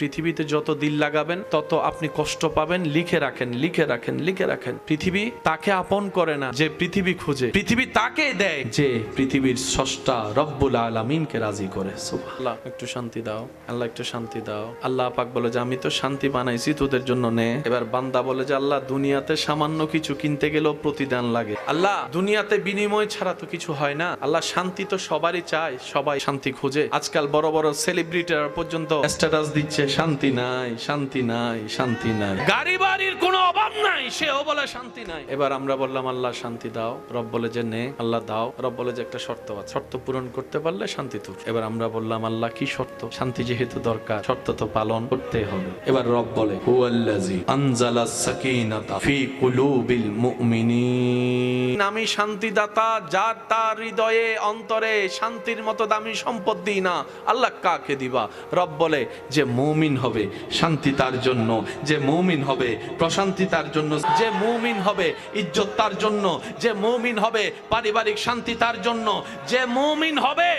পৃথিবীতে যত দিল লাগাবেন তত আপনি কষ্ট পাবেন। লিখে রাখেন, লিখে রাখেন, লিখে রাখেন। পৃথিবী তাকে আপন করে না যে পৃথিবী খুঁজে, পৃথিবী তাকে দেয় যে পৃথিবীর স্রষ্টা রব্বুল আলামিনকে রাজি করে। সুবহানাল্লাহ। একটু শান্তি দাও আল্লাহ, একটু শান্তি দাও। আল্লাহ পাক বলে যে আমি তো শান্তি বানাইছি তোদের জন্য, নে। এবার বান্দা বলে যে আল্লাহ দুনিয়াতে সামান্য কিছু কিনতে গেলেও প্রতিদান লাগে। আল্লাহ দুনিয়াতে বিনিময় ছাড়া তো কিছু হয় না। আল্লাহ শান্তি তো সবারই চায়, সবাই শান্তি খুঁজে। আজকাল বড় বড় সেলিব্রিটিরা পর্যন্ত স্ট্যাটাস দিচ্ছে শান্তি নাই, শান্তি নাই, শান্তি নাই। গাড়ি বাড়ির কোনো অভাব নাই, সেও বলে শান্তি নাই। এবার আমরা বললাম আল্লাহ শান্তি দাও। রব বলে যে নে। আল্লাহ দাও। রব বলে যে একটা শর্ত আছে, শর্ত পূরণ করতে পারলে শান্তি তোর। এবার আমরা বললাম আল্লাহ কি শর্ত? শান্তি যেহেতু দরকার, শর্ত তো পালন করতে হবে। এবার রব বলে হুয়াল্লাযী আনজালাস সাকিনাতা ফি কুলুবিল মুমিনিন। আমি শান্তিদাতা, যার তার হৃদয়ে অন্তরে শান্তির মতো দামি সম্পদ দিই না। আল্লাহ কাকে দিবা? রব বলে যে মুমিন হবে শান্তি তার জন্য, যে মুমিন হবে প্রশান্তি তার জন্য, যে মুমিন হবে ইজ্জত তার জন্য, যে মুমিন হবে পারিবারিক শান্তি তার জন্য, যে মুমিন হবে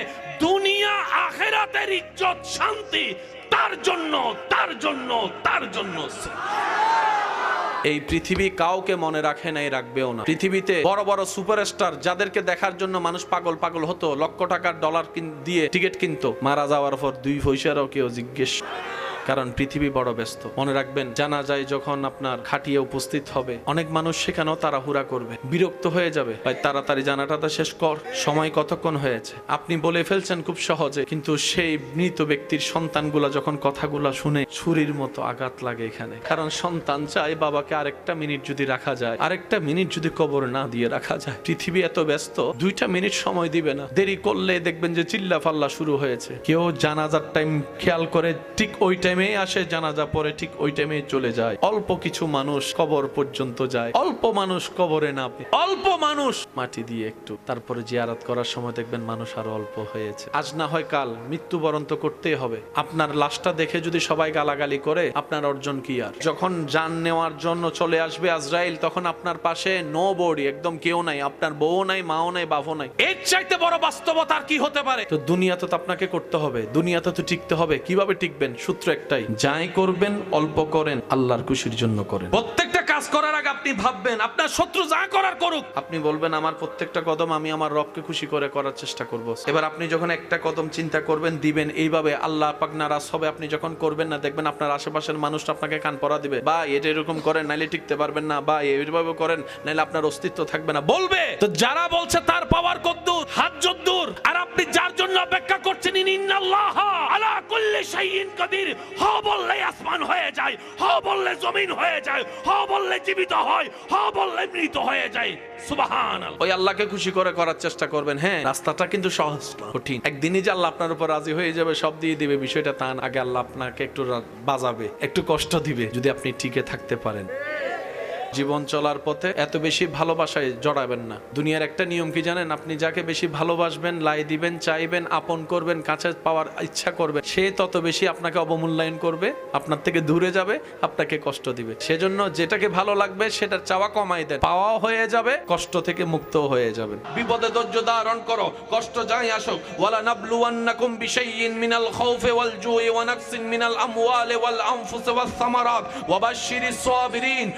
দুনিয়া আখিরাতের ইজ্জত শান্তি তার জন্য, তার জন্য, তার জন্য। এই পৃথিবী কাউকে মনে রাখে নাই, রাখবেও না। পৃথিবীতে বড় বড় সুপারস্টার যাদেরকে দেখার জন্য মানুষ পাগল পাগল হতো, লক্ষ টাকার ডলার দিয়ে টিকিট কিনতো, মারা যাওয়ার পর 2 পয়সারও কেউ জিজ্ঞেস। কারণ পৃথিবী বড় ব্যস্ত। মনে রাখবেন জানাজায় যখন আপনার খাটিয়ে উপস্থিত হবে, অনেক মানুষ সেখানেও তাড়াহুড়া করবে, বিরক্ত হয়ে যাবে, ভাই তাড়াতাড়ি জানাটাটা শেষ কর, সময় কতক্ষণ হয়েছে। আপনি বলে ফেলছেন খুব সহজে, কিন্তু সেই মৃত ব্যক্তির সন্তানগুলা যখন কথাগুলা শুনে ছুরির মতো আঘাত লাগে এখানে। কারণ সন্তান চায় বাবাকে আরেকটা মিনিট যদি রাখা যায়, আরেকটা মিনিট যদি কবর না দিয়ে রাখা যায়। পৃথিবী এত ব্যস্ত, 2টা মিনিট সময় দিবে না। দেরি করলে দেখবেন যে চিল্লা ফাল্লা শুরু হয়েছে। কেউ জানাজার টাইম খেয়াল করে ঠিক ওই টাইমে আসে, জানাজা পরে ঠিক ওই টাইমে চলে যায়। অল্প কিছু মানুষ কবর পর্যন্ত যায়, অল্প মানুষ কবরে না, অল্প মানুষ মাটি দিয়ে একটু তারপরে জিয়ারত করার সময় দেখবেন মানুষ আরো অল্প হয়েছে। আজ না হয় কাল মৃত্যুবরণ তো করতেই হবে। আপনার লাশটা দেখে যদি সবাই গালাগালি করে, আপনার অর্জন কি? আর যখন জান নেওয়ার জন্য চলে আসবে আজরাইল, তখন আপনার পাশে নো বডি, একদম কেউ নাই, আপনার বউ নাই, মাও নাই, বাপও নাই। এর চাইতে বড় বাস্তবতা আর কি হতে পারে? তো দুনিয়াতে তো আপনাকে করতে হবে, দুনিয়াতে তো টিকতে হবে। কিভাবে টিকবেন? সূত্র একটাই, যাই করবেন অল্প করেন, আল্লাহর খুশির জন্য করেন। প্রত্যেকটা কাজ করার আগে আপনি ভাববেন আপনার শত্রু যা করার করুক, আপনি বলবেন আমার প্রত্যেকটা কদম আমি আমার রবকে খুশি করে করার চেষ্টা করব। এবার আপনি যখন একটা কদম চিন্তা করবেন, দিবেন, এইভাবে আল্লাহ পাক নারাজ হবে। আপনি যখন করবেন না, দেখবেন আপনার আশেপাশের মানুষটা আপনাকে কান পরা দিবে, বা এটা এরকম করেন নাইলে টিকতে পারবেন না, বা এইভাবে করেন নাইলে আপনার অস্তিত্ব থাকবে না, বলবে। তো যারা বলছে তার পাওয়ার কদ্দুর, হাত যদ্দুর, আর আপনি যার জন্য অপেক্ষা করছেন, ইন্নাল্লাহ আলা কুল্লি শাইইন কাদির, হ বললে আসমান হয়ে যায়, হ বললে জমিন হয়ে যায়, হ বললে জীবিত হয়, হ বললে মৃত হয়ে যায়। সুবহানাল্লাহ। ওই আল্লাহকে খুশি করে করার চেষ্টা করবেন। হ্যাঁ, রাস্তাটা কিন্তু সহজ না, কঠিন। একদিনই যে আল্লাহ আপনার উপর রাজি হয়ে যাবে, সব দিয়ে দিবে, বিষয়টা তা না। আগে আল্লাহ আপনাকে একটু বাজাবে, একটু কষ্ট দিবে, যদি আপনি টিকে থাকতে পারেন। জীবন চলার পথে এত বেশি ভালোবাসায় জড়াবেন না। দুনিয়ার একটা নিয়ম কি জানেন? আপনি যাকে বেশি ভালোবাসবেন, লাই দিবেন, চাইবেন, আপন করবেন, কাছে পাওয়ার ইচ্ছা করবে, সে তত বেশি আপনাকে অবমূল্যায়ন করবে, আপনার থেকে দূরে যাবে, আপনাকে কষ্ট দিবে। সেজন্য যেটাকে ভালো লাগবে সেটার চাওয়া কমাই দেন, পাওয়াও হয়ে যাবে, কষ্ট থেকে মুক্ত হয়ে যাবেন। বিপদে ধৈর্য ধারণ করো, কষ্ট যাই আসুক। ওয়ালা নাবলুওয়ান্নাকুম বিশাইইন মিনাল খাউফি ওয়াল জুই ওয়া নাকসিন মিনাল আমওয়ালি ওয়াল আনফুসি ওয়াস সামারাত ওয়া বাশশিরিস সাবিরিন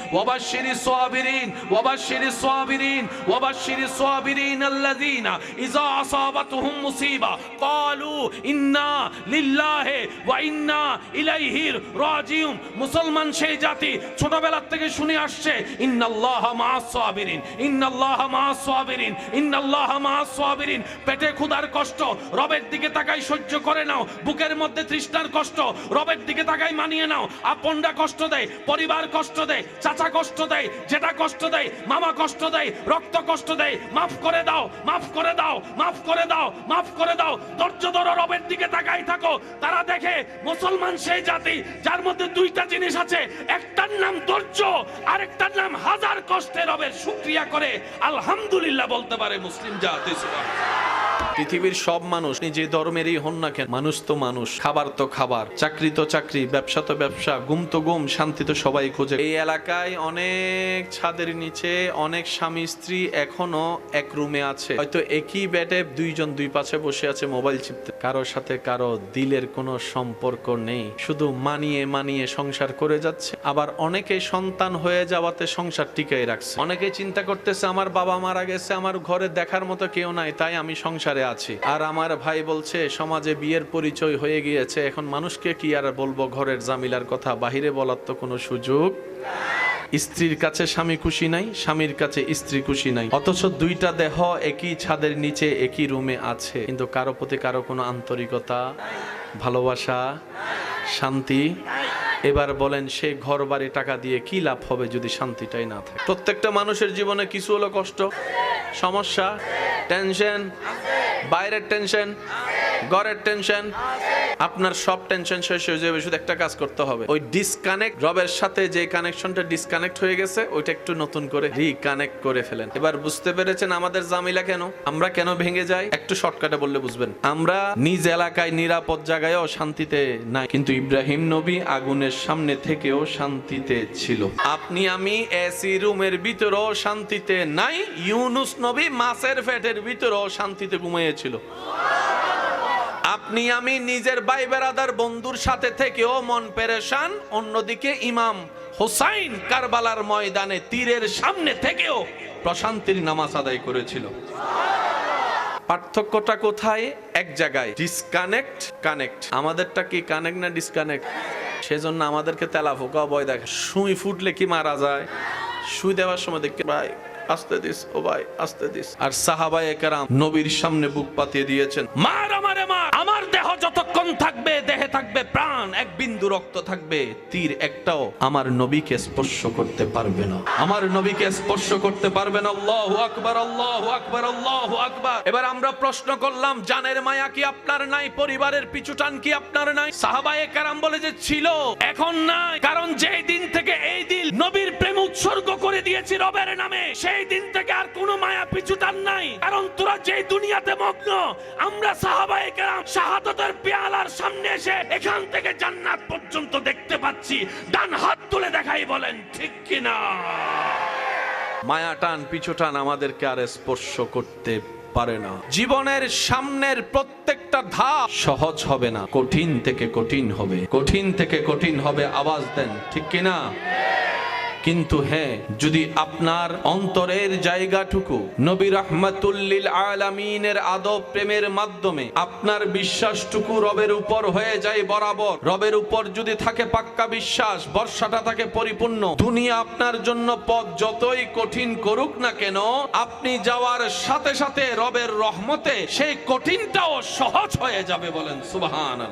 وبشر الصابرين الذين إذا أصابتهم مصيبة قالوا إنا لله وإنا إليه راجعون। মুসলমান সেই জাতি ছোটবেলা থেকে শুনে আসছে ইন্নাল্লাহা মাআস সাবিরিন, ইন্নাল্লাহা মাআস সাবিরিন, ইন্নাল্লাহা মাআস সাবিরিন। পেটে ক্ষুধার কষ্ট রবের দিকে তাকাই সহ্য করে নাও, বুকের মধ্যে তৃষ্ণার কষ্ট রবের দিকে তাকাই মানিয়ে নাও। আপনরা কষ্ট দেয়, পরিবার কষ্ট দেয়, চাচা কষ্ট দেয়, যেটা কষ্ট দেয়, মামা কষ্ট দেয়, রক্ত কষ্ট দেয়, মাফ করে দাও, মাফ করে দাও, মাফ করে দাও, মাফ করে দাও। ধৈর্য ধরো, রবের দিকে তাকাই থাকো। তারা দেখে মুসলমান সেই জাতি যার মধ্যে 2টা জিনিস আছে, একটার নাম ধৈর্য, আরেকটার নাম হাজার কষ্টে রবের শুকরিয়া করে আলহামদুলিল্লাহ বলতে পারে মুসলিম জাতি। সুবহানাল্লাহ। পৃথিবীর সব মানুষ যে ধর্মেরই হন না কেন, মানুষ তো মানুষ, খাবার তো খাবার, চাকরি তো চাকরি, ব্যবসা তো ব্যবসা, ঘুম তো ঘুম, শান্তি তো সবাই খোঁজে। এই এলাকায় অনেক ছাদের নিচে অনেক স্বামী স্ত্রী এখনো এক রুমে আছে, হয়তো একই বেডে দুইজন দুই পাশে বসে আছে মোবাইল চিপতে, কারোর সাথে কারো দিলের কোনো সম্পর্ক নেই, শুধু মানিয়ে মানিয়ে সংসার করে যাচ্ছে। আবার অনেকে সন্তান হয়ে যাওয়াতে সংসার টিকাই রাখছে। অনেকে চিন্তা করতেছে আমার বাবা মারা গেছে, আমার ঘরে দেখার মতো কেউ নাই, তাই আমি সংসারে আছি। আর আমার ভাই বলছে সমাজে বিয়ের পরিচয় হয়ে গিয়েছে, এখন মানুষকে কি আর বলবো ঘরের জামিলার কথা, বাহিরে বলার তো কোনো সুযোগ। স্ত্রীর কাছে স্বামী খুশি নাই, স্বামীর কাছে স্ত্রী খুশি নাই, অথচ দুইটা দেহ একই ছাদের নিচে একই রুমে আছে, কিন্তু কারো প্রতি কারো কোনো আন্তরিকতা, ভালোবাসা, শান্তি। এবার বলেন সে ঘর বাড়ি টাকা দিয়ে কি লাভ হবে যদি শান্তিটাই না থাকে? প্রত্যেকটা মানুষের জীবনে কিছু হলো কষ্ট, সমস্যা, টেনশন, বাইরের টেনশন, ঘরের টেনশন। আপনার সব টেনশন শেষ হয়ে যাবে, শুধু একটা কাজ করতে হবে, ওই ডিসকানেক্ট, রবের সাথে যে কানেকশনটা ডিসকানেক্ট হয়ে গেছে ওইটা একটু নতুন করে রিকানেক্ট করে ফেলেন। এবার বুঝতে পেরেছেন আমাদের জামিলা কেন, আমরা কেন ভেঙে যাই? একটু শর্টকাটে বললে বুঝবেন। আমরা নিজ এলাকায় নিরাপদ জায়গায়ও শান্তিতে নাই, কিন্তু ইব্রাহিম নবী আগুনের সামনে থেকেও শান্তিতে ছিল। আপনি আমি এসি রুমের ভিতরেও শান্তিতে নাই, ইউনুস নবী মাছের পেটের ভিতরেও শান্তিতে ঘুমিয়েছিল। আপনি আমি নিজের ভাই বেরাদার বন্ধুর সাথে থেকেও মন পেরেশান, অন্যদিকে ইমাম হুসাইন কারবালার ময়দানে তীরের সামনে থেকেও প্রশান্তির নামাজ আদায় করেছিল। পার্থক্যটা কোথায়? এক জায়গায়, ডিসকানেক্ট কানেক্ট। আমাদেরটা কি কানেক্ট না ডিসকানেক্ট? সেজন্য আমাদেরকে তেলা ফোকা ভয় দেখে। সুই ফুটলে কি মারা যায়? সুই দেওয়ার সময় দেখে ভাই আস্তে দিস, ও ভাই আস্তে দিস। আর সাহাবায়ে কেরাম নবীর সামনে বুক পাতিয়ে দিয়েছেন, মার আমারে মার, আমার দেহ যতক্ষণ থাকবে দেহে থাকবে প্রাণ, এক বিন্দু রক্ত থাকবে, তীর একটাও আমার নবীকে স্পর্শ করতে পারবে না, আমার নবীকে স্পর্শ করতে পারবে না। আল্লাহু আকবার, আল্লাহু আকবার, আল্লাহু আকবার। এবার আমরা প্রশ্ন করলাম, জানের মায়া কি আপনার নাই? পরিবারের পিছুটান কি আপনার নাই? সাহাবায়ে কেরাম বলে যে ছিল, এখন নাই, কারণ যেই দিন থেকে এই দিল নবীর প্রেম উৎসর্গ করে দিয়েছি রবের নামে, সেই দিন থেকে আর কোনো মায়া পিছুটান নাই। কারণ তোরা যেই দুনিয়াতে মগ্ন, আমরা সাহাবায়ে কেরাম শাহাদাতের পেয়ালার সামনে এসে এখান থেকে জান্নাত পর্যন্ত দেখতে পাচ্ছি। ডান হাত তুলে দেখাই, বলেন ঠিক কিনা? মায়া টান পিছু টান আমাদেরকে আর স্পর্শ করতে পারে না। জীবনের সামনের প্রত্যেকটা ধাপ সহজ হবে না, কঠিন থেকে কঠিন হবে, কঠিন থেকে কঠিন হবে। আওয়াজ দেন ঠিক কিনা? কিন্তু হ্যাঁ, যদি আপনার অন্তরের জায়গাটুকু নবী রাহমাতুল লিল আলামিনের আদব প্রেমের মাধ্যমে আপনার বিশ্বাসটুকু রবের উপর হয়ে যায় বরাবর, রবের উপর যদি থাকে পাক্কা বিশ্বাস, ভরসাটা থাকে পরিপূর্ণ, দুনিয়া আপনার জন্য পথ যতই কঠিন করুক না কেন, আপনি যাওয়ার সাথে সাথে রবের রহমতে সেই কঠিনটাও সহজ হয়ে যাবে। বলেন সুবহানাল্লাহ।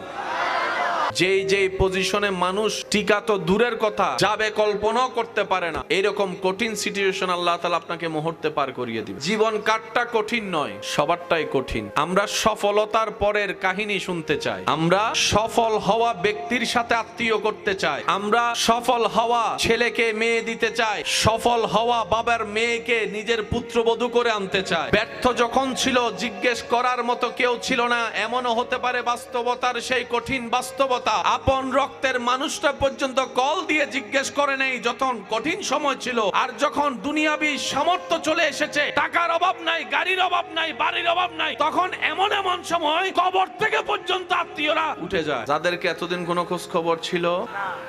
যেই পজিশনে মানুষ টিকা তো দূরের কথা, যাবে কল্পনাও করতে পারে না, এরকম কঠিন সিচুয়েশন আল্লাহ তাআলা আপনাকে মুহূর্তে পার করিয়ে দিবে। জীবন কাটটা কঠিন নয়, সবারটাই কঠিন। আমরা সফলতার পরের কাহিনী শুনতে চাই, আমরা সফল হওয়া ব্যক্তির সাথে আত্মীয় করতে চাই, আমরা সফল হওয়া ছেলেকে মেয়ে দিতে চাই, সফল হওয়া বাবার মেয়েকে নিজের পুত্রবধূ করে আনতে চাই। ব্যর্থ যখন ছিল জিজ্ঞেস করার মতো কেউ ছিল না, এমনও হতে পারে বাস্তবতার সেই কঠিন বাস্তবতা আপন রক্তের মানুষটা পর্যন্ত কল দিয়ে জিজ্ঞেস করে নেই যখন কঠিন সময় ছিল। আর যখন দুনিয়াবি সামর্থ্য চলে এসেছে, টাকার অভাব নাই, গাড়ির অভাব নাই, বাড়ির অভাব নাই, তখন এমন এমন সময় কবর থেকে পর্যন্ত আত্মীয়রা উঠে যায়, যাদেরকে এতদিন কোনো খোঁজ খবর ছিল।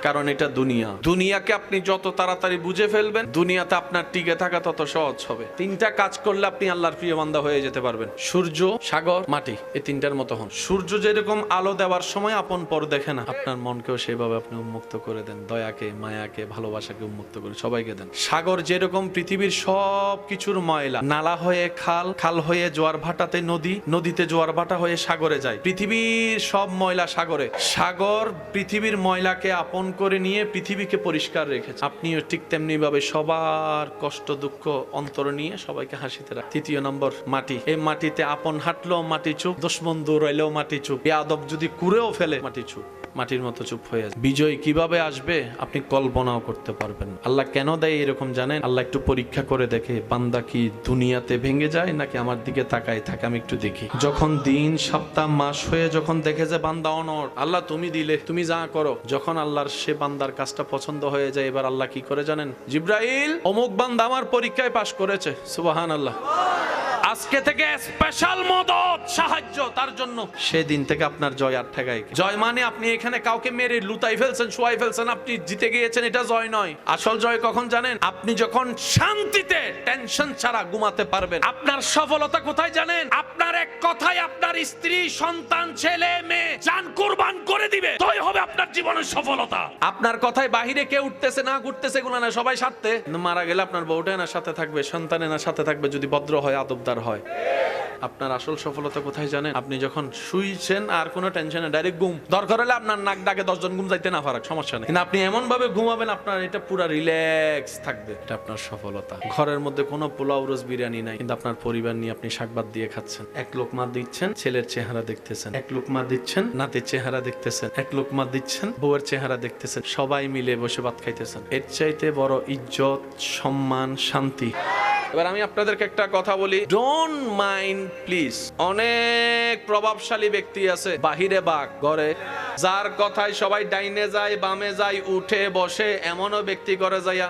কারণ এটা দুনিয়া, দুনিয়াকে আপনি যত তাড়াতাড়ি বুঝে ফেলবেন, দুনিয়াতে আপনার টিকে থাকা তত সহজ হবে। তিনটা কাজ করলে আপনি আল্লাহর প্রিয় বান্দা হয়ে যেতে পারবেন: সূর্য, সাগর, মাটি। এই তিনটার মতো হন। সূর্য যেরকম আলো দেওয়ার সময় আপন পর দেখে না, আপনার মনকেও সেভাবে আপনি উন্মুক্ত করে দেন, দয়াকে, মায়াকে, ভালোবাসাকে উন্মুক্ত করে সবাইকে দেন। সাগর যেরকম পৃথিবীর সব কিছুর ময়লা, নালা হয়ে খাল, খাল হয়ে জোয়ার ভাটাতে নদী, নদীতে জোয়ার ভাটা হয়ে সাগরে যায়, পৃথিবীর সব ময়লা সাগরে। সাগর পৃথিবীর ময়লাকে আপন করে নিয়ে পৃথিবীকে পরিষ্কার রেখেছে। আপনিও ঠিক তেমনি ভাবে সবার কষ্ট দুঃখ অন্তর নিয়ে সবাইকে হাসিতে রাখ। তৃতীয় নম্বর, মাটি। এই মাটিতে আপন হাঁটলেও মাটি চুপ, দুশমন দূর হইলেও মাটি চুপ, বেয়াদব যদি কুড়েও ফেলে মাটি চুপ। মাটির মতো চুপ হয়ে আছে। বিজয় কিভাবে আসবে আপনি কল্পনাও করতে পারবেন না। আল্লাহ কেন দেয় এরকম জানেন? আল্লাহ একটু পরীক্ষা করে দেখে বান্দা কি দুনিয়াতে ভেঙে যায় নাকি আমার দিকে তাকায় থাকে, আমি একটু দেখি। যখন দিন সপ্তাহ মাস হয়ে যখন দেখে যে বান্দা অনড়, আল্লাহ তুমি দিলে, তুমি যা করো, যখন আল্লাহর সে বান্দার কাজটা পছন্দ হয়ে যায়, এবার আল্লাহ কি করে জানেন? জিব্রাইল অমুক বান্দা আমার পরীক্ষায় পাশ করেছে, সুবহানাল্লাহ, আজকে থেকে স্পেশাল মদত সাহায্য তার জন্য। সেদিন থেকে আপনার জয় আর ঠেকায়। জয় মানে আপনি এখানে কাউকে মেরে লুতাই ফেলছেন, শোয়াই ফেলছেন, আপনি জিতে গিয়েছেন, এটা জয় নয়। আসল জয় কখন জানেন? আপনি যখন শান্তিতে টেনশন ছাড়া ঘুমাতে পারবেন। আপনার সফলতা কোথায় জানেন? আপনার এক কথায় আপনার স্ত্রী, সন্তান, ছেলে মেয়ে জান কুরবান করে দিবে, তাই হবে আপনার জীবনের সফলতা। আপনার কথায় বাহিরে কে উঠতেছে না ঘুরতেছে এগুলো না, সবাই সাথে। মারা গেলে আপনার বউটা না সাথে থাকবে, সন্তানে না সাথে থাকবে, যদি ভদ্র হয়, আদবদার হয়। আপনার আসল সফলতা কোথায় জানেন? আপনি যখন শুইছেন আর কোনো টেনশনে ডাইরেক্ট ঘুম, দরকার হলে আপনার নাক ডাকে 10 জন ঘুম যাইতে না পারাক, সমস্যা নেই, কিন্তু আপনি এমন ভাবে ঘুমাবেন আপনার এটা পুরো রিল্যাক্স থাকবে, এটা আপনার সফলতা। ঘরের মধ্যে কোনো পোলাও রোজ বিরিয়ানি নাই, কিন্তু আপনার পরিবার নিয়ে আপনি শাকভাত দিয়ে খাচ্ছেন। এক লোকমা দিচ্ছেন, ছেলের চেহারা দেখতেছেন, এক লোকমা দিচ্ছেন, নাতির চেহারা দেখতেছেন, এক লোকমা দিচ্ছেন, বউয়ের চেহারা দেখতেছেন, সবাই মিলে বসে ভাত খাইতেছেন। এর চাইতে বড় ইজ্জত, সম্মান, শান্তি। এবার আমি আপনাদেরকে একটা কথা বলি, ডোন্ট মাইন্ড প্লিজ। অনেক প্রভাবশালী ব্যক্তি আছে, বাহিরে বাঘ, ঘরে যার কথায় সবাই ডাইনে যায়, বামে যায়, উঠে বসে, এমনও ব্যক্তি করে যাইয়া।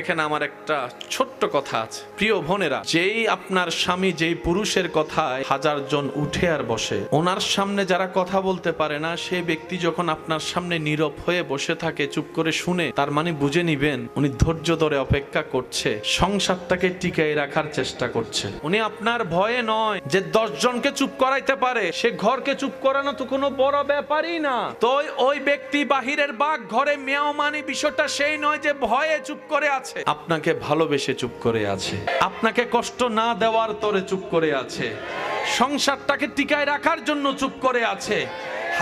এখানে আমার একটা ছোট্ট কথা আছে, প্রিয় বোনেরা, যেই আপনার স্বামী যেই পুরুষের কথায় 1000 জন উঠে আর বসে, ওনার সামনে যারা কথা বলতে পারে না, সেই ব্যক্তি যখন আপনার সামনে নীরব হয়ে বসে থাকে, চুপ করে শুনে, তার মানে বুঝে নিবেন উনি ধৈর্য ধরে অপেক্ষা করছে, সংসারটাকে টিকাই রাখার চেষ্টা করছে। উনি আপনার ভয়ে নয় যে 10 জনকে চুপ করাইতে পারে, সে ঘরকে চুপ করানো তো কোনো বড় ব্যাপারই না। তো ওই ব্যক্তি বাহিরের বাঘ, ঘরে মেয়াও, মানে বিষয়টা সেই নয় যে ভয়ে চুপ করে আছে, আপনাকে ভালোবেসে চুপ করে আছে, আপনাকে কষ্ট না দেওয়ার তরে চুপ করে আছে, সংসারটাকে টিকায় রাখার জন্য চুপ করে আছে,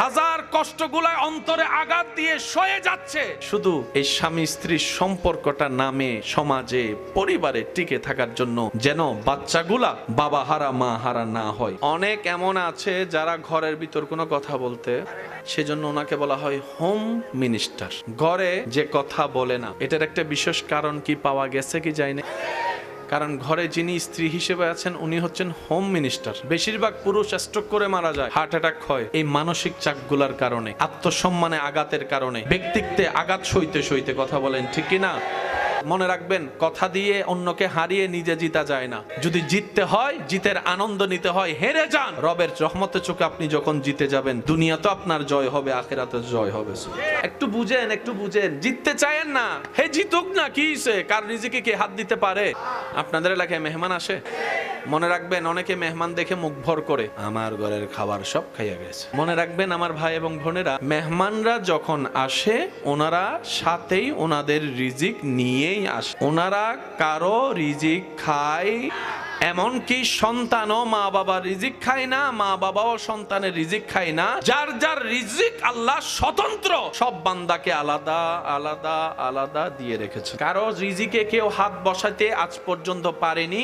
হাজার কষ্টগুলা অন্তরে আঘাত দিয়ে সয়ে যাচ্ছে, শুধু এই স্বামী স্ত্রীর সম্পর্কটা নামে সমাজে পরিবারে টিকে থাকার জন্য, যেন বাচ্চাগুলা বাবা হারা মা হারা না হয়। অনেক এমন আছে যারা ঘরের ভিতর কোনো কথা বলতে, সেজন্য ওনাকে বলা হয় হোম মিনিস্টার। ঘরে যে কথা বলে না, এটার একটা বিশেষ কারণ কি পাওয়া গেছে কি যায় না? কারণ ঘরে যিনি স্ত্রী হিসেবে আছেন উনি হচ্ছেন হোম মিনিস্টার। বেশিরভাগ পুরুষ স্ট্রোক করে মারা যায়, হার্ট অ্যাটাক হয় এই মানসিক চাপগুলার কারণে, আত্মসম্মানে আঘাতের কারণে, ব্যক্তিত্বে আঘাত সইতে সইতে। কথা বলেন ঠিক কি না? মনে রাখবেন, কথা দিয়ে অন্যকে হারিয়ে নিজে জিতা যায় না। যদি জিততে হয়, জিতের আনন্দ নিতে হয়, হেরে যান, রবের রহমতের চোখে আপনি যখন জিতে যাবেন, দুনিয়া তো আপনার জয় হবে, আখিরাতে জয় হবে। একটু বুঝেন, একটু বুঝেন। জিততে চায়েন না, হে জিতুক না, কি হইছে? কার রিজিকে কে হাত দিতে পারে? আপনাদের এলাকায় মেহমান আসে, মনে রাখবেন অনেকে মেহমান দেখে মুখ ভর করে, আমার ঘরের খাবার সব খাইয়া গেছে। মনে রাখবেন আমার ভাই এবং বোনেরা, মেহমানরা যখন আসে ওনারা সাথেই ওনাদের রিজিক নিয়েই আসে। ওনারা কারো রিজিক খায়, এমনকি সন্তানও মা বাবার রিজিক খায় না, মা বাবাও সন্তানের রিজিক খায় না। যার যার রিজিক আল্লাহ স্বতন্ত্র, সব বান্দাকে আলাদা আলাদা আলাদা দিয়ে রেখেছে। কারো রিজিকে কেউ হাত বসাতে আজ পর্যন্ত পারেনি।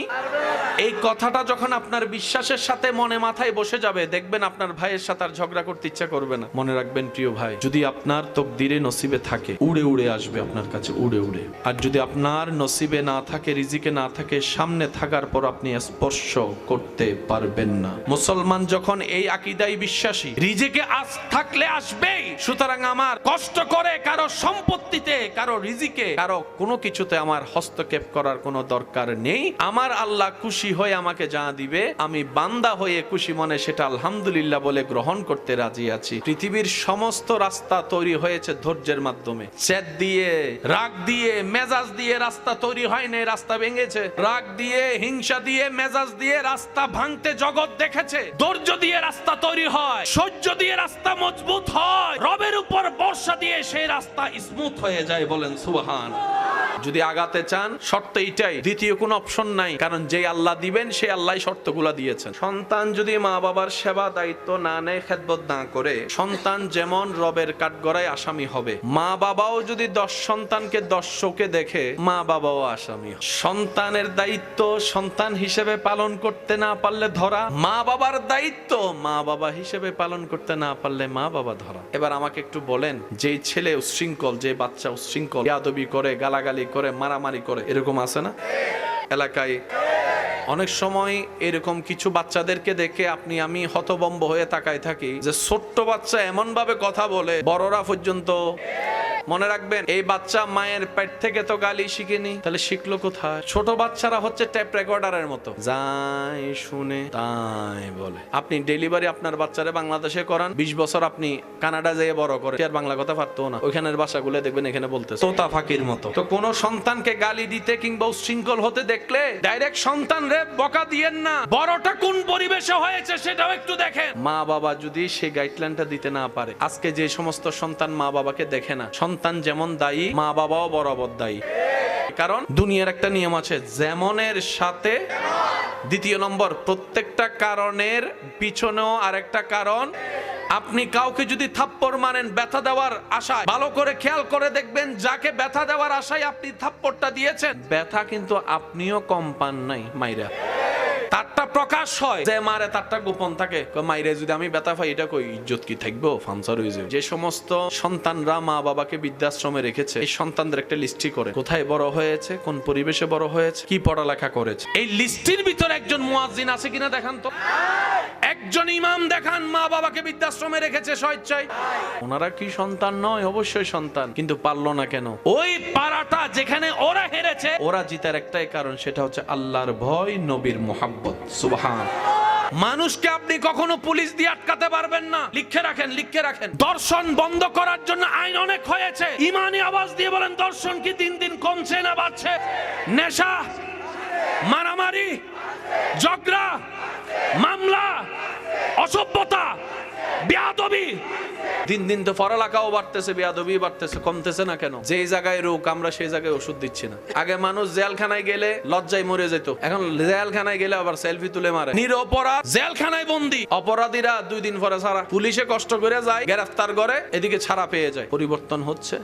এই কথাটা যখন আপনার বিশ্বাসের সাথে মনে মাথায় বসে যাবে, দেখবেন আপনার ভাইয়ের সাথে আর ঝগড়া করতে ইচ্ছা করবে না। মনে রাখবেন প্রিয় ভাই, যদি আপনার তকদিরে নসিবে থাকে, উড়ে উড়ে আসবে আপনার কাছে, উড়ে উড়ে। আর যদি আপনার নসিবে না থাকে, রিজিকে না থাকে, সামনে থাকার পর আপনি স্পর্শ করতে পারবেন না। মুসলমান যখন এই আকীদায় বিশ্বাসী, রিজিকে আজ থাকলে আসবেই, সুতরাং আমার কষ্ট করে কারো সম্পত্তিতে, কারো রিজিকে, কারো কোনো কিছুতে আমার হস্তক্ষেপ করার কোনো দরকার নেই। আমার আল্লাহ খুশি হয়ে আমাকে যা দিবে, আমি বান্দা হয়ে খুশি মনে সেটা আলহামদুলিল্লাহ বলে গ্রহণ করতে রাজি আছি। পৃথিবীর সমস্ত রাস্তা তৈরি হয়েছে ধৈর্যের মাধ্যমে। জেদ দিয়ে, রাগ দিয়ে, মেজাজ দিয়ে রাস্তা তৈরি হয় না, রাস্তা ভেঙেছে। রাগ দিয়ে, হিংসা দিয়ে, মেজাজ দিয়ে রাস্তা ভাঙতে জগৎ দেখেছে। ধৈর্য দিয়ে রাস্তা তৈরি হয়, সহ্য দিয়ে রাস্তা মজবুত হয়, রবের উপর ভরসা দিয়ে সেই রাস্তা স্মুথ হয়ে যায়। বলেন সুবহান। যদি আগাতে চান শর্ত এইটাই, দ্বিতীয় কোনো অপশন নাই, কারণ যে আল্লাহ দিবেন সে আল্লাহ শর্তগুলা দিয়েছেন। সন্তান যদি মা বাবার সেবা দায়িত্ব না নেয়, খেদমত না করে, সন্তান যেমন রবের কাঠগড়ায় আসামি হবে। মা বাবাও যদি 10 সন্তানকে 10 চোখে দেখে, মা বাবাও আসামি হবে। সন্তানের দায়িত্ব সন্তান হিসেবে পালন করতে না পারলে ধরা, মা বাবার দায়িত্ব মা বাবা হিসেবে পালন করতে না পারলে মা বাবা ধরা। এবার আমাকে একটু বলেন, যে ছেলে উচ্ছৃঙ্খল, যে বাচ্চা উচ্ছৃঙ্খল, বেয়াদবি করে, গালাগালি করে, মারামারি করে, এরকম আছে না এলাকায়? অনেক সময় এরকম কিছু বাচ্চাদেরকে দেখে আপনি আমি হতভম্ব হয়ে তাকায় থাকি যে ছোট্ট বাচ্চা এমন ভাবে কথা বলে বড়রা পর্যন্ত। মনে রাখবেন, এই বাচ্চা মায়ের পেট থেকে তো গালি শিখেনি, তাহলে শিখলো কোথায়? ছোট বাচ্চারা হচ্ছে টেপ রেকর্ডারের মতো, যাই শুনে তাই বলে। আপনি ডেলিভারি আপনার বাচ্চারে বাংলাদেশে করান, 20 বছর আপনি কানাডা যেয়ে বড় করে, আর বাংলা কথা পারতো না। ওইখানের ভাষাগুলো দেখবেন এখানে বলতে তোতা ফাঁকির মতো। তো কোন সন্তানকে গালি দিতে কিংবা উচ্ছৃঙ্খল হতে দেখলে ডাইরেক্ট সন্তান রে বকা দিয়েন না, বড়টা কোন পরিবেশে হয়েছে সেটাও একটু দেখেন। মা বাবা যদি সেই গাইডলাইনটা দিতে না পারে, আজকে যে সমস্ত সন্তান মা বাবাকে দেখে না, সন্তান যেমন দায়ী, মা বাবাও বরাবর দায়ী। কারণ দুনিয়ার একটা নিয়ম আছে, যেমনের সাথে। দ্বিতীয় নম্বর, প্রত্যেকটা কারণের পিছনেও আরেকটা কারণ। আপনি কাউকে যদি থাপ্পড় মারেন ব্যথা দেওয়ার আশায়, ভালো করে খেয়াল করে দেখবেন, যাকে ব্যথা দেওয়ার আশায় আপনি থাপ্পড়টা দিয়েছেন, ব্যথা কিন্তু আপনিও কম পান নাই মাইরা। তারটা প্রকাশ হয়, যে মারে তারটা গোপন থাকে। মাইরে যদি আমি ব্যথা পাই, এটা কই ইজ্জত কি থাকবো? ফাংসার হয়ে যাবে। যে সমস্ত সন্তানরা মা বাবাকে বৃদ্ধাশ্রমে রেখেছে, এই সন্তানদের একটা লিস্টি করে, কোথায় বড় হয়েছে, কোন পরিবেশে বড় হয়েছে, কি পড়ালেখা করেছে। এই লিস্টির ভিতরে একজন মুয়াজ্জিন আছে কিনা দেখান তো, একজন ইমাম দেখান মা বাবাকে বৃদ্ধাশ্রমে রেখেছে স্বেচ্ছায়। ওনারা কি সন্তান নয়? অবশ্যই সন্তান, কিন্তু পারলো না কেন? ওই পারাটা যেখানে ওরা হেরেছে, ওরা জিতার একটাই কারণ, সেটা হচ্ছে আল্লাহর ভয়, নবীর মুহাব্বত। সুবহান। মানুষকে আপনি কখনো পুলিশ দিয়ে আটকাতে পারবেন না। লিখে রাখেন, লিখে রাখেন। দর্শন বন্ধ করার জন্য আইন অনেক হয়েছে। ইমানি আওয়াজ দিয়ে বলেন, দর্শন কি দিন দিন কমছে না বাড়ছে? নেশা, মারামারি, ঝগড়া, মামলা, অসভ্যতা, বেয়াদবি, দিন দিন তো পড়ালেখাও বাড়তেছে, বেয়াদবি বাড়তেছে, কমতেছে না কেন? যে জায়গায় রোগ, আমরা সেই জায়গায় ওষুধ দিচ্ছি না। আগে মানুষ জেলখানায় গেলে লজ্জায় মরে যেত, এখন জেলখানায় গেলে আবার সেলফি তুলে মারে। নিরপরাধ জেলখানায় বন্দী, অপরাধীরা 2 দিন পরে ছাড়া। পুলিশে কষ্ট করে যায়, গ্রেফতার করে, এদিকে ছাড়া পেয়ে যায়। পরিবর্তন হচ্ছে।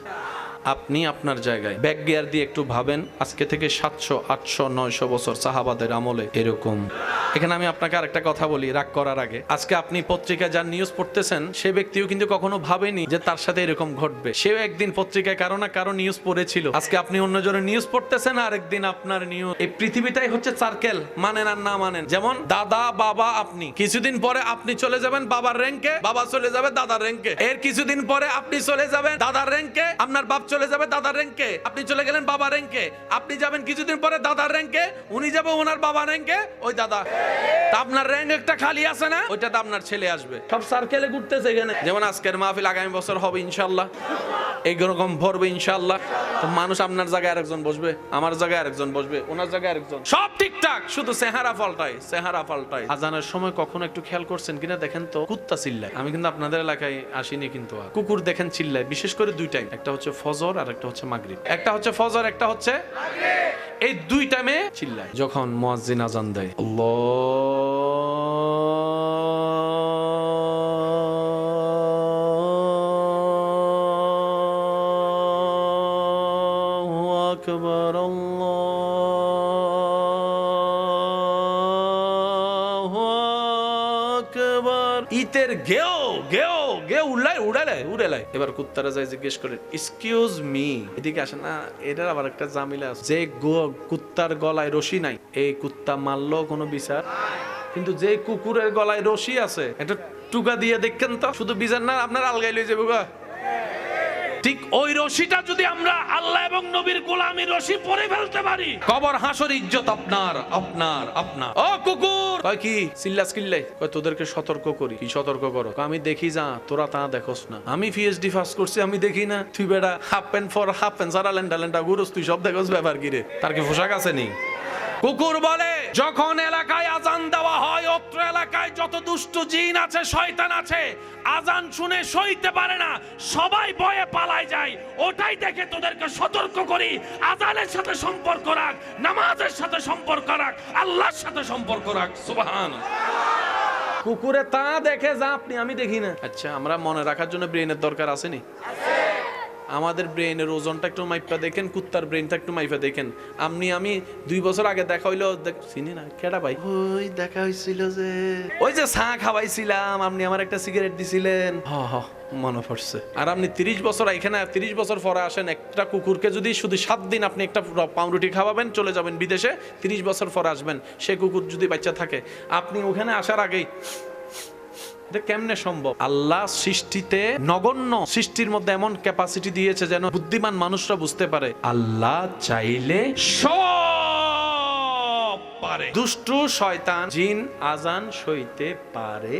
আপনি আপনার জায়গায় ব্যাক গিয়ার দিয়ে একটু ভাবেন, আজকে থেকে 700, 800, 900 বছর সাহাবাদের আমলে এরকম। এখানে আমি আপনাকে আরেকটা কথা বলি রাগ করার আগে। আজকে আপনি পত্রিকায় যার নিউজ পড়তেছেন, সে ব্যক্তিও কিন্তু কখনো ভাবেনি যে তার সাথে এরকম ঘটবে। সেও একদিন পত্রিকায় কারো না কারো নিউজ পড়েছিল। আজকে আপনি অন্যজনের নিউজ পড়তেছেন, আর একদিন আপনার নিউজ। এই পৃথিবীটাই হচ্ছে সার্কেল, মানেন আর না মানেন। যেমন দাদা, বাবা, আপনি। কিছুদিন পরে আপনি চলে যাবেন বাবার র্যাঙ্কে, বাবা চলে যাবে দাদার র্যাঙ্কে। এর কিছুদিন পরে আপনি চলে যাবেন দাদার র্যাঙ্কে, আপনার বাপ চলে যাবে দাদার র্যাঙ্কে, আপনি চলে গেলেন বাবার র্যাঙ্কে। আপনি যাবেন কিছুদিন পরে দাদার র্যাঙ্কে, উনি যাবে ওনার বাবার র্যাঙ্কে, ওই দাদা। তা আপনার র্যাঙ্ক একটা খালি আছে না, ওইটাতে আপনার ছেলে আসবে। সব সার্কেলে ঘুরতেছে এখানে। যেমন আজকের মাহফিল আগামী বছর হবে ইনশাআল্লাহ, এইরকম ভরবে ইনশাআল্লাহ। তো মানুষ আপনার জায়গায় আরেকজন বসবে, আমার জায়গায় আরেকজন বসবে, ওনার জায়গায় আরেকজন, সব ঠিকঠাক, শুধু চেহারা পাল্টায়, চেহারা পাল্টায়। আজানের সময় কখনো একটু খেয়াল করছেন কিনা দেখেন তো, কুত্তা চিল্লায়। আমি কিন্তু আপনাদের এলাকায় আসিনি, কিন্তু কুকুর দেখেন চিল্লায়, বিশেষ করে 2 টাইম। একটা হচ্ছে ফজর আর একটা হচ্ছে মাগরিব। একটা হচ্ছে ফজর, একটা হচ্ছে মাগরিব। এই 2 টাইমে চিল্লায় যখন মুয়াজ্জিন আজান দেয়। আল্লাহু আকবার, আল্লাহু আকবার। ইতের গেও গেও গেও উড়ালে। এবার কুত্তারা যায় জিজ্ঞেস করে, এক্সকিউজ মি, এদিকে আসে না। এটার আবার একটা জামিলা আছে, যে কুত্তার গলায় রশি নাই, এই কুত্তা মারলো কোনো বিচার। কিন্তু যে কুকুরের গলায় রশি আছে, একটা টুকা দিয়ে দেখেন তো, শুধু বিচার না, আপনার আলগাই লই যাবো গা। ঠিক ওই রশিটা যদি আমরা আল্লাহ এবং নবীর গোলামীর রশি পরে ফেলতে পারি, কবর হাসর ইজ্জত আপনার আপনার আপনার। ও কুকুর, কয় কি চিল্লাস কিল্লাই? কয় তোদেরকে সতর্ক করি। কি সতর্ক করো? আমি দেখি যা, তোরা তা দেখোস না। আমি পিএইচডি পাস করছি, আমি দেখি না? তুই বেটা half pant for half pant সারা লেন্ডা লেন্ডা গুরুস, তুই সব দেখোস, ব্যাপার কি রে? তার কি পোশাক আছে নি? কুকুর বলে যখন এলাকায় আজান দেওয়া হয়, অত্র এলাকায় যত দুষ্ট জিন আছে, শয়তান আছে, আজান শুনে সইতে পারে না, সবাই ভয়ে পালায় যায়। ওটাই দেখে তোদেরকে সতর্ক করি, আজানের সাথে সম্পর্ক রাখ, নামাজের সাথে সম্পর্ক রাখ, আল্লাহর সাথে সম্পর্ক রাখ। সুবহানাল্লাহ। কুকুরে তা দেখে যা আপনি আমি দেখি না। আচ্ছা, আমরা মনে রাখার জন্য ব্রেনের দরকার আসেনি? আমাদের ব্রেনের ওজনটা একটু মাইপা দেখেন, কুত্তার ব্রেনটা একটু মাইপা দেখেন। আমি 2 বছর আগে দেখা হইলো, চিনি না কেডা ভাই, ওই দেখা হইছিল যে ওই যে চা খাওয়াইছিলাম, আপনি আমার একটা সিগারেট দিছিলেন, মনে পড়ছে। আর আপনি 30 বছর এখানে, 30 বছর পরে আসেন, একটা কুকুরকে যদি শুধু 7 দিন আপনি একটা পাউরুটি খাওয়াবেন, চলে যাবেন বিদেশে, 30 বছর পরে আসবেন, সে কুকুর যদি বাচ্চা থাকে, আপনি ওখানে আসার আগেই, এটা কেমনে সম্ভব? আল্লাহ সৃষ্টিতে নগণ্য সৃষ্টির মধ্যে এমন ক্যাপাসিটি দিয়েছে যেন বুদ্ধিমান মানুষরা বুঝতে পারে আল্লাহ চাইলে সব পারে। দুষ্টু শয়তান জিন আজান সইতে পারে,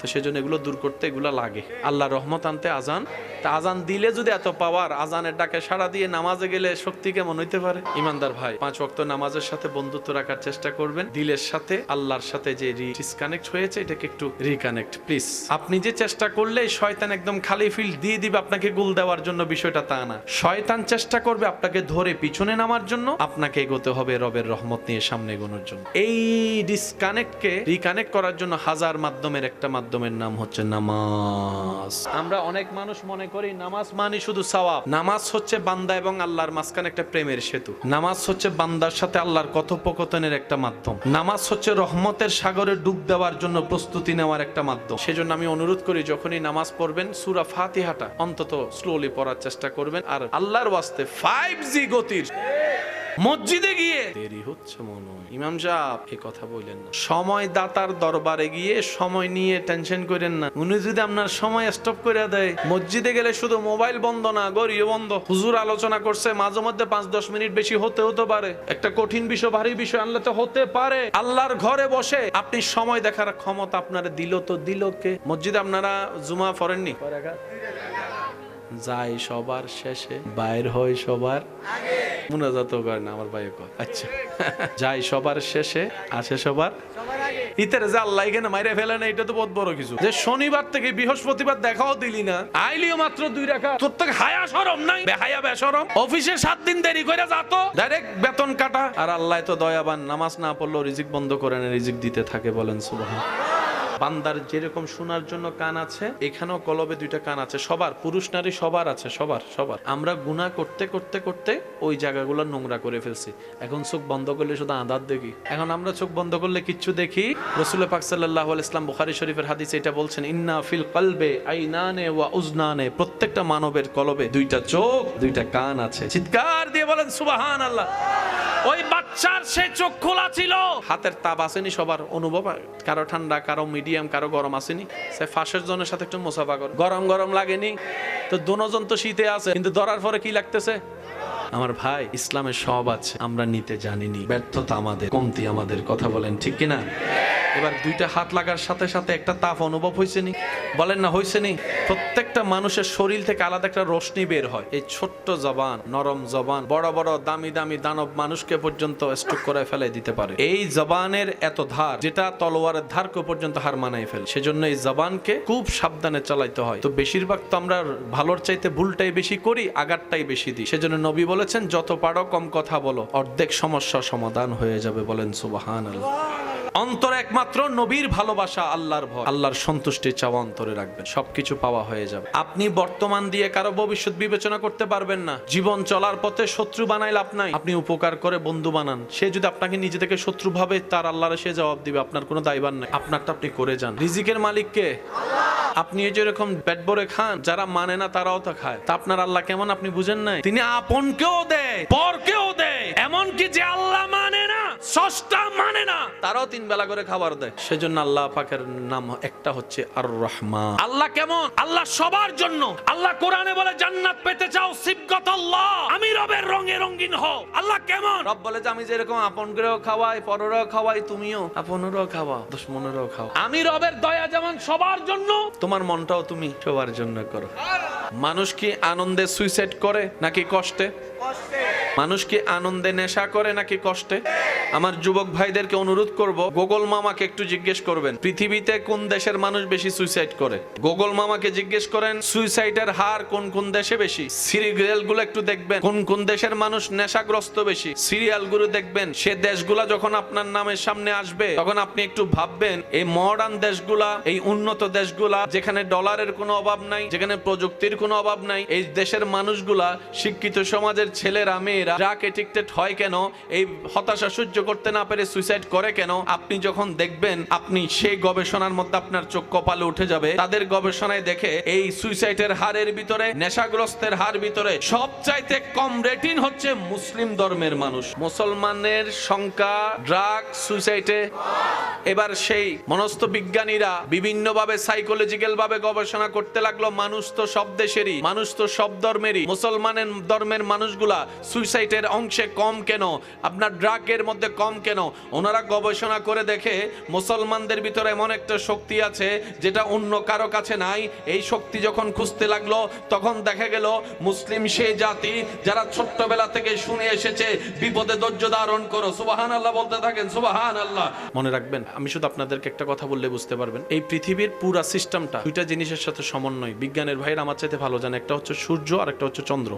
তো সেজন্য এগুলো দূর করতে এগুলো লাগে। আল্লাহর রহমত আনতে আজান, তা আজান দিলে যদি এত পাওয়ার, আজানের ডাকে সাড়া দিয়ে নামাজে গেলে শক্তি কেমন হইতে পারে? ইমানদার ভাই, 5 ওয়াক্ত নামাজের সাথে বন্ধুত্ব রাখার চেষ্টা করবেন। দিলের সাথে আল্লাহর সাথে যে ডিসকানেক্ট হয়েছে, এটাকে একটু রিকানেক্ট প্লিজ। আপনি যে চেষ্টা করলে শয়তান একদম খালি ফিল্ড দিয়ে দিবে আপনাকে গোল দেওয়ার জন্য, বিষয়টা তা না। শয়তান চেষ্টা করবে আপনাকে ধরে পিছনে নামার জন্য, আপনাকে এগোতে হবে রবের রহমত নিয়ে সামনে এগোনোর জন্য। এই ডিসকানেক্টকে রিকানেক্ট করার জন্য হাজার মাধ্যমের একটা মাধ্যমের নাম হচ্ছে নামাজ। আমরা অনেক মানুষ মনে করি নামাজ মানে শুধু সওয়াব। নামাজ হচ্ছে বান্দা এবং আল্লাহর মাঝখানে একটা প্রেমের সেতু। নামাজ হচ্ছে বান্দার সাথে আল্লাহর কথোপকথনের একটা মাধ্যম। নামাজ হচ্ছে রহমতের সাগরে ডুব দেওয়ার জন্য প্রস্তুতি নেওয়ার একটা মাধ্যম। সেজন্য আমি অনুরোধ করি, যখনই নামাজ পড়বেন সূরা ফাতিহাটা অন্তত স্লোলি পড়ার চেষ্টা করবেন। আর আল্লাহর ওয়াস্তে 5G গতির মসজিদে গিয়ে দেরি হচ্ছে মনে হয়, ইমাম সাহেব এই কথা বললেন না। সময় দাতার দরবারে গিয়ে সময় নিয়ে টেনশন করেন না। উনি যদি আপনার সময় স্টপ করে দেয়, মসজিদে গেলে শুধু মোবাইল বন্ধ না, গড়িও বন্ধ। হুজুর আলোচনা করছে, মাঝে মধ্যে 5-10 মিনিট বেশি হতে পারে। একটা কঠিন বিষয়, ভারী বিষয় আনলে তো হতে পারে। আল্লাহর ঘরে বসে আপনি সময় দেখার ক্ষমতা আপনারা দিল তো দিল কে? মসজিদে আপনারা জুমা পড়েননি? যাই সবার শেষে, বাইর হয় সবার আগে। মুনাজাত করেন না আমার ভাই কয়। আচ্ছা, যাই সবার শেষে, আসে সবার আগে। ইতারে যে আল্লাহ এখানে মাইরে ফেলে না, এটা তো বহুত বড় কিছু। যে শনিবার থেকে বৃহস্পতিবার দেখাও দিলি না, আইলিও মাত্র 2 রাকাত, তোর তো হায়া শরম নাই? বেহায়া বেশরম। অফিসে 7 দিন দেরি করে যাত, ডাইরেক্ট বেতন কাটা। আর আল্লাহ তো দয়াবান, নামাজ না পড়লেও রিজিক বন্ধ করে না, রিজিক দিতে থাকে। বলেন সুবহানাল্লাহ। বান্দার যেরকম শোনার জন্য কান আছে, এখানেও কলবে 2টা কান আছে। সবার, পুরুষ নারী সবার আছে, সবার। আমরা গুনাহ করতে করতে করতে ওই জায়গাগুলো নোংরা করে ফেলছি। এখন চোখ বন্ধ করলে শুধু আঁধার দেখি। এখন আমরা চোখ বন্ধ করলে কিচ্ছু দেখি। রাসূল পাক সাল্লাল্লাহু আলাইহি ওয়াসাল্লাম বুখারী শরীফের হাদিসে এটা বলছেন, ইন্না ফিল কলবে আইনানে ওয়া উজনানে, প্রত্যেকটা মানবের কলবে 2টা চোখ 2টা কান আছে। চিৎকার দিয়ে বলেন সুবহানাল্লাহ। ওই বাচ্চার সে চোখ খোলা ছিল, হাতের তাপ আসেনি সবার অনুভব, কারো ঠান্ডা, কারো মিডিয়াম, কারো গরম আসেনি। সে ফাঁসের জনের সাথে একটু মুসাফা করে, গরম লাগেনি তো। দুজন তো শীতে আছে, কিন্তু ধরার পরে কি লাগতেছে? আমার ভাই, ইসলামের সব আছে, আমরা নিতে জানিনি। ব্যর্থতা আমাদের, কমতি আমাদের। কথা বলেন ঠিক কিনা? এবার 2টা হাত লাগার সাথে সাথে একটা তাপ অনুভব হয়েছে নি? বলেন না হয়েছে নি? প্রত্যেকটা মানুষের শরীর থেকে আলাদা একটা রশ্মি বের হয়। এই ছোট্ট জবান, নরম জবান, বড় বড় দামি দামি দানব মানুষকে পর্যন্ত স্ট্রোক করে ফেলে দিতে পারে। এই জবানের এত ধার, যেটা তলোয়ারের ধারকে পর্যন্ত হার মানাই ফেলে। সেজন্য এই জবানকে খুব সাবধানে চালাইতে হয়। তো বেশিরভাগ তো আমরা ভালোর চাইতে ভুলটাই বেশি করি, আঘাতটাই বেশি দিই। সেজন্য নবী বলেছেন, যত পারো কম কথা বলো, অর্ধেক সমস্যা সমাধান হয়ে যাবে। বলেন সুবহানাল্লাহ। অন্তরে একমাত্র নবীর ভালোবাসা, আল্লাহর ভয়, আল্লাহর সন্তুষ্টি চাওয়া অন্তরে রাখবেন, সবকিছু পাওয়া হয়ে যাবে। আপনি বর্তমান দিয়ে কারো ভবিষ্যৎ বিবেচনা করতে পারবেন না। জীবন চলার পথে শত্রু বানাই লাভ নাই। আপনি উপকার করে বন্ধু বানান। সে যদি আপনাকে নিজে থেকে শত্রু ভাবে, তার আল্লাহর সে জবাব দিবে, আপনার কোনো দায়ভার নাই। আপনারটা আপনি করে যান। রিজিকের মালিক কে? আপনি যেরকম পেট ভরে খান, যারা মানে না তারাও তো খায়। তা আপনার আল্লাহ কেমন আপনি বুঝেন নাই? তিনি আপনকেও দেয়, পরকেও দেয়। এমনকি যে আল্লাহ মানে না, স্রষ্টা মানে না, তারাও 3 বেলা করে খাবার দেয়। সেজন্য আল্লাহ পাকের নাম একটা হচ্ছে আর রহমান। আল্লাহ কেমন? আল্লাহ সবার জন্য। আল্লাহ কোরআনে বলে, জান্নাত পেতে চাও সিবগাতাল্লাহ, আমি রবের রঙে রঙিন হও। আল্লাহ কেমন? রব বলে যে আমি যেরকম আপন করেও খাওয়াই, পরেরও খাওয়াই, তুমিও আপনেরও খাওয়া, দুশমনেরও খাও। আমি রবের দয়া যেমন সবার জন্য, তোমার মনটাও তুমি সবার জন্য করো। মানুষ কি আনন্দে সুইসাইড করে নাকি কষ্টে? মানুষ কি আনন্দে নেশা করে নাকি কষ্টে? আমার যুবক ভাইদেরকে অনুরোধ করব, গুগল মামাকে একটু জিজ্ঞেস করবেন পৃথিবীতে কোন দেশের মানুষ বেশি সুইসাইড করে। গুগল মামাকে জিজ্ঞেস করেন সুইসাইডের হার কোন কোন দেশে বেশি। সিরিয়ালগুলো একটু দেখবেন কোন কোন দেশের মানুষ নেশাগ্রস্ত বেশি। সিরিয়ালগুলো দেখবেন, সে দেশগুলা যখন আপনার নামের সামনে আসবে তখন আপনি একটু ভাববেন এই মডার্ন দেশগুলা, এই উন্নত দেশগুলা যেখানে ডলারের কোনো অভাব নাই, যেখানে প্রযুক্তির কোনো অভাব নাই, এই দেশের মানুষগুলা শিক্ষিত সমাজের ছেলেরা মেয়েরা ড্রাগ এডিক্টেড হয় কেন, এই হতাশা সহ্য করতে না পেরে সুইসাইড করে কেন? আপনি যখন দেখবেন আপনি সেই গবেষণার মধ্যে আপনার চোখ কপালে উঠে যাবে। তাদের গবেষণায় দেখে এই সুইসাইডের হারের ভিতরে, নেশাগ্রস্তের হার ভিতরে সবচাইতে কম রেটিং হচ্ছে মুসলিম ধর্মের মানুষ। মুসলমানের সংখ্যা ড্রাগ সুইসাইডে। এবার সেই মনস্ত বিজ্ঞানীরা বিভিন্নভাবে সাইকোলজিক্যাল ভাবে গবেষণা করতে লাগলো, মানুষ তো সব দেশেরই, মানুষ তো সব ধর্মেরই, মুসলমানের ধর্মের মানুষগুলা সুইসাইডের অংশে কম কেন, আপনার ড্রাগের মধ্যে কম কেন? ওনারা গবেষণা করে দেখে মুসলমানদের ভিতরে এমন একটা শক্তি আছে যেটা অন্য কারো কাছে নাই। এই শক্তি যখন খুঁজতে লাগলো তখন দেখা গেল মুসলিম সেই জাতি যারা ছোট্টবেলা থেকে শুনে এসেছে বিপদে ধৈর্য ধারণ করো, সুবহানাল্লাহ বলতে থাকেন, সুবহানাল্লাহ। মনে রাখবেন, আমি শুধু আপনাদেরকে একটা কথা বললে বুঝতে পারবেন, এই পৃথিবীর পুরা সিস্টেমটা দুইটা জিনিসের সাথে সমন্বয়। বিজ্ঞানের ভাইয়ের আমার চাইতে ভালো জানে, একটা হচ্ছে সূর্য আর একটা হচ্ছে চন্দ্র।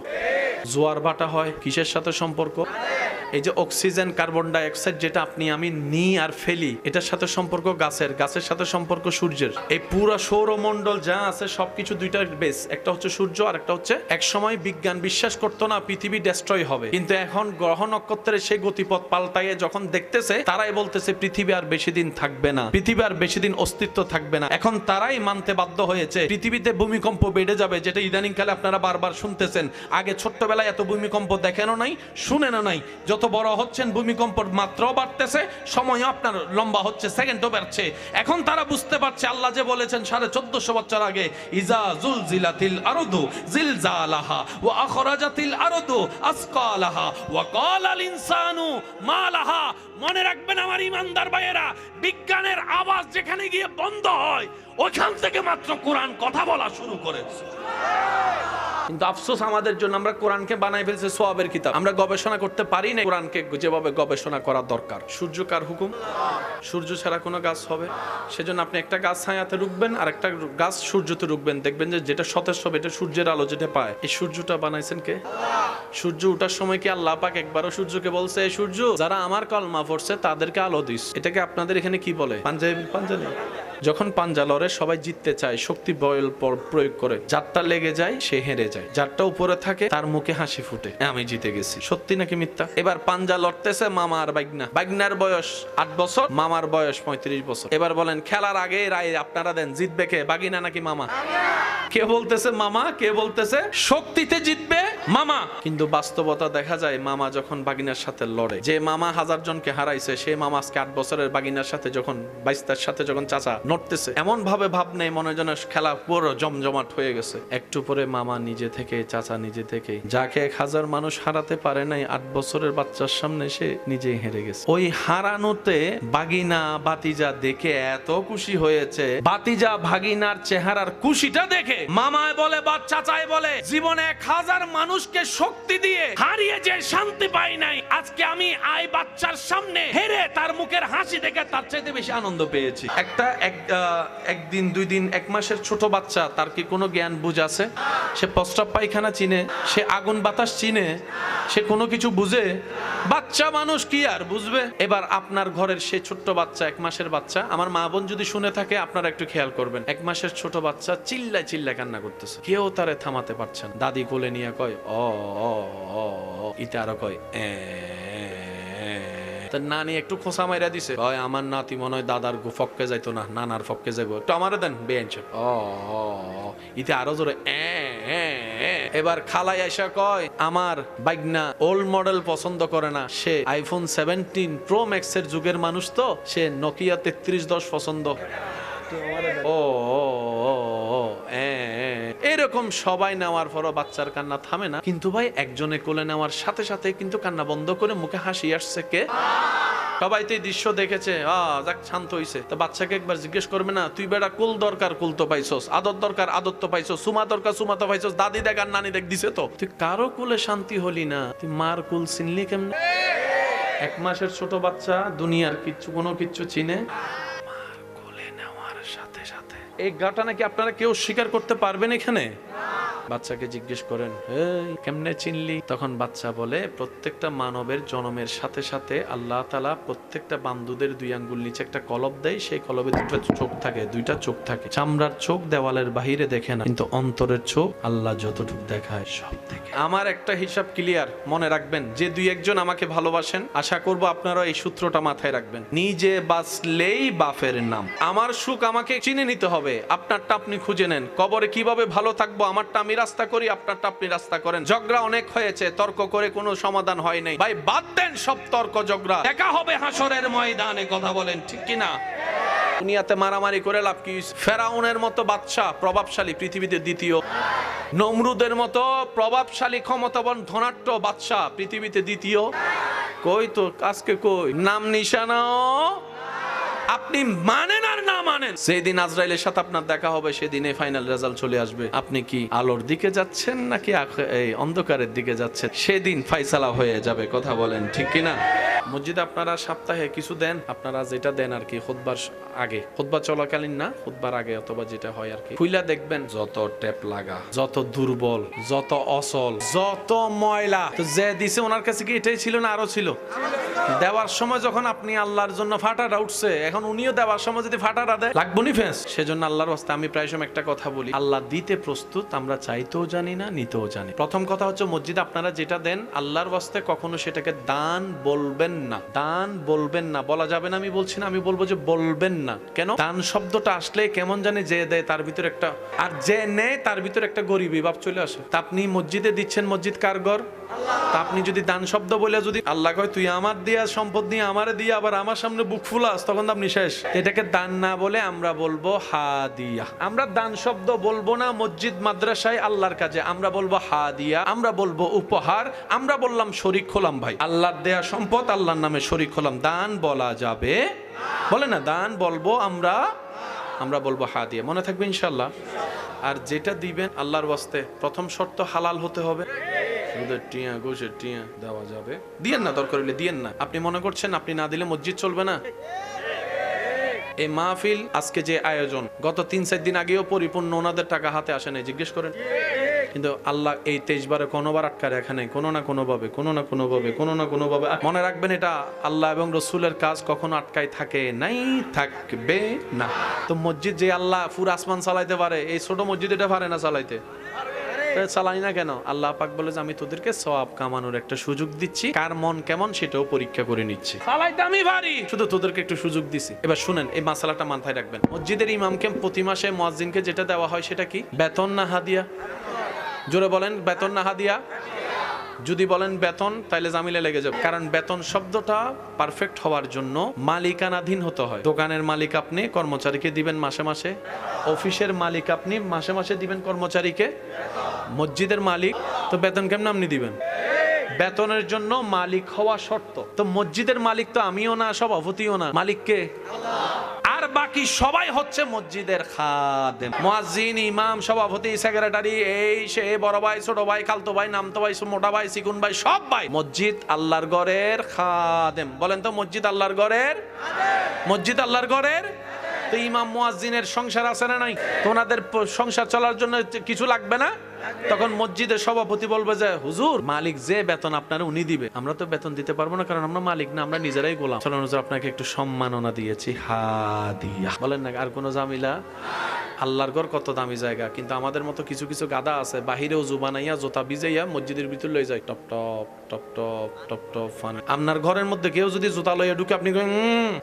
জোয়ার ভাটা হয় কিসের সাথে সম্পর্ক? এই যে অক্সিজেন, কার্বন ডাই অক্সাইড যেটা আপনি আমি নিই আর ফেলি, এটার সাথে সম্পর্ক গাছের, গাছের সাথে সম্পর্ক সূর্যের। এই পুরো সৌরমণ্ডল যা আছে সবকিছু দুইটার বেস, একটা হচ্ছে সূর্য আর একটা হচ্ছে। এক সময় বিজ্ঞান বিশ্বাস করতো না পৃথিবী ডেস্ট্রয় হবে, কিন্তু এখন গ্রহ নক্ষত্রের সেই গতিপথ পাল্টাইয়ে যখন দেখতেছে তারাই বলতেছে পৃথিবী আর বেশি দিন থাকবে না, পৃথিবী আর বেশি দিন অস্তিত্ব থাকবে না। এখন তারাই মানতে বাধ্য হয়েছে পৃথিবীতে ভূমিকম্প বেড়ে যাবে, যেটা ইদানিং কালে আপনারা বারবার শুনতেছেন। আগে ছোট্টবেলায় এত ভূমিকম্প দেখেনও নাই, শুনেনও নাই। যত বড় হচ্ছেন ভূমিকম্পর মাত্রাও বাড়তেছে, সময়ও আপনার লম্বা হচ্ছে, সেকেন্ডও বাড়ছে। এখন তারা বুঝতে পারছে আল্লাহ যে বলেছেন 1450 বছর আগে, ইজা জুলজিলাতিল আরদু জিলজালাহা ওয়া আখরাজাতিল আরদু আসকালাহা ওয়া ক্বালাল ইনসানু মা লাহা। মনে রাখবেন আমার ইমানদার ভাইয়েরা, বিজ্ঞানের আওয়াজ যেখানে গিয়ে বন্ধ হয় ওখান থেকে মাত্র কোরআন কথা বলা শুরু করেছে। কিন্তু আফসোস আমাদের জন্য, আমরা কোরআনকে বানাই ফেলছে সওয়াবের কিতাব। আমরা গবেষণা করতে পারি না কোরআনকে যেভাবে গবেষণা করা দরকার। সূর্য কার হুকুম? সূর্য ছাড়া কোনো গাছ হবে? সেজন্য আপনি একটা গাছ ছায়াতে রুখবেন আর একটা গাছ সূর্যতে রুখবেন, দেখবেন যে যেটা সতেজ হবে এটা সূর্যের আলো যেটা পায়। এই সূর্যটা বানাইছেন কে? সূর্য ওঠার সময় কি আল্লাহ পাক একবারও সূর্যকে বলছে এই সূর্য যারা আমার কলমা পড়ছে তাদেরকে আলো দিস? এটাকে আপনাদের এখানে কি বলে? পাঞ্জাবি। যখন পাঞ্জা লড়ে সবাই জিততে চায়, শক্তি বল প্রয়োগ করে, যারটা লেগে যায় সে হেরে যায়, যারটা উপরে থাকে তার মুখে হাসি ফুটে, আমি জিতে গেছি। সত্যি নাকি মিথ্যা? এবার পাঞ্জা লড়তেছে মামা আর বাইগনা। বাইগনার বয়স 8 বছর, মামার বয়স 35 বছর। এবার বলেন খেলার আগে রায় আপনারা দেন, জিতবে কে, বাগিনা নাকি মামা? কে বলতেছে মামা, কে বলতেছে শক্তিতে জিতবে মামা। কিন্তু বাস্তবতা দেখা যায় মামা যখন বাগিনার সাথে লড়ে, যে মামা 1000 জনকে হারাইছে সেই মামা আজকে 8 বছরের বাগিনার সাথে যখন বাইস্তার সাথে যখন চাচা নড়তেছে, এমন ভাবে ভাব নেই মনে যেন খেলা পুরো জমজমাট হয়ে গেছে। একটু পরে মামা নিজে থেকে, চাচা নিজে থেকে, যাকে 1000 মানুষ হারাতে পারে নাই 8 বছরের বাচ্চার সামনে সে নিজেই হেরে গেছে। ওই হারানোতে বাগিনা বাতিজা দেখে এত খুশি হয়েছে, বাতিজা ভাগিনার চেহারার খুশিটা দেখে মামায় বলে বা চাচাই বলে, জীবনে 1000 মানুষকে শক্তি দিয়ে হারিয়ে যে শান্তি পাই নাই, আজকে আমি আই বাচ্চার সামনে হেরে তার মুখের হাসি দেখে তার চাইতে বেশি আনন্দ পেয়েছি। একদিন 2 দিন 1 মাসের ছোট বাচ্চা, তার কি কোনো জ্ঞান বুঝ আছে? সে প্রস্রাব পায়খানা চিনে, সে আগুন বাতাস চিনে, সে কোনো কিছু বুঝে? বাচ্চা মানুষ কি আর বুঝবে? এবার আপনার ঘরের সেই ছোট্ট বাচ্চা, 1 মাসের বাচ্চা, আমার মা বোন যদি শুনে থাকে আপনারা একটু খেয়াল করবেন, 1 মাসের ছোট বাচ্চা চিল্লায় চিল্লায় কান্না করতেছে, কেউ তারে থামাতে পারছেন। দাদি কোলে নিয়ে কয় ও ইতে, আরো কয় নানি একটু খোসা মাইরা দিছে, আমার নাতি মনে হয় দাদার ফককে যাইতো না, নানার ফককে যাইবো, একটু আমারে দেন বেঞ্চ। ইতে আরো জোরে। এবার খালাই আইসা কয় আমার বাইগনা ওল্ড মডেল পছন্দ করে না, সে আইফোন 17 প্রো ম্যাক্স এর যুগের মানুষ, তো সে নোকিয়া 3310 পছন্দ। এরকম সবাই নেওয়ার পরও বাচ্চার কান্না থামে না। কিন্তু ভাই একজনে কোলে নেওয়ার সাথে সাথে কিন্তু কান্না বন্ধ করে মুখে হাসি আসছে কে? সবাই তো এই দৃশ্য দেখেছে, যাক শান্ত হইছে। তো বাচ্চাকে একবার জিজ্ঞেস করবে না, তুই বেটা কুল দরকার কুল তো পাইছস, আদর দরকার আদর তো পাইছস, সুমা দরকার সুমা তো পাইছস, দাদি দেখ আর নানি দেখ দিছে তো, তুই কারো কুলে শান্তি হলি না, তুই মার কুল চিনলি কেমনে? 1 মাসের ছোট বাচ্চা দুনিয়ার কোনো কিচ্ছু চিনে কোলে নেওয়ার সাথে সাথে এই গাটা নাকি আপনারা কেউ স্বীকার করতে পারবেন এখানে? বাচ্চাকে জিজ্ঞেস করেন, এই কেমনে চিনলি? তখন বাচ্চা বলে, প্রত্যেকটা মানবের জন্মের সাথে সাথে আল্লাহ তাআলা প্রত্যেকটা বান্দুদের 2 আঙ্গুল নিচে একটা কলব দেয়, সেই কলবে 2টা চোখ থাকে, 2টা চোখ থাকে। চামড়ার চোখ দেওয়ালের বাহিরে দেখে না, কিন্তু অন্তরের চোখ আল্লাহ যতটুকু দেখায় সব দেখে। আমার একটা হিসাব ক্লিয়ার, মনে রাখবেন, যে 2-1 আমাকে ভালোবাসেন, আশা করব আপনারা এই সূত্রটা মাথায় রাখবেন। নিজে বাঁচলেই বাপের নাম। আমার সুখ আমাকে চিনে নিতে হবে, আপনারটা আপনি খুঁজে নেন। কবরে কিভাবে ভালো থাকবো, আমারটা আমি রাস্তা করি, আপনারটা আপনি রাস্তা করেন। ঝগড়া অনেক হয়েছে, তর্ক করে কোনো সমাধান হয় নাই, ভাই বাদ দেন সব তর্ক ঝগড়া, দেখা হবে হাসরের ময়দানে। কথা বলেন ঠিক কিনা? দুনিয়াতে মারামারি করে লাভ কি? ফেরাউনের মতো বাদশা প্রভাবশালী, পৃথিবীতে দ্বিতীয়। নমরুদের মতো প্রভাবশালী ক্ষমতাবান ধনাঢ্য বাদশা, পৃথিবীতে দ্বিতীয়। কই তো আজকে কই নাম নিশানাও আপনি মানেন আর না মানেন, সেদিন আজরাইলের সাথে আপনার দেখা হবে, সেদিনে ফাইনাল রেজাল্ট চলে আসবে। আপনি কি আলোর দিকে যাচ্ছেন নাকি এই অন্ধকারের দিকে যাচ্ছেন, সেদিন ফাইসালা হয়ে যাবে। কথা বলেন ঠিক কিনা? মসজিদে আপনারা সপ্তাহে কিছু দেন, আপনারা যেটা দেন আর কি, খুতবার আগে, খুতবা চলাকালীন না, খুতবার আগে অথবা যেটা হয় আর কি, খুইলা দেখবেন যত ট্যাপ লাগা, যত দুর্বল, যত অসল, যত ময়লা। তো যে দিছে ওনার কাছে কি এটাই ছিল না আরো ছিল? দেওয়ার সময় যখন আপনি আল্লাহর জন্য ফাটাটা উঠছে, এখন উনিও দেওয়ার সময় যদি ফাটাটা দেয়, লাগবো নি ফেস? সেজন্য আল্লাহর রাস্তায় আমি প্রায় সময় একটা কথা বলি, আল্লাহ দিতে প্রস্তুত, আমরা চাইতেও জানি না, নিতেও জানি। প্রথম কথা হচ্ছে, মসজিদে আপনারা যেটা দেন আল্লাহর রাস্তায় কখনো সেটাকে দান বলবেন না। দান বলবেন না, বলা যাবে না আমি বলছি না, আমি বলবো যে বলবেন না। কেন? দান শব্দটা আসলে কেমন জানি, যে দেয় তার ভিতরে একটা, আর যে নেয় তার ভিতরে একটা গরিবী ভাব চলে আসে। তা আপনি মসজিদে দিচ্ছেন, মসজিদ কার ঘর? তা আপনি যদি দান শব্দ বলে যদি আল্লাহ কয় তুই আমার দিয়া সম্পদ নিয়ে আমারে দিয়ে আবার আমার সামনে বুক ফুলাস, তখন তো আপনি শেষ। এটাকে দান না বলে আমরা বলবো হাদিয়া। আমরা দান শব্দ বলবো না মসজিদ মাদ্রাসায় আল্লাহর কাজে, আমরা বলবো হাদিয়া, আমরা বলবো উপহার, আমরা বললাম শরীক হলাম। ভাই আল্লাহর দেয়া সম্পদ আল্লাহর নামে শরীক হলাম, দান বলা যাবে? বলে না, দান বলবো আমরা বলবো হাদিয়া। মনে থাকবে ইনশাআল্লাহ। আর যেটা দিবেন আল্লাহর ওয়াস্তে, প্রথম শর্ত হালাল হতে হবে। টিয়া গোশের টিয়া দেওয়া যাবে, দিয়েন না, দরকার হলে দিয়েন না। আপনি মনে করছেন আপনি না দিলে মসজিদ চলবে না? এই মাহফিল আজকে যে আয়োজন, গত 3-4 দিন আগেও পরিপূর্ণ ওনাদের টাকা হাতে আসে নাই, জিজ্ঞেস করেন। কিন্তু আল্লাহ এই 23 বারে কোনোবার আটকায় রাখে নাই, কোনো না কোনো ভাবে। মনে রাখবেন, এটা আল্লাহ এবং রসুলের কাজ, কখনো আটকায় থাকে নাই, থাকবে না। তো মসজিদ যে আল্লাহ পুরো আসমান চালাইতে পারে, এই ছোট মসজিদ এটা পারে না চালাইতে? চালাই না কেন? আল্লাহ পাক বলে যে আমি তোদেরকে সওয়াব কামানোর একটা সুযোগ দিচ্ছি, কার মন কেমন সেটাও পরীক্ষা করে নিচ্ছি। চালাইতে আমি পারি, শুধু তোদেরকে একটু সুযোগ দিছি। এবার শুনেন, এই মাসালাটা মাথায় রাখবেন। মসজিদের ইমামকে প্রতি মাসে মুয়াজ্জিনকে যেটা দেওয়া হয় সেটা কি? বেতন না হাদিয়া? জোরে বলেন, বেতন না হাদিয়া? যদি বলেন বেতন, তাহলে জামিলে লেগে যাবে। কারণ বেতন শব্দটা পারফেক্ট হওয়ার জন্য মালিকানাধীন হতে হয়। দোকানের মালিক আপনি, কর্মচারীকে দিবেন মাসে মাসে। অফিসের মালিক আপনি, মাসে মাসে দিবেন কর্মচারীকে। মসজিদের মালিক তো বেতন কেমন আপনি দিবেন? বেতনের জন্য মালিক হওয়া শর্ত। তো মসজিদের মালিক তো আমিও না, সভাপতিও না, মালিক কে? আর বাকি সবাই হচ্ছে মসজিদের খাদেম। মুয়াজ্জিন, ইমাম, সভাপতি, সেক্রেটারি, এই সে, বড় ভাই, ছোট ভাই, খালতো ভাই, নামতো ভাই, মোটা ভাই, চিকুন ভাই, সব ভাই। মসজিদ আল্লাহর ঘরের খাদেম। বলেন তো, মসজিদ আল্লাহর ঘরের, মসজিদ আল্লাহর ঘরের। তো ইমাম মুয়াজ্জিনের সংসার আছে না নাই? তো ওনাদের সংসার চলার জন্য কিছু লাগবে না? তখন মসজিদের সভাপতি বলবে যে হুজুর, মালিক যে বেতন আপনারা উনি দিবে, আমরা তো বেতন দিতে পারবো না, কারণ আমরা মালিক না, আমরা নিজেরাই গোলাম। চলুন হুজুর, আপনাকে একটু সম্মাননা দিয়েছি, হাদিয়া। বলেন না, আর কোনো জামিলা? আল্লাহর ঘর কত দামি জায়গা, কিন্তু আমাদের মতো কিছু কিছু গাদা আছে, বাহিরেও জুবানাইয়া জোতা ভিজাইয়া মসজিদের ভিতর লয়ে যায়, top top top top top top fun. আপনার ঘরের মধ্যে কেউ যদি জুতা লইয়া ঢুকে, আপনি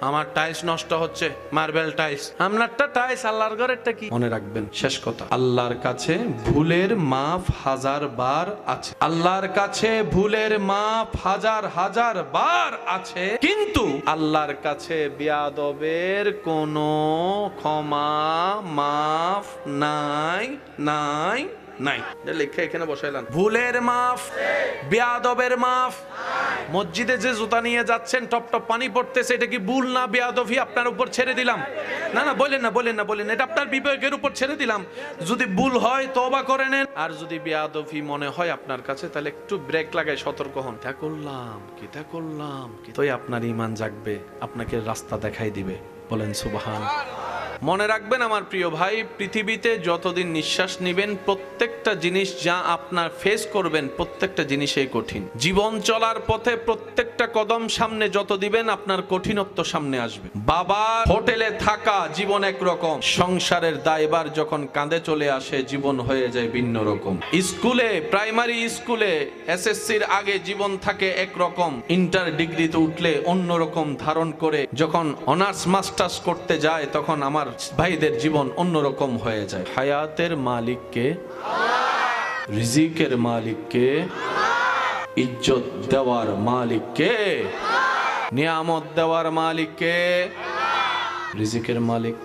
আমার টাইলস নষ্ট হচ্ছে, মার্বেল টাইলস। আপনারটা টাইলস, আল্লাহর ঘরেরটা কি? মনে রাখবেন, শেষ কথা, আল্লাহর কাছে ভুলের মাফ 1000 বার আছে। আল্লাহর কাছে ভুলের মাফ 1000 বার আছে, কিন্তু আল্লাহর কাছে বিয়াদবের কোনো ক্ষমা মাফ নাই। নাই, লেখা এখানে বসাইলাম। ভুলের মাফ, বেয়াদবের মাফ। মসজিদে যে জুতা নিয়ে যাচ্ছেন, টপ টপ পানি পড়তেছে, এটা কি ভুল না বেয়াদবি? আপনার উপর ছেড়ে দিলাম। না না, বলেন না, বলেন না, বলেন না, এটা আপনার বিবেকের উপর ছেড়ে দিলাম। যদি ভুল হয় তওবা করে নেন, আর যদি বেয়াদবি মনে হয় আপনার কাছে, তাহলে একটু ব্রেক লাগায় সতর্ক হন। তা করলাম কিটা করলাম, তোই আপনার ঈমান জাগবে, আপনাকে রাস্তা দেখাই দিবে। বলেন সুবহান। মনে রাখবেন আমার প্রিয় ভাই, পৃথিবীতে যতদিন নিঃশ্বাস নিবেন, প্রত্যেকটা জিনিস যা আপনার ফেস করবেন, প্রত্যেকটা জিনিসই কঠিন। জীবন চলার পথে প্রত্যেকটা কদম সামনে যত দিবেন, আপনার কঠিনত্ব সামনে আসবে। বাবার হোটেলে থাকা জীবন একরকম, সংসারের দায়ভার যখন কাঁধে চলে আসে, জীবন হয়ে যায় ভিন্ন রকম। স্কুলে, প্রাইমারি স্কুলে এসএসসির আগে জীবন থাকে একরকম, ইন্টার ডিগ্রিতে উঠলে অন্যরকম ধারণ করে, যখন অনার্স মাস্টার্স করতে যায়, তখন আমার ভাইদের জীবন অন্যরকম হয়ে যায়। হায়াতের মালিককে, রিজিকের মালিককে, ইজ্জত দেওয়ার মালিককে, নিয়ামত দেওয়ার মালিককে। রিজিকের মালিক,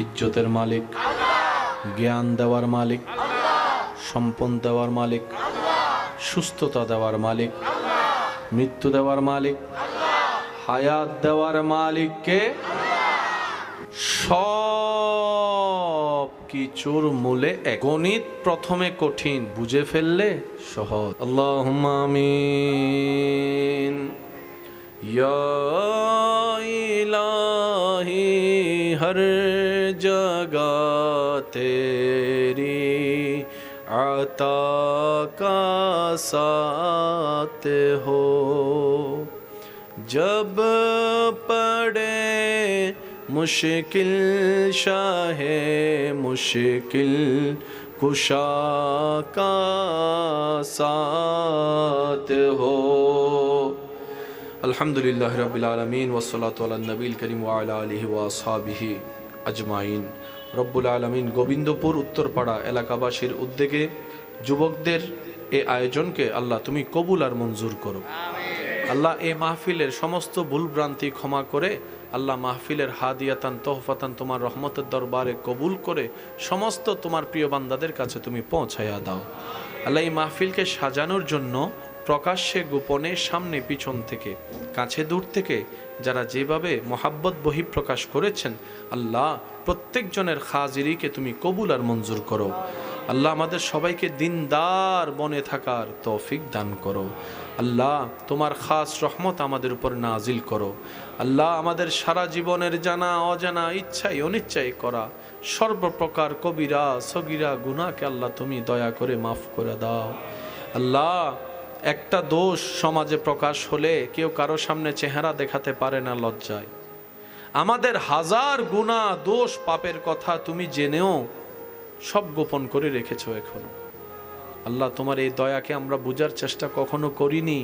ইজ্জতের মালিক, জ্ঞান দেওয়ার মালিক, সম্পদ দেওয়ার মালিক, সুস্থতা দেওয়ার মালিক, মৃত্যু দেওয়ার মালিক, হায়াত দেওয়ার মালিককে। সব কিছুর মূলে এক। গণিত প্রথমে কঠিন, বুঝে ফেললে সহজ। আল্লাহুম্মা আমিন। ইয়া ইলাহি হর জগহ তেরি আতা কা সাথ হো, जब पड़े मुश्किल शाहे मुश्किल कुशा का साथ हो। अल्हम्दुलिल्लाह रब्बिल आलमीन वस्सलातु अला नबील करीम व अला आलिहि व আসহাবিহি আজমাইন। রব্বুল আলামিন গোবিন্দপুর উত্তরপাড়া এলাকাবাসীর উদ্যোগে যুবকদের এই আয়োজনকে আল্লাহ তুমি কবুল আর মঞ্জুর করো। আল্লাহ এই মাহফিলের সমস্ত ভুলভ্রান্তি ক্ষমা করে, আল্লাহ মাহফিলের হাদিয়াতান তোহফাতান তোমার রহমতের দরবারে কবুল করে সমস্ত তোমার প্রিয় বান্দাদের কাছে তুমি পৌঁছায়া দাও। আল্লাহ এই মাহফিলকে সাজানোর জন্য প্রকাশ্যে গোপনে, সামনে পিছন থেকে, কাছে দূর থেকে যারা যেভাবে মোহাব্বত বহিঃপ্রকাশ করেছেন, আল্লাহ প্রত্যেকজনের হাজিরিকে তুমি কবুল আর মঞ্জুর করো। আল্লাহ আমাদের সবাইকে দিনদার বনে থাকার তৌফিক দান করো। আল্লাহ তোমার খাস রহমত আমাদের উপর নাজিল করো। আল্লাহ আমাদের সারা জীবনের জানা অজানা, ইচ্ছাই অনিচ্ছাই করা সর্বপ্রকার কবিরা সগিরা গুনাহকে আল্লাহ তুমি দয়া করে মাফ করে দাও। আল্লাহ একটা দোষ সমাজে প্রকাশ হলে কেউ কারো সামনে চেহারা দেখাতে পারে না লজ্জায়। আমাদের হাজার গুনাহ দোষ পাপের কথা তুমি জেনেও সব গোপন করে রেখেছো এখনো। আল্লাহ তোমার এই দয়াকে আমরা বুঝার চেষ্টা কখনো করিনি।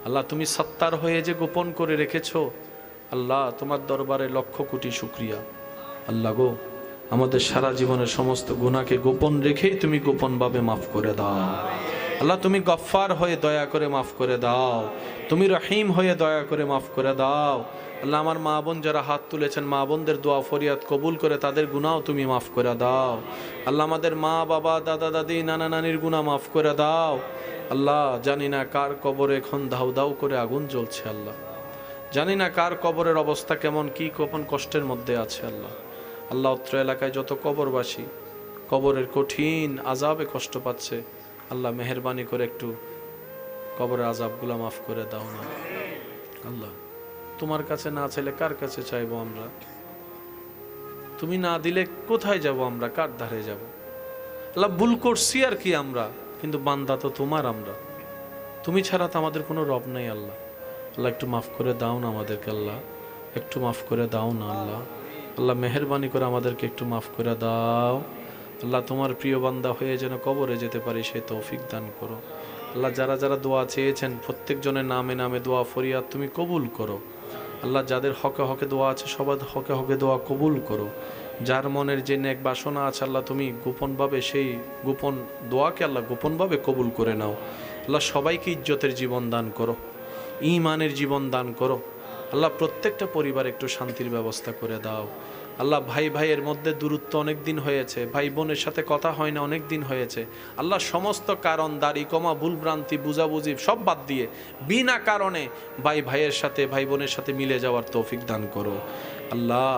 আল্লাহ তুমি সত্তার হয়ে যে গোপন করে রেখেছো, আল্লাহ তোমার দরবারে লক্ষ কোটি শুকরিয়া। আল্লাহ গো, আমাদের সারা জীবনের সমস্ত গুনাহকে গোপন রেখেই তুমি গোপনভাবে মাফ করে দাও। আল্লাহ তুমি গফফার হয়ে দয়া করে মাফ করে দাও, তুমি রহিম হয়ে দয়া করে মাফ করে দাও। আল্লাহ আমার মা বোন যারা হাত তুলেছেন, মা বোনদের দোয়া ফরিয়াদ কবুল করে তাদের গুনাহও তুমি মাফ করে দাও। আল্লাহ আমাদের মা বাবা দাদা দাদি নানা নানির গুনাহ মাফ করে দাও। আল্লাহ জানি না কার কবরে এখন দাউ দাউ করে আগুন জ্বলছে, আল্লাহ জানি না কার কবরের অবস্থা কেমন, কি কোন কষ্টের মধ্যে আছে। আল্লাহ আল্লাহ অত্র এলাকায় যত কবরবাসী কবরের কঠিন আযাবে কষ্ট পাচ্ছে, আল্লাহ মেহেরবানি করে একটু কবরের আযাবগুলো মাফ করে দাও না। আল্লাহ তোমার কাছে না চাইলে কার কাছে চাইবো আমরা? তুমি না দিলে কোথায় যাব আমরা, কার ধারে যাব? আল্লাহ ভুল করছি আর কি আমরা, কিন্তু বান্দা তো তোমার আমরা, তুমি ছাড়া তো আমাদের কোনো রব নাই। আল্লাহ আল্লাহ একটু মাফ করে দাও না আমাদেরকে, আল্লাহ একটু মাফ করে দাও না। আল্লাহ আল্লাহ মেহেরবানি করে আমাদেরকে একটু মাফ করে দাও। আল্লাহ তোমার প্রিয় বান্দা হয়ে যেন কবরে যেতে পারি সেই তৌফিক দান করো। আল্লাহ যারা যারা দোয়া চেয়েছেন প্রত্যেকজনের নামে নামে দোয়া ফরিয়াদ তুমি কবুল করো। আল্লাহ যাদের হকে হকে দোয়া আছে সবার হকে হকে দোয়া কবুল করো। যার মনের যে নেক বাসনা আছে আল্লাহ তুমি গোপনভাবে সেই গোপন দোয়াকে আল্লাহ গোপনভাবে কবুল করে নাও। আল্লাহ সবাইকে ইজ্জতের জীবন দান করো, ঈমানের জীবন দান করো। আল্লাহ প্রত্যেকটা পরিবার একটু শান্তির ব্যবস্থা করে দাও। আল্লাহ ভাই ভাইয়ের মধ্যে দূরত্ব অনেক দিন হয়েছে, ভাই বোনের সাথে কথা হয় না অনেক দিন হয়েছে। আল্লাহ সমস্ত কারণ, দাড়ি কমা, ভুলভ্রান্তি, বুঝাবুঝি সব বাদ দিয়ে বিনা কারণে ভাই ভাইয়ের সাথে, ভাই বোনের সাথে মিলে যাওয়ার তৌফিক দান করো। আল্লাহ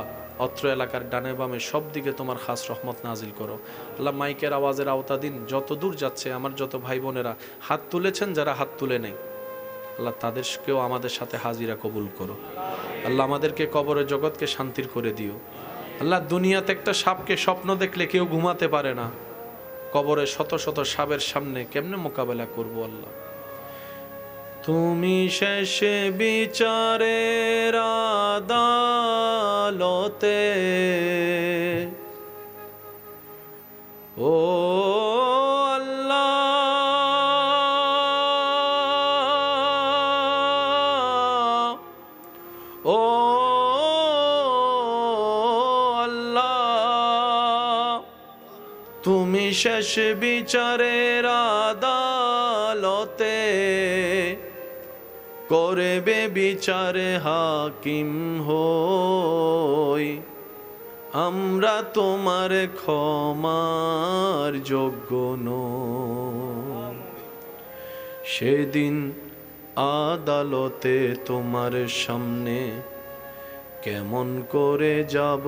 অত্র এলাকার ডানে বামে সব দিকে তোমার খাস রহমত নাজিল করো। আল্লাহ মাইকের আওয়াজের আওতাদিন যত দূর যাচ্ছে, আমার যত ভাই বোনেরা হাত তুলেছেন, যারা হাত তুলে নেই, আল্লাহ তাদেরকেও আমাদের সাথে হাজিরা কবুল করো। আল্লাহ আমাদেরকে কবরের জগৎকে শান্তির করে দিও। আল্লাহ দুনিয়াতে একটা সাপকে স্বপ্ন দেখলে কেউ ঘুমাতে পারে না, কবরে শত শত সাপের সামনে কেমনে মোকাবেলা করব আল্লাহ? তুমি শেষে বিচারের আদালতে ও আল্লাহ, ও তুমি শেষ বিচারের আদালতে করবে বিচারে হাকিম হই, আমরা তোমার ক্ষমার যোগ্য নই। সেদিন আদালতে তোমার সামনে কেমন করে যাব,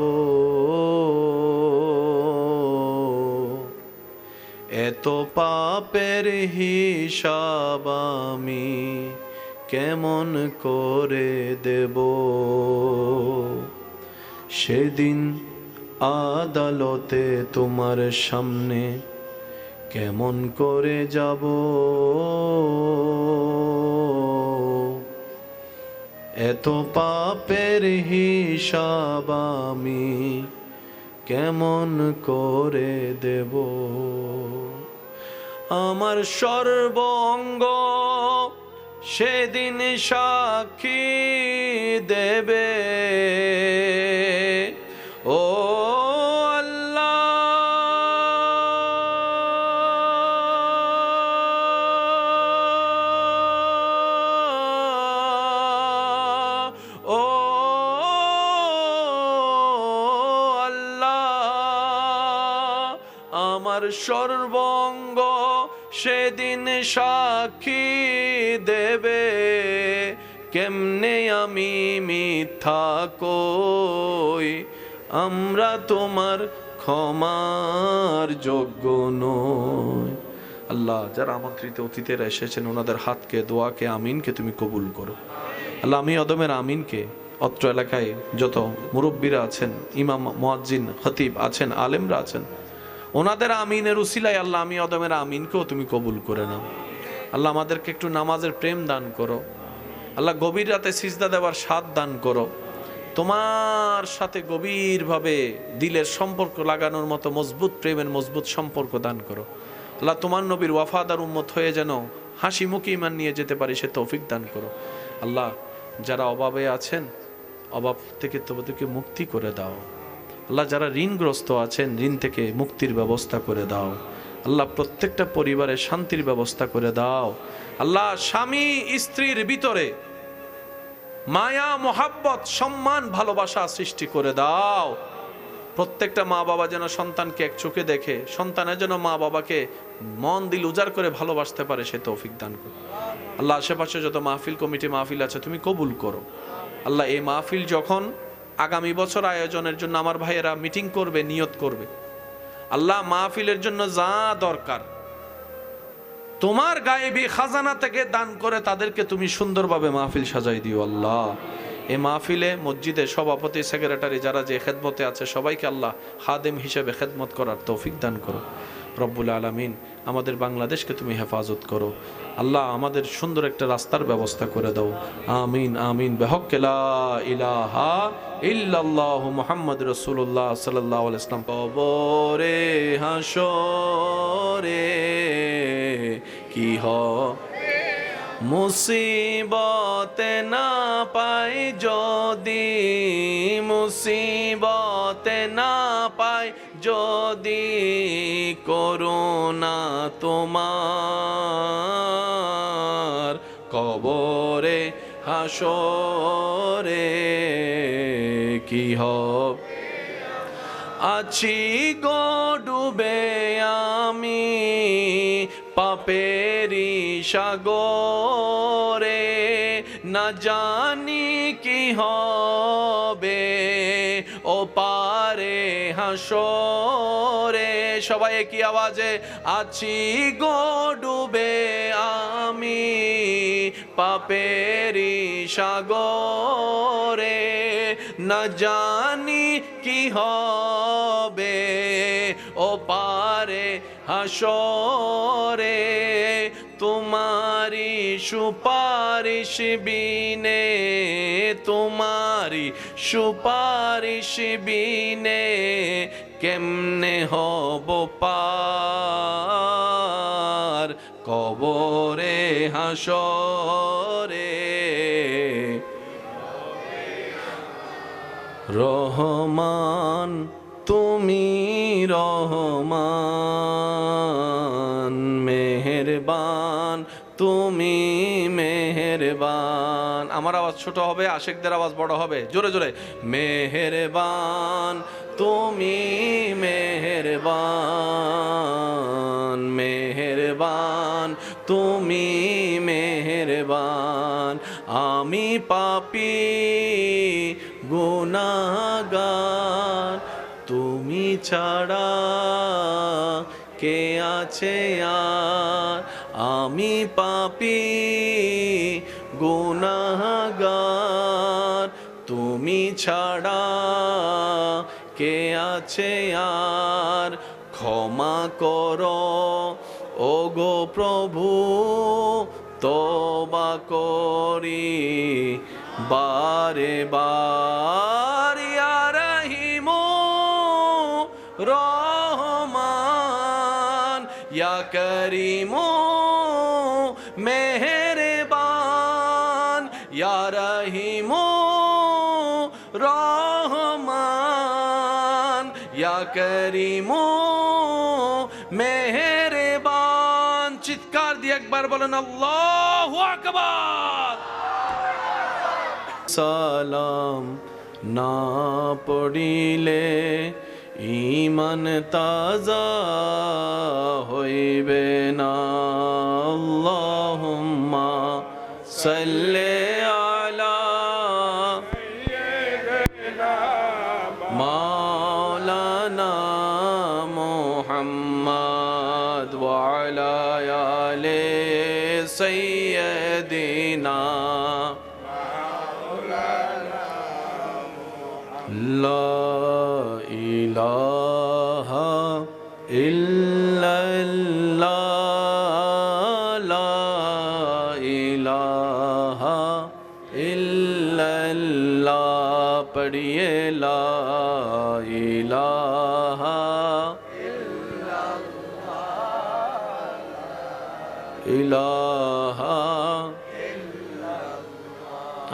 এত পাপের হিসাব আমি কেমন করে দেব? সেদিন আদালতে তোমার সামনে কেমন করে যাব, এত পাপের হিসাব আমি কেমন করে দেব? আমার সর্বঙ্গ সেদিন সাক্ষী দেবে, ও আমার সর্বঙ্গ সেদিন সাক্ষী দেবে, কেমনে আমি মিথ্যা কই, আমরা তোমার ক্ষমার যোগ্য নই। আল্লাহ যারা আমন্ত্রিত অতিথিরা এসেছেন, ওনাদের হাতকে, দোয়াকে, আমিনকে তুমি কবুল করো। আল্লাহ আমি অদমের আমিনকে, অত্র এলাকায় যত মুরব্বীরা আছেন, ইমাম, মুয়াজ্জিন, খতিব আছেন, আলেমরা আছেন, ওনাদের আমিনের উসিলায় আল্লাহ আমি অদমের আমিনকেও তুমি কবুল করে নাও। আল্লাহ আমাদেরকে একটু নামাজের প্রেম দান করো। আল্লাহ গভীর রাতে সিজদা দেওয়ার স্বাদ দান করো। তোমার সাথে গভীরভাবে দিলের সম্পর্ক লাগানোর মতো মজবুত প্রেমের মজবুত সম্পর্ক দান করো। আল্লাহ তোমার নবীর ওয়াফাদার উম্মত হয়ে যেন হাসি মুখে ঈমান নিয়ে যেতে পারি, সে তৌফিক দান করো। আল্লাহ যারা অভাবে আছেন, অভাব থেকে তোমাদেরকে মুক্তি করে দাও। আল্লাহ যারা ঋণগ্রস্ত আছেন, ঋণ থেকে মুক্তির ব্যবস্থা করে দাও। আল্লাহ প্রত্যেকটা পরিবারে শান্তির ব্যবস্থা করে দাও। আল্লাহ স্বামী স্ত্রীর ভিতরে মায়া, মোহাব্বত, সম্মান, ভালোবাসা সৃষ্টি করে দাও। প্রত্যেকটা মা বাবা যেন সন্তানকে এক চোখে দেখে, সন্তানের যেন মা বাবাকে মন দিল উজাড় করে ভালোবাসতে পারে, সে তৌফিক দান করো। আল্লাহ আশেপাশে যত মাহফিল কমিটি মাহফিল আছে তুমি কবুল করো। আল্লাহ এই মাহফিল যখন আগামী বছর আয়োজনের জন্য আমার ভাইয়েরা মিটিং করবে, নিয়ত করবে, আল্লাহ মাহফিলের জন্য যা দরকার তোমার গায়েবী খাজানা থেকে দান করে তাদেরকে তুমি সুন্দরভাবে মাহফিল সাজাই দিও। আল্লাহ এই মাহফিলে মসজিদে সভাপতি, সেক্রেটারি যারা যে খেদমতে আছে সবাইকে আল্লাহ খাদেম হিসেবে খেদমত করার তৌফিক দান করো। রব্বুল আলামিন আমাদের বাংলাদেশকে তুমি হেফাজত করো। আল্লাহ আমাদের সুন্দর একটা রাস্তার ব্যবস্থা করে দাও। আমিন আমিন বিহক্কে লা ইলাহা ইল্লাল্লাহু মুহাম্মদ রাসূলুল্লাহ সাল্লাল্লাহু আলাইহি ওয়াসাল্লাম। কবরে হাসরে কি মুসিবতে না পাই যদি, মুসিবতে না পাই যদি, করুণা তোমার কবরে হাসরে কি হবে আছি গো ডুবে আমি পাপেরি সাগরে, না জানি কি হবে ও পারে হাসরে। সবাই কি আওয়াজে, আছি গো ডুবে আমি পাপেরি সাগরে, না জানি কি হবে ও পারে হাসরে। তোমারি সুপারিশ বিনে, তোমারি সুপারিশ বিনে কেমনে হব পার কবরে হাসরে। রহমান তুমি রহমান, মেহেরবান তুমি মেহেরবান। আমার আওয়াজ ছোট হবে, আশেকদের আওয়াজ বড় হবে, জোরে জোরে। মেহেরবান তুমি মেহেরবান, মেহেরবান তুমি মেহেরবান। আমি পাপী গুনাহগার, তুমি ছাড়া কে আছে আর। আমি পাপী গুনাহগার, তুমি ছাড়া কে আছে আর। ক্ষমা করো ও গো প্রভু, তওবা করি বারে বার। ইয়া রহিমু রহমান, ইয়া করিমু মেহেরবান, ইয়া রহিমু রহমান, ইয়া করিমু মেহেরবান। চিৎকার দিয়ে একবার বলেন আল্লাহু আকবার। সালাম না পড়িলে ঈমান তাজা হইবে না। আল্লাহুম্মা সাল্লি আলা মাওলানা মুহাম্মদ ওয়া আলা আলি সাইয়্যিদিনা। লা ইলাহা ইল্লাল্লাহ, লা ইলাহা ইল্লাল্লাহ। পড়িয়ে লা ইলাহা ইলাহা।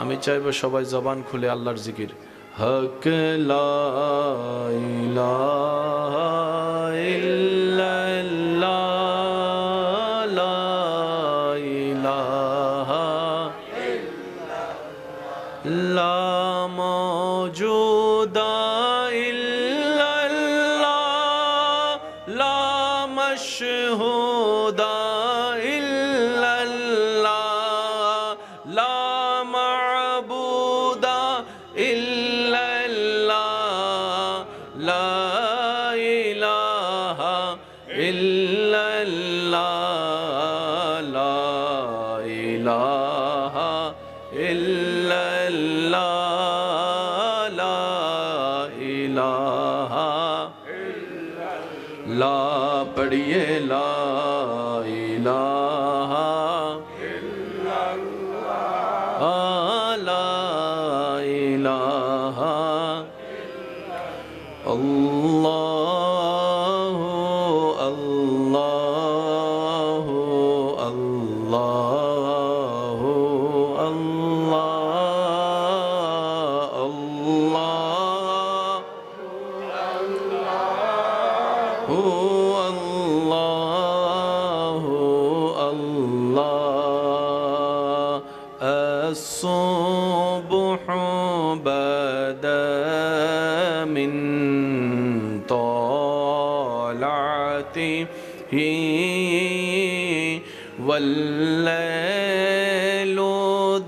আমি চাইবো সবাই জবান খুলে আল্লাহর জিকির। হক লা ইলাহা ইল্লাল্লাহ, লা ইলাহা লা মওজুদা ইল্লাল্লাহ, লা মাশহুদা ইল্লাল্লাহ, লা মা'বুদা ইল্লাল্লাহ, লা ইলাহা ইল্লাল্লাহ, লা ইলাহা ইল্লাল্লাহ, লা ইলাহা লা। পড়িয়ে লা ইলাহা লা ইলাহা। আল্লাহু আল্লাহু আল্লাহু আল্লাহ, আল্লাহু আল্লাহু আল্লাহ। الصبح بدا من والليل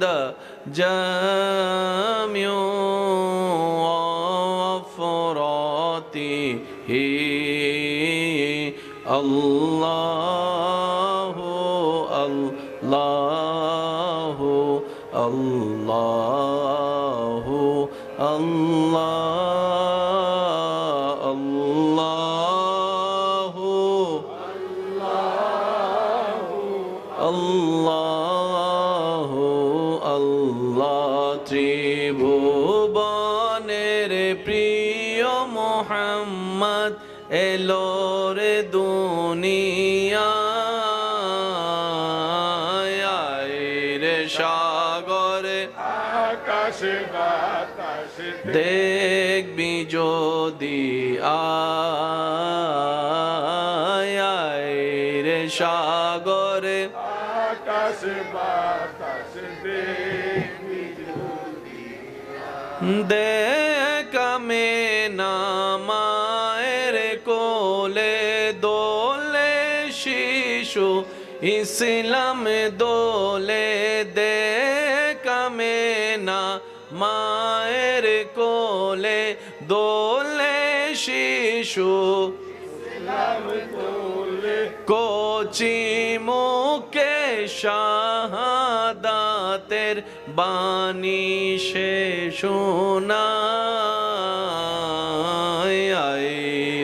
دجى وفراته الله الله الله الله الله الله الله ত্রিভুবনের প্রিয় মোহাম্মদ এলো রে দুনিয়ায় রে সাগরে আকাশে বাতাসে দেখবি যদি আয় রে সাগরে আকাশে বাতাসে দেখবি দেখামে না মায়ের কোলে দোলে শিশু ইসলাম দোলে দেখামে না মায়ের কোলে দোলে শিশু কোচি মুখে শাহাদাতের বাণী সে শোনায়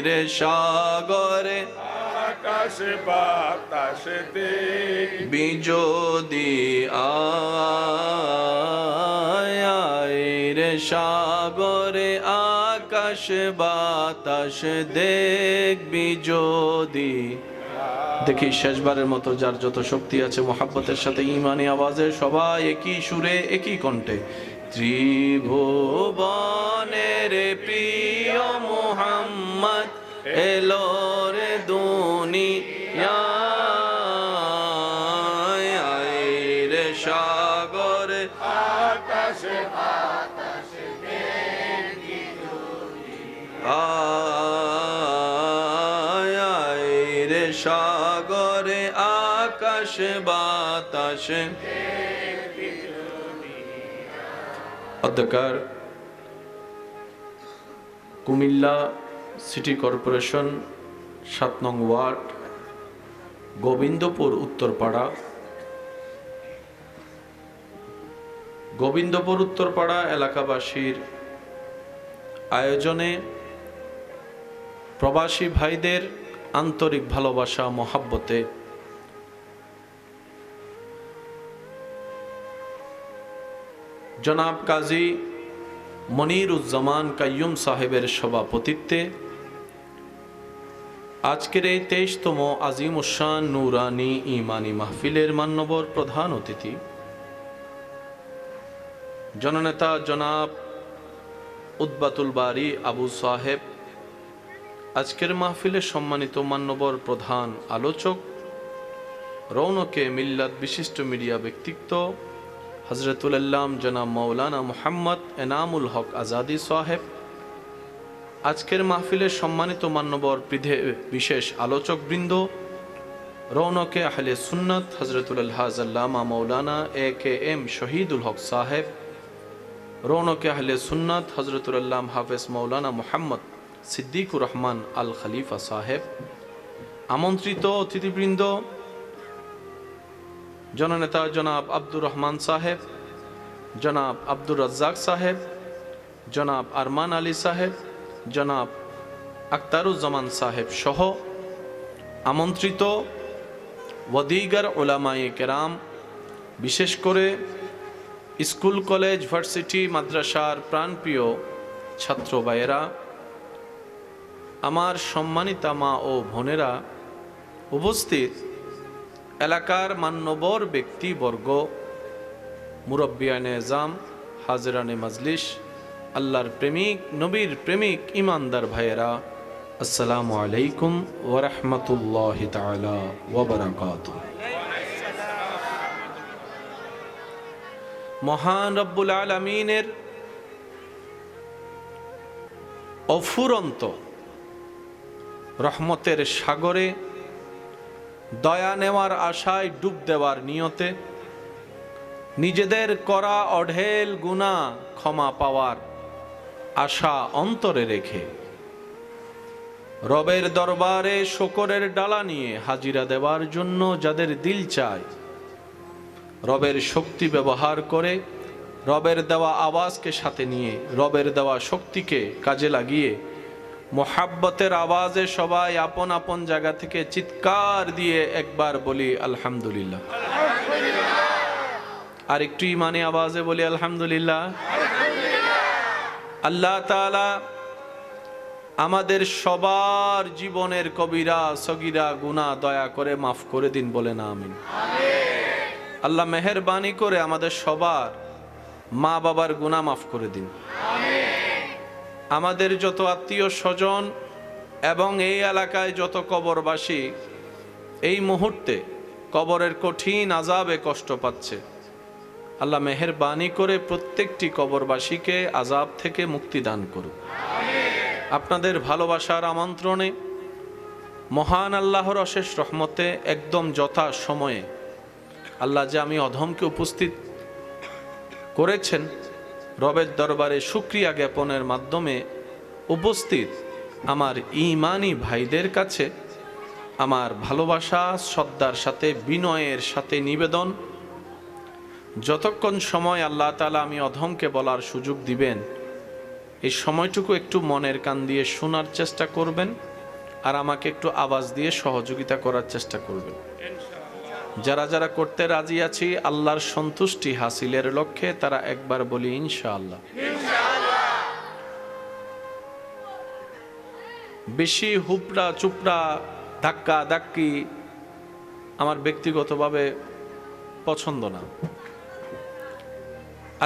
রে সাগরে আকাশে বাতাসে দেখবি যদি আয় রে সাগরে আকাশ বাতাস দেখবি যদি। দেখি শেষবারের মতো যার যত শক্তি আছে মোহাব্বতের সাথে ইমানি আওয়াজে সবাই একই সুরে একই কণ্ঠে ত্রিভুবনের প্রিয় মোহাম্মদ এলো রে দুনিয়ায় রে সাগরে আকাশে আয় রে সাগরে আকাশ বাতাস। অধ্যকার কুমিল্লা সিটি কর্পোরেশন ৭ নং ওয়ার্ড গোবিন্দপুর উত্তরপাড়া এলাকাবাসীর আয়োজনে প্রবাসী ভাইদের আন্তরিক ভালোবাসা মহাব্বতে জনাব কাজী মনিরুজ্জামান কাইয়ুম সাহেবের সভাপতিত্বে আজকের এই ২৩তম আজিম উশান নুরানি ইমানি মাহফিলের মান্যবর প্রধান অতিথি জননেতা জনাব উদ্বাতুল বারী আবু সাহেব, আজকের মাহফিলের সম্মানিত মান্যবর প্রধান আলোচক রৌনকে মিল্লাত বিশিষ্ট মিডিয়া ব্যক্তিত্ব হযরতুল আল্লাম জনাব মাওলানা মুহাম্মদ এনামুল হক আজাদি সাহেব, আজকের মাহফিলের সম্মানিত মান্যবর বিশেষ আলোচক বৃন্দ রৌনকে আহলে সুন্নাত হযরতুল আল্লামা মাওলানা AKM শহীদুল হক সাহেব, রৌনকে আহলে সুন্নাত হযরতুল আল্লাম হাফেজ মাওলানা মুহাম্মদ সিদ্দিকুর রহমান আল খলিফা সাহেব, আমন্ত্রিত অতিথিবৃন্দ জননেতা জনাব আব্দুর রহমান সাহেব, জনাব আব্দুর রাজ্জাক সাহেব, জনাব আরমান আলী সাহেব, জনাব আখতারুজ্জামান সাহেব সহ আমন্ত্রিত ওয়াদিগার উলামায়ে কেরাম, বিশেষ করে স্কুল কলেজ ভার্সিটি মাদ্রাসার প্রাণপ্রিয় ছাত্র ভাইয়েরা, আমার সম্মানিতা মা ও বোনেরা, উপস্থিত এলাকার মান্যবর ব্যক্তিবর্গ, মুরব্বিয়ানে এজাম, হাজরানে মাজলিস, আল্লাহর প্রেমিক, নবীর প্রেমিক, ইমানদার ভাইয়েরা, আসসালামু আলাইকুম ওয়া রাহমাতুল্লাহি তাআলা ওয়া বারাকাতুহু। মহান রব্বুল আলামিনের অফুরন্ত রহমতের সাগরে দয়া নেওয়ার আশায় ডুব দেওয়ার নিয়তে, নিজেদের করা অঢেল গুনাহ ক্ষমা পাওয়ার আশা অন্তরে রেখে রবের দরবারে শকরের ডালা নিয়ে হাজিরা দেওয়ার জন্য যাদের দিল চায়, রবের শক্তি ব্যবহার করে রবের দেওয়া আওয়াজকে সাথে নিয়ে রবের দেওয়া শক্তিকে কাজে লাগিয়ে মোহাব্বতের আওয়াজে সবাই আপন আপন জায়গা থেকে চিৎকার দিয়ে একবার বলি আলহামদুলিল্লাহ। আর একটু ইমানি আওয়াজে বলি আলহামদুলিল্লাহ। আল্লাহ তাআলা আমাদের সবার জীবনের কবিরা সগীরা গুনাহ দয়া করে মাফ করে দিন, বলেন আমিন। আল্লাহ মেহেরবানি করে আমাদের সবার মা বাবার গুনাহ মাফ করে দিন। আমাদের যত আত্মীয় স্বজন এবং এই এলাকায় যত কবরবাসী এই মুহূর্তে কবরের কঠিন আযাবে কষ্ট পাচ্ছে, আল্লাহ মেহেরবানি করে প্রত্যেকটি কবরবাসীকে আযাব থেকে মুক্তি দান করুন। আপনাদের ভালোবাসার আমন্ত্রণে মহান আল্লাহর অশেষ রহমতে একদম যথা সময়ে আল্লাহ যে আমি অধমকে উপস্থিত করেছেন রবের দরবারে শুকরিয়া জ্ঞাপনের মাধ্যমে উপস্থিত আমার ঈমানি ভাইদের কাছে আমার ভালোবাসা শ্রদ্ধার সাথে বিনয়ের সাথে নিবেদন, যতক্ষণ সময় আল্লাহ তাআলা আমি অধমকে বলার সুযোগ দিবেন এই সময়টুকু একটু মনের কান দিয়ে শোনার চেষ্টা করবেন আর আমাকে একটু আওয়াজ দিয়ে সহযোগিতা করার চেষ্টা করবেন। যারা যারা করতে রাজি আছি আল্লাহর সন্তুষ্টি হাসিলের লক্ষ্যে তারা একবার বলি ইনশাআল্লাহ। বেশি হুপড়া চুপড়া ধাক্কা ধাক্কি আমার ব্যক্তিগতভাবে পছন্দ না।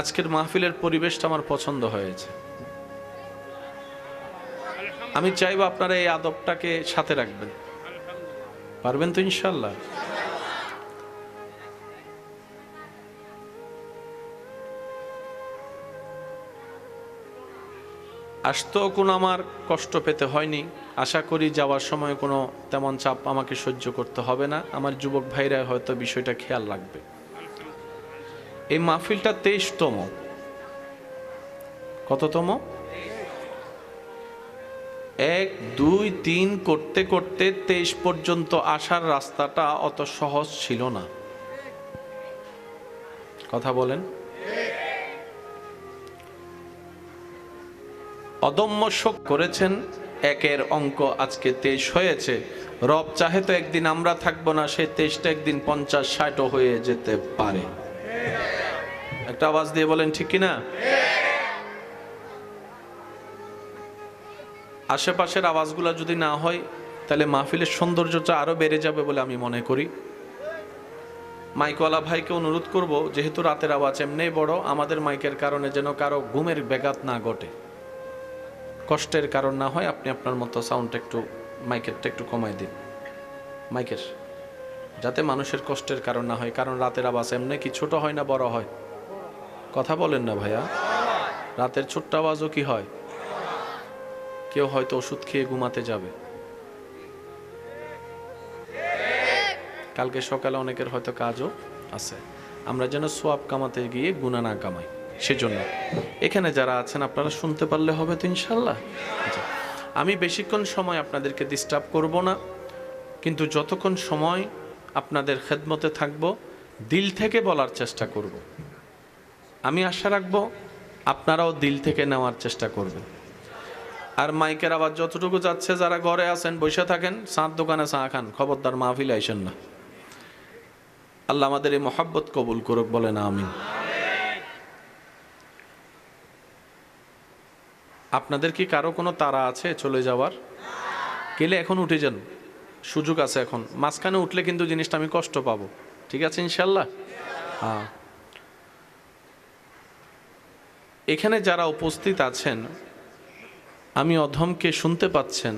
আজকের মাহফিলের পরিবেশটা আমার পছন্দ হয়েছে। আমি চাইবো আপনারা এই আদবটাকে সাথে রাখবেন, পারবেন তো ইনশাআল্লাহ? আসতেও কোনো আমার কষ্ট পেতে হয়নি, আশা করি যাওয়ার সময় কোনো তেমন চাপ আমাকে সহ্য করতে হবে না। আমার যুবক ভাইরা হয়তো বিষয়টা খেয়াল রাখবে। এই মাহফিলটা 23তম, কততম? 1 2 3 করতে করতে 23 পর্যন্ত আসার রাস্তাটা অত সহজ ছিল না। কথা বলেন। অদম্য শোক করেছেন, একের অঙ্ক আজকে 23 হয়েছে। রব চাহে তো একদিন আমরা থাকবো না, সেই 23টা একদিন 50 60 হয়ে যেতে পারে। একটা আওয়াজ দিয়ে বলেন ঠিক কিনা? আশেপাশের আওয়াজগুলো যদি না হয় তাহলে মাহফিলের সৌন্দর্যটা আরো বেড়ে যাবে বলে আমি মনে করি। মাইকওয়ালা ভাইকে অনুরোধ করব, যেহেতু রাতের আওয়াজ এমনি বড়, আমাদের মাইকের কারণে যেন কারো ঘুমের ব্যাঘাত না ঘটে, কষ্টের কারণ না হয়। আপনি আপনার মতো সাউন্ডটা একটু মাইকেরটা একটু কমাই দিন মাইকের, যাতে মানুষের কষ্টের কারণ না হয়। কারণ রাতের আওয়াজ এমনি কি ছোট হয় না বড় হয়? কথা বলেন না ভাইয়া। রাতের ছোট্ট আওয়াজও কি হয়? কেউ হয়তো ওষুধ খেয়ে ঘুমাতে যাবে, কালকে সকালে অনেকের হয়তো কাজও আছে। আমরা যেন সোয়াব কামাতে গিয়ে গুনাহ না কামাই, সেজন্য এখানে যারা আছেন আপনারা শুনতে পারলে হবে তো ইনশাল্লাহ। আমি বেশিক্ষণ সময় আপনাদেরকে ডিস্টার্ব করব না, কিন্তু যতক্ষণ সময় আপনাদের খেদমতে থাকব দিল থেকে বলার চেষ্টা করব। আমি আশা রাখবো আপনারাও দিল থেকে নেওয়ার চেষ্টা করবেন। আর মাইকের আওয়াজ যতটুকু যাচ্ছে, যারা ঘরে আছেন বসে থাকেন, চাঁদ দোকানে চা খান, খবরদার মাহফিলে আইসেন না। আল্লাহ আমাদের এই মহাব্বত কবুল করুক, বলেন আমিন। আপনাদের কি কারো কোনো তাড়া আছে চলে যাওয়ার? গেলে এখন উঠে যান, সুযোগ আছে এখন। মাঝখানে উঠলে কিন্তু জিনিসটা আমি কষ্ট পাবো, ঠিক আছে ইনশাল্লাহ? হ্যাঁ, এখানে যারা উপস্থিত আছেন, আমি অধমকে শুনতে পাচ্ছেন,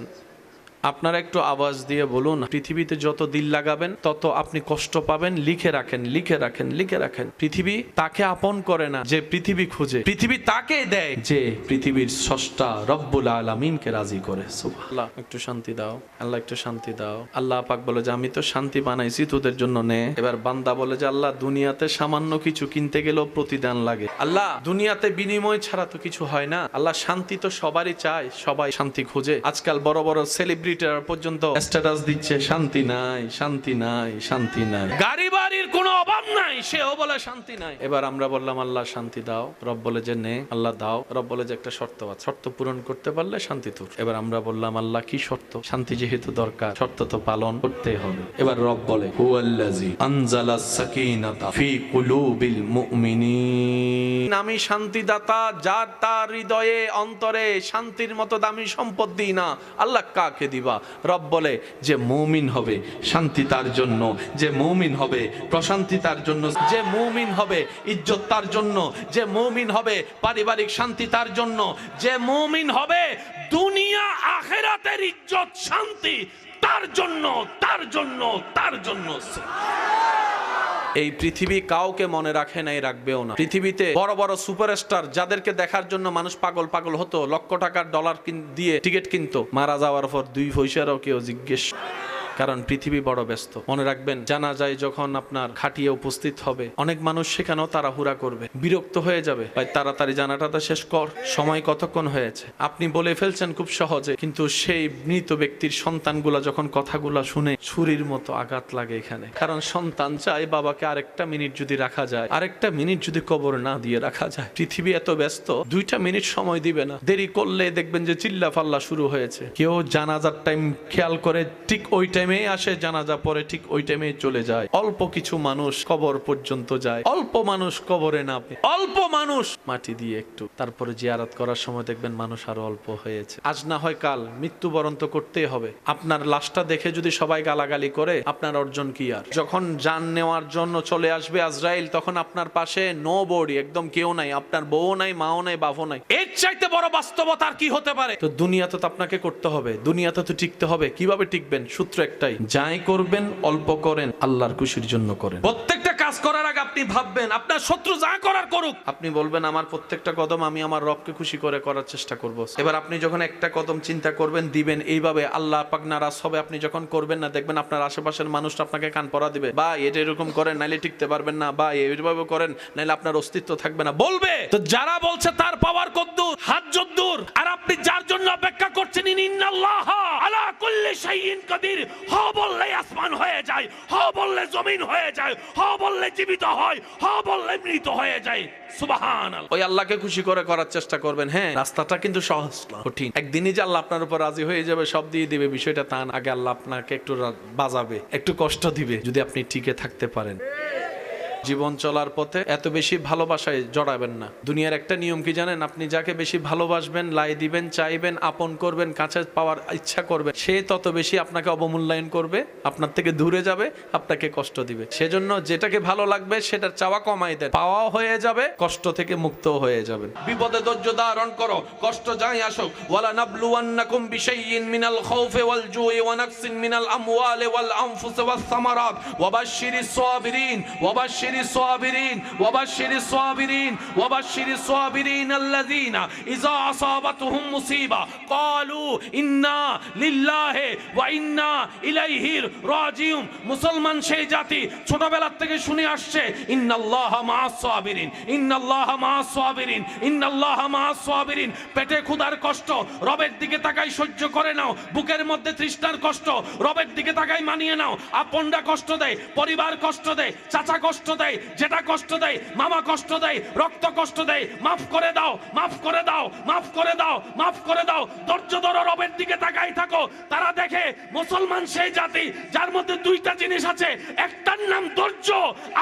আপনারা একটু আওয়াজ দিয়ে বলুন, পৃথিবীতে যত দিল লাগাবেন তত আপনি কষ্ট পাবেন। লিখে রাখেন, লিখে রাখেন, লিখে রাখেন। পৃথিবী তাকে আপন করে না যে পৃথিবী খুঁজে, পৃথিবী তাকে দেয় যে পৃথিবীর স্রষ্টা রব্বুল আলামিনকে রাজি করে। সুবহানাল্লাহ। একটু শান্তি দাও আল্লাহ, একটু শান্তি দাও। আল্লাহ পাক বলে যে আমি তো শান্তি বানাইছি তোদের জন্য, নে। এবার বান্দা বলে যে আল্লাহ, দুনিয়াতে সামান্য কিছু কিনতে গেলেও প্রতিদান লাগে। আল্লাহ, দুনিয়াতে বিনিময় ছাড়া তো কিছু হয় না। আল্লাহ, শান্তি তো সবারই চায়, সবাই শান্তি খুঁজে। আজকাল বড় বড় সেলিব্রিটিরা পর্যন্ত স্ট্যাটাস দিচ্ছে শান্তি নাই, শান্তি নাই, শান্তি নাই। গাড়ি বাড়ির কোনো অভাব নাই, সেও বলে শান্তি নাই। এবার আমরা বললাম আল্লাহ শান্তি দাও। রব বলে যে নে। আল্লাহ দাও। রব বলে যে একটা শর্ত আছে, শর্ত পূরণ করতে পারলে শান্তি তোর। এবার আমরা বললাম আল্লাহ কি শর্ত? শান্তি যেহেতু দরকার, শর্ত তো পালন করতে হবে। এবার রব বলে হুয়াল্লাযী আনজালাস সাকিনাতা ফি কুলুবিল মুমিনিন। আমি শান্তিদাতা, যার তার হৃদয়ে অন্তরে শান্তির মতো দামি সম্পদ দিই না। আল্লাহ কাকে দিবা? রব বলে যে মুমিন হবে শান্তি তার জন্য, যে মুমিন হবে প্রশান্তি তার জন্য, যে মুমিন হবে ইজ্জত তার জন্য, যে মুমিন হবে পারিবারিক শান্তি তার জন্য, যে মুমিন হবে দুনিয়া আখিরাতের ইজ্জত শান্তি তার জন্য, তার জন্য, তার জন্য। এই পৃথিবী কাউকে মনে রাখে নাই, রাখবেও না। পৃথিবীতে বড় বড় সুপারস্টার যাদেরকে দেখার জন্য মানুষ পাগল পাগল হতো, লক্ষ টাকার ডলার দিয়ে টিকিট কিনতো, মারা যাওয়ার পর 2 পয়সারও কেউ জিজ্ঞেস। কারণ পৃথিবী বড় ব্যস্ত। মনে রাখবেন, জানাজায় যখন আপনার খাটিয়ে উপস্থিত হবে, অনেক মানুষ সেখানেও তাড়াহুড়া করবে, বিরক্ত হয়ে যাবে, ভাই তাড়াতাড়ি জানাটা শেষ কর, সময় কতক্ষণ হয়েছে। আপনি বলে ফেলছেন খুব সহজে, কিন্তু সেই মৃত ব্যক্তির সন্তানগুলা যখন কথাগুলা শুনে ছুরির মতো আঘাত লাগে এখানে। কারণ সন্তান চায় বাবাকে আরেকটা মিনিট যদি রাখা যায়, আরেকটা মিনিট যদি কবর না দিয়ে রাখা যায়। পৃথিবী এত ব্যস্ত, 2টা মিনিট সময় দিবে না। দেরি করলে দেখবেন যে চিল্লা ফাল্লা শুরু হয়েছে। কেউ জানাজার টাইম খেয়াল করে ঠিক ওই টাইমে আসে, জানাজা পরে ঠিক ওই টাইমে চলে যায়। অল্প কিছু মানুষ কবর পর্যন্ত যায়, অল্প মানুষ কবরে নামে, অল্প মানুষ মাটি দিয়ে একটু তারপরে জিয়ারত করার সময় দেখবেন মানুষ আরো অল্প হয়েছে। আজ না হয় কাল মৃত্যুবরণ তো করতেই হবে। আপনার লাশটা দেখে যদি সবাই গালাগালি করে, আপনার অর্জন কি? আর যখন জান নেওয়ার জন্য চলে আসবে আজরাইল, তখন আপনার পাশে নো বডি, একদম কেউ নাই, আপনার বউ নাই, মাও নাই, বাপও নাই। এর চাইতে বড় বাস্তবতা আর কি হতে পারে? তো দুনিয়াতে তো আপনাকে করতে হবে, দুনিয়াতে তো টিকতে হবে। কিভাবে টিকবেন? সূত্র একটাই, যাই করবেন অল্প করেন, আল্লাহর খুশির জন্য করেন। প্রত্যেকটা কাজ করার আগে আপনি ভাববেন আপনার শত্রু যা করার করুক, আপনি বলবেন আমার প্রত্যেকটা কদম আমি আমার রবকে খুশি করে করার চেষ্টা করব। এবার আপনি যখন একটা কদম চিন্তা করবেন, দিবেন, এইভাবে আল্লাহ পাক নারাজ হবে। আপনি যখন করবেন না, দেখবেন আপনার আশেপাশের মানুষটা আপনাকে কান পরা দিবে, বা এটা এরকম করেন নাইলে টিকতে পারবেন না, বা এইভাবে করেন নাইলে আপনার অস্তিত্ব থাকবে না, বলবে। তো যারা বলছে তার পাওয়ার কদ্দুর, হাত যদ্দুর, আর আপনি যার জন্য অপেক্ষা করছেন, ইন্নাল্লাহ আলা কুল্লি শাইইন কাদির, হ বললে আসমান হয়ে যায়, হ বললে জমিন হয়ে যায়, হ বললে জীবিত হয়, হ বললে মৃত হয়ে যায়। সুবহানাল্লাহ। ওই আল্লাহকে খুশি করে করার চেষ্টা করবেন। হ্যাঁ, রাস্তাটা কিন্তু সহজ না, কঠিন। একদিনই যে আল্লাহ আপনার উপর রাজি হয়ে যাবে, সব দিয়ে দিবে, বিষয়টা তা না। আগে আল্লাহ আপনাকে একটু বাজাবে, একটু কষ্ট দিবে, যদি আপনি টিকে থাকতে পারেন। জীবন চলার পথে এত বেশি ভালোবাসায় জড়াবেন না। দুনিয়ার একটা নিয়ম কি জানেন? আপনি যাকে বেশি ভালোবাসবেন, লাই দিবেন, চাইবেন, আপন করবেন, কাছে পাওয়ার ইচ্ছা করবে, সে তত বেশি আপনাকে অবমূল্যায়ন করবে, আপনার থেকে দূরে যাবে, আপনাকে কষ্ট দিবে। সেজন্য যেটাকে ভালো লাগবে সেটার চাওয়া কমাই দেন, পাওয়াও হয়ে যাবে, কষ্ট থেকে মুক্ত হয়ে যাবেন। বিপদে ধৈর্য ধারণ করো, কষ্ট যাই আসুক। ওয়ালা নাবলুওয়ান্নাকুম বিশাইইন মিনাল খাউফি ওয়াল জুই ওয়া নাকসিন মিনাল আমওয়ালি ওয়াল আনফুসি ওয়াস সামারাত ওয়া বাশশিরিস সাবিরিন وبشر الصابرين الذين إذا أصابتهم مصيبة قالوا إنا لله وإنا إليه راجعون। মুসলমান সেই জাতি ছোটবেলা থেকে শুনে আসছে, ইন্নাল্লাহা মাআস সাবিরিন, ইন্নাল্লাহা মাআস সাবিরিন, ইন্নাল্লাহা মাআস সাবিরিন। পেটে ক্ষুধার কষ্ট রবের দিকে তাকাই সহ্য করে নাও, বুকের মধ্যে তৃষ্ণার কষ্ট রবের দিকে তাকাই মানিয়ে নাও। আপনরা কষ্ট দেয়, পরিবার কষ্ট দেয়, চাচা কষ্ট দেয়, যেটা কষ্ট দেয়, মামা কষ্ট দেয়, রক্ত কষ্ট দেয়, মাফ করে দাও, মাফ করে দাও, মাফ করে দাও, মাফ করে দাও। ধৈর্য ধরো, রবের দিকে তাকাই থাকো। তারা দেখে মুসলমান সেই জাতি যার মধ্যে 2টা জিনিস আছে, একটার নাম ধৈর্য,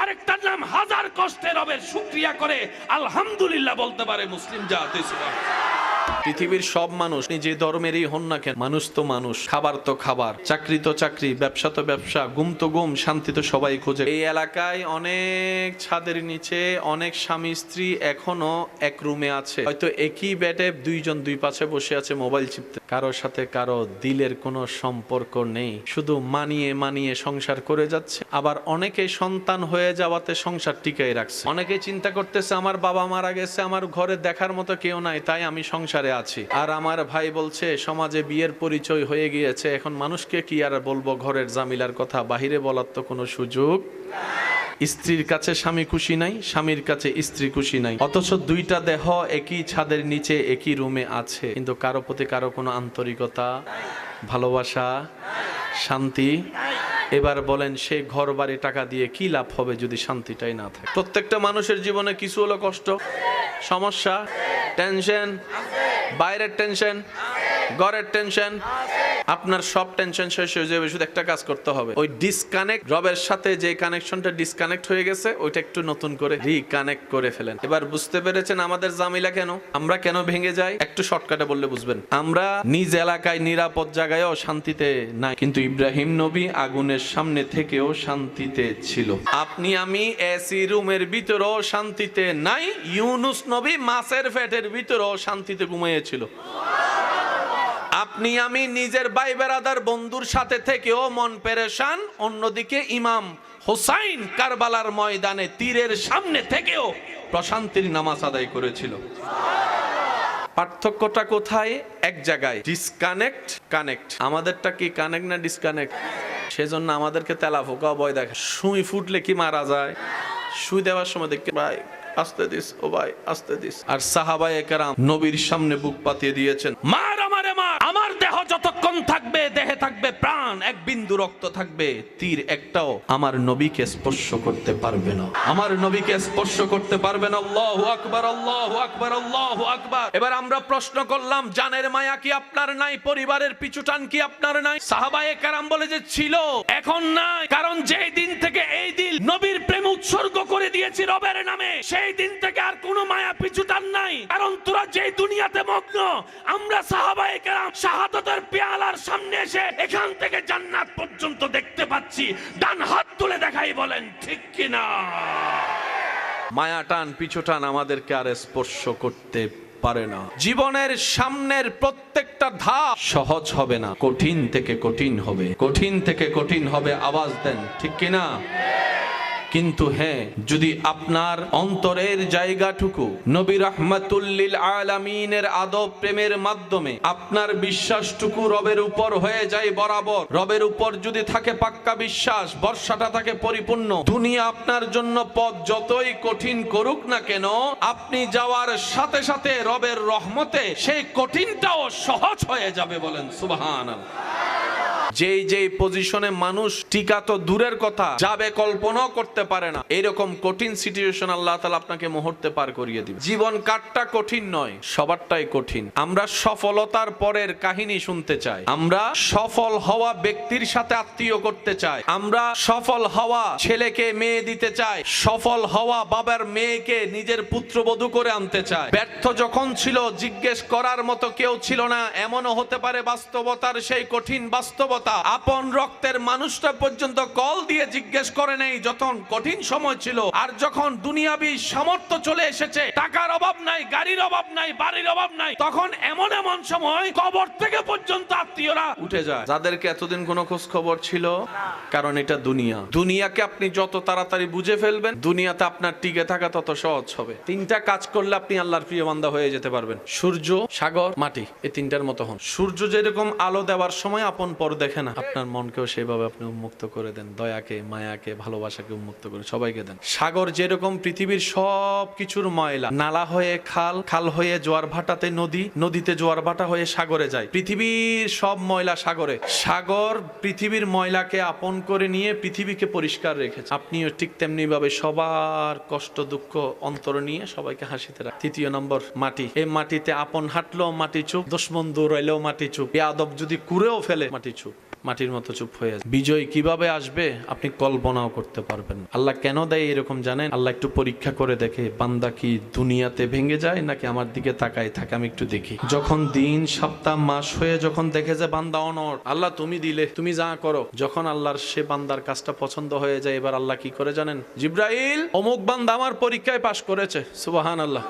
আরেকটার নাম হাজার কষ্টে রবের শুকরিয়া করে আলহামদুলিল্লাহ বলতে পারে মুসলিম জাতি। সুবহানাল্লাহ। পৃথিবীর সব মানুষ যে ধর্মেরই হন না কেন, মানুষ তো মানুষ, খাবার তো খাবার, চাকরি তো চাকরি, ব্যবসা তো ব্যবসা, ঘুম তো ঘুম, শান্তি তো সবাই খোঁজে। এই এলাকায় অনেক ছাদের নিচে অনেক স্বামী স্ত্রী এখনো এক রুমে আছে, হয়তো একই বেডে দুইজন দুই পাশে বসে আছে মোবাইল চিপতে, কারোর সাথে কারো দিলের কোনো সম্পর্ক নেই, শুধু মানিয়ে মানিয়ে সংসার করে যাচ্ছে। আবার অনেকে সন্তান হয়ে যাওয়াতে সংসার টিকাই রাখছে। অনেকে চিন্তা করতেছে আমার বাবা মারা গেছে, আমার ঘরে দেখার মতো কেউ নাই, তাই আমি সংসারে আছি। আর আমার ভাই বলছে সমাজে বিয়ের পরিচয় হয়ে গিয়েছে, এখন মানুষকে কি আর বলবো ঘরের জামিলার কথা, বাহিরে বলার তো কোনো সুযোগ। স্ত্রীর কাছে স্বামী খুশি নাই, স্বামীর কাছে স্ত্রী খুশি নাই, অথচ দুইটা দেহ একই ছাদের নিচে একই রুমে আছে, কিন্তু কারো প্রতি কারো কোনো আন্তরিকতা, ভালোবাসা, শান্তি। এবার বলেন সে ঘর বাড়ি টাকা দিয়ে কি লাভ হবে যদি শান্তিটাই না থাকে? প্রত্যেকটা মানুষের জীবনে কিছু হলো কষ্ট, সমস্যা, টেনশন, বাইরের টেনশন, ঘরের টেনশন, আপনার সব টেনশন শেষ হয়ে যাবে, শুধু একটা কাজ করতে হবে, ওই ডিসকানেক্ট, রবের সাথে যে কানেকশনটা ডিসকানেক্ট হয়ে গেছে ওইটা একটু নতুন করে রিকানেক্ট করে ফেলেন। এবার বুঝতে পেরেছেন আমাদের জামিলা কেন, আমরা কেন ভেঙে যাই? একটু শর্টকাটে বললে বুঝবেন। আমরা নিজ এলাকায় নিরাপদ জায়গায়ও শান্তিতে নাই, কিন্তু ইব্রাহিম নবী আগুনের সামনে থেকেও শান্তিতে ছিল। আপনি আমি এসি রুমের ভিতরেও শান্তিতে নাই, ইউনুস নবী মাছের পেটের ভিতরেও শান্তিতে ঘুমিয়েছিল। আপনি আমি নিজের ভাই বেরাদার বন্ধুর সাথে থেকেও মন পেরেশান, অন্যদিকে ইমাম হোসাইন কারবালার ময়দানে তীরের সামনে থেকেও প্রশান্তির নামাজ আদায় করেছিল। পার্থক্যটা কোথায়? এক জায়গায়, ডিসকানেক্ট কানেক্ট। আমাদেরটা কি কানেক্ট না ডিসকানেক্ট? সেজন্য আমাদেরকে তেলা ফোকা ভয় দেখে। সুই ফুটলে কি মারা যায়? সুই দেওয়ার সময় দেখে ভাই আস্তে দিস, ও ভাই আস্তে দিস। আর সাহাবায়ে কেরাম নবীর সামনে বুক পাতিয়ে দিয়েছেন, মার আমারে মার, আমার দেহ যতক্ষণ থাকবে দেহে থাকবে প্রাণ, এক বিন্দু রক্ত থাকবে, তীর একটাও আমার নবীকে স্পর্শ করতে পারবে না, আমার নবীকে স্পর্শ করতে পারবে না। আল্লাহু আকবার, আল্লাহু আকবার, আল্লাহু আকবার। এবার আমরা প্রশ্ন করলাম, জানের মায়া কি আপনার নাই? পরিবারের পিছুটান কি আপনার নাই? সাহাবায়ে কেরাম বলে যে ছিল, এখন নাই, কারণ যেই দিন থেকে এই দিল নবীর প্রেম উৎসর্গ করে দিয়েছি রবের নামে, সেই দিন থেকে আর কোনো মায়া পিছুটান নাই। কারণ তোরা যেই দুনিয়াতে মগ্ন, আমরা সাহাবায়ে কেরাম শাহাদাতের পেয়ালার সামনে এসে এখান থেকে জান্নাত পর্যন্ত দেখতে পাচ্ছি। ডান হাত তুলে দেখাই, বলেন ঠিক কিনা? মায়া টান পিছু টান আমাদেরকে আর স্পর্শ করতে পারে না। জীবনের সামনের প্রত্যেকটা ধাপ সহজ হবে না, কঠিন থেকে কঠিন হবে, কঠিন থেকে কঠিন হবে। আওয়াজ দেন ঠিক কিনা? কিন্তু হ্যাঁ, যদি আপনার অন্তরের জায়গাটুকু নবী রাহমাতুল লিল আলামিনের আদব প্রেমের মাধ্যমে আপনার বিশ্বাসটুকু রবের উপর হয়ে যায় বরাবর, রবের উপর যদি থাকে পাক্কা বিশ্বাস, বর্ষাটা থাকে পরিপূর্ণ, দুনিয়া আপনার জন্য পথ যতই কঠিন করুক না কেন, আপনি যাওয়ার সাথে সাথে রবের রহমতে সেই কঠিনটাও সহজ হয়ে যাবে। বলেন সুবহানাল্লাহ। যেই পজিশনে মানুষ টিকা তো দূরের কথা, যাবে কল্পনাও করতে পারে না, এরকম কঠিন সিচুয়েশন আল্লাহ তাআলা আপনাকে মুহূর্তে পার করিয়ে দিবে। জীবন কাটটা কঠিন নয়, সবারটাই কঠিন। আমরা সফলতার পরের কাহিনী শুনতে চাই, আমরা সফল হওয়া ব্যক্তির সাথে আত্মীয় করতে চাই, আমরা সফল হওয়া ছেলেকে মেয়ে দিতে চাই, সফল হওয়া বাবার মেয়েকে নিজের পুত্রবধূ করে আনতে চাই। ব্যর্থ যখন ছিল জিজ্ঞেস করার মতো কেউ ছিল না, এমনও হতে পারে বাস্তবতার সেই কঠিন বাস্তবতা আপন রক্তের মানুষটা পর্যন্ত কল দিয়ে জিজ্ঞেস করে নেই যখন কঠিন সময় ছিল। আর যখন দুনিয়াবি সামর্থ্য চলে এসেছে, টাকার অভাব নাই, গাড়ির অভাব নাই, বাড়ির অভাব নাই, তখন এমন এমন সময় কবর থেকে পর্যন্ত আত্মীয়রা উঠে যায়, যাদেরকে এতদিন কোনো খোঁজ খবর ছিল। কারণ এটা দুনিয়া, দুনিয়াকে আপনি যত তাড়াতাড়ি বুঝে ফেলবেন, দুনিয়াতে আপনার টিকে থাকা তত সহজ হবে। তিনটা কাজ করলে আপনি আল্লাহর প্রিয় বান্দা হয়ে যেতে পারবেন: সূর্য, সাগর, মাটি। এই তিনটার মতো হন। সূর্য যেরকম আলো দেওয়ার সময় আপন পর দেখে না, আপনার মনকেও সেভাবে আপনি উন্মুক্ত করে দেন, দয়াকে, মায়াকে, ভালোবাসাকে উন্মুক্ত করে সবাইকে দেন। সাগর যেরকম পৃথিবীর সব কিছুর ময়লা, নালা হয়ে খাল, খাল হয়ে জোয়ার ভাটাতে নদী, নদীতে জোয়ার ভাটা হয়ে সাগরে যায়, পৃথিবীর সব ময়লা সাগরে। সাগর পৃথিবীর ময়লাকে আপন করে নিয়ে পৃথিবীকে পরিষ্কার রেখেছে। আপনিও ঠিক তেমনি ভাবে সবার কষ্ট দুঃখ অন্তর নিয়ে সবাইকে হাসিতে রাখ। তৃতীয় নম্বর, মাটি। এই মাটিতে আপন হাঁটলেও মাটি চুপ, দুশমন দূর হইলেও মাটি চুপ, বেয়াদব যদি কুড়েও ফেলে মাটি চুপ। মাটির মতো চুপ হয়ে আছে। বিজয় কিভাবে আসবে আপনি কল্পনাও করতে পারবেন না। আল্লাহ কেন দেয় এরকম জানেন? আল্লাহ একটু পরীক্ষা করে দেখে বান্দা কি দুনিয়াতে ভেঙে যায় নাকি আমার দিকে তাকায় থাকে, আমি একটু দেখি। যখন দিন সপ্তাহ মাস হয়ে যখন দেখে যে বান্দা অনড়, আল্লাহ তুমি দিলে, তুমি যা করো, যখন আল্লাহর সে বান্দার কাজটা পছন্দ হয়ে যায়, এবার আল্লাহ কি করে জানেন? জিব্রাইল অমুক বান্দা আমার পরীক্ষায় পাশ করেছে, সুবহানাল্লাহ,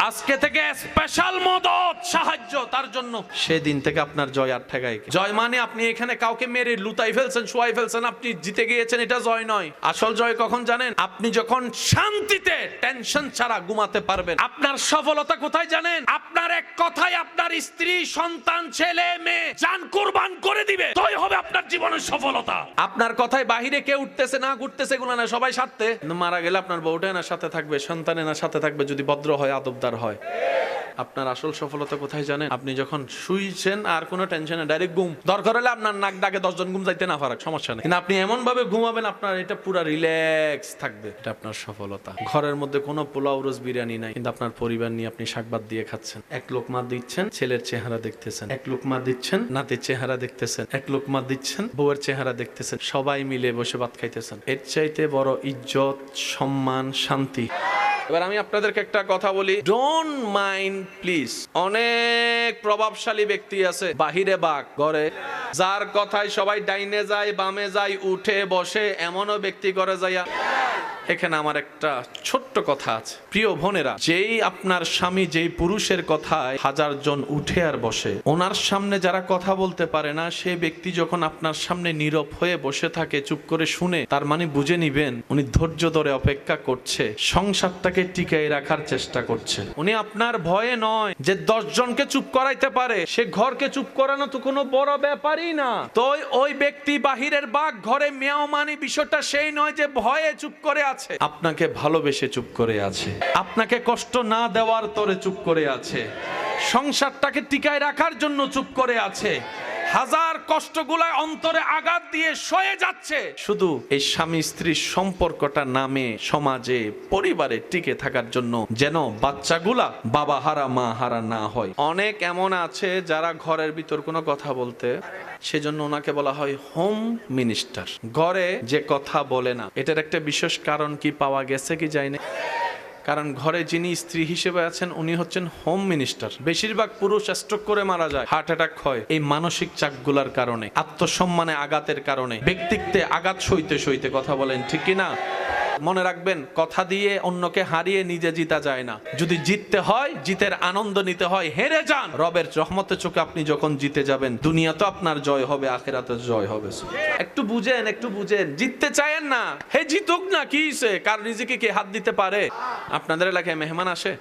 আজকে থেকে স্পেশাল মদত সাহায্য তার জন্য। সেদিন থেকে আপনার জয় আর ঠেকায় কি? জয় মানে আপনি এখানে কাউকে মেরে লুতাই ফেলছেন, শোয়াই ফেলছেন, আপনি জিতে গিয়েছেন, এটা জয় নয়। আসল জয় কখন জানেন? আপনি যখন শান্তিতে টেনশন ছাড়া ঘুমাতে পারবেন। আপনার সফলতা কোথায় জানেন? আপনার এক কথায় আপনার স্ত্রী, সন্তান, ছেলে মেয়ে জান কুরবান করে দিবে, তাই হবে আপনার জীবনের সফলতা। আপনার কথায় বাহিরে কে উঠতেছে না ঘুরতেছে এগুলো না, সবাই সাথে। মারা গেলে আপনার বউটা না সাথে থাকবে, সন্তানে না সাথে থাকবে, যদি ভদ্র হয়, আদবদার হয়। আপনার আসল সফলতা কোথায় জানেন? আপনি যখন শুইছেন আর কোনো টেনশনে ডাইরেক্ট ঘুম, দরকার হলে আপনার নাক ডাকে 10 জন ঘুম যাইতে না পারাক, সমস্যা নেই, কিন্তু আপনি এমন ভাবে ঘুমাবেন আপনার এটা পুরো রিল্যাক্স থাকবে, এটা আপনার সফলতা। ঘরের মধ্যে কোনো পোলাও রোজ বিরিয়ানি নাই, কিন্তু আপনার পরিবার নিয়ে আপনি শাকভাত দিয়ে খাচ্ছেন। এক লোকমা দিচ্ছেন, ছেলের চেহারা দেখতেছেন, এক লোকমা দিচ্ছেন, নাতির চেহারা দেখতেছেন, এক লোকমা দিচ্ছেন, বউয়ের চেহারা দেখতেছেন, সবাই মিলে বসে ভাত খাইতেছেন। এর চাইতে বড় ইজ্জত, সম্মান, শান্তি। এবার আমি আপনাদেরকে একটা কথা বলি, ডোন্ট মাইন্ড প্লিজ। অনেক প্রভাবশালী ব্যক্তি আছে বাহিরে বাঘ, ঘরে যার কথায় সবাই ডাইনে যায়, বামে যায়, উঠে বসে, এমনও ব্যক্তি করে যাইয়া। এখানে আমার একটা ছোট্ট কথা আছে, প্রিয় বোনেরা, যেই আপনার স্বামী যেই পুরুষের কথায় 1000 জন উঠে আর বসে, ওনার সামনে যারা কথা বলতে পারে না, সেই ব্যক্তি যখন আপনার সামনে নীরব হয়ে বসে থাকে, চুপ করে শুনে, তার মানে বুঝে নিবেন উনি ধৈর্য ধরে অপেক্ষা করছে, সংসারটাকে টিকাই রাখার চেষ্টা করছে। উনি আপনার ভয়ে নয় যে 10 জনকে চুপ করাইতে পারে, সে ঘরকে চুপ করানো তো কোনো বড় ব্যাপারই না। তো ওই ব্যক্তি বাহিরের বাঘ, ঘরে মেয়াও, মানে বিষয়টা সেই নয় যে ভয়ে চুপ করে আছে, আপনাকে ভালোবেসে চুপ করে আছে, আপনাকে কষ্ট না দেওয়ার তরে চুপ করে আছে, সংসারটাকে টিকায় রাখার জন্য চুপ করে আছে, হাজার কষ্টগুলা অন্তরে আঘাত দিয়ে সয়ে যাচ্ছে, শুধু এই স্বামী স্ত্রীর সম্পর্কটা নামে সমাজে পরিবারে টিকে থাকার জন্য, যেন বাচ্চাগুলা বাবা হারা মা হারা না হয়। অনেক এমন আছে যারা ঘরের ভিতর কোনো কথা বলতে, সেজন্য ওনাকে বলা হয় হোম মিনিস্টার। ঘরে যে কথা বলে না, এটার একটা বিশেষ কারণ কি পাওয়া গেছে কি যায় না? কারণ ঘরে যিনি স্ত্রী হিসেবে আছেন উনি হচ্ছেন হোম মিনিস্টার। বেশিরভাগ পুরুষ স্ট্রোক করে মারা যায়, হার্ট অ্যাটাক হয় এই মানসিক চাপগুলার কারণে, আত্মসম্মানে আঘাতের কারণে, ব্যক্তিত্বে আঘাত সইতে সইতে। কথা বলেন ঠিক কি না? মনে রাখবেন, কথা দিয়ে অন্যকে হারিয়ে নিজে জিতা যায় না। যদি জিততে হয়, জিতের আনন্দ নিতে হয়, হেরে যান, রবের রহমতের চোখে আপনি যখন জিতে যাবেন, দুনিয়া তো আপনার জয় হবে, আখিরাতে জয় হবে। একটু বুঝেন, একটু বুঝেন। জিততে চায়েন না, হে জিতুক না, কি হইছে? কার রিজিকে কে হাত দিতে পারে? আপনাদের এলাকায় মেহমান আসে,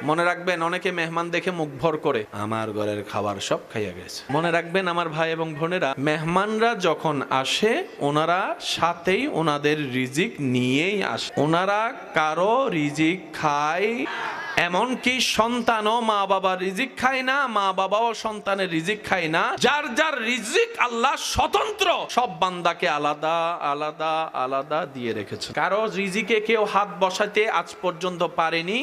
মনে রাখবেন অনেকে মেহমান দেখে মুখ ভর করে, আমার ঘরের খাবার সব খাইয়া গেছে। মনে রাখবেন আমার ভাই এবং বোনেরা, মেহমানরা যখন আসে ওনারা সাথেই ওনাদের রিজিক নিয়েই আসে। ওনারা কারো রিজিক খায়, এমনকি সন্তানও মা বাবার রিজিক খায় না, মা বাবাও সন্তানের রিজিক খায় না। যার যার রিজিক আল্লাহ স্বতন্ত্র, সব বান্দাকে আলাদা আলাদা আলাদা দিয়ে রেখেছে। কারো রিজিকে কেউ হাত বসাতে আজ পর্যন্ত পারেনি।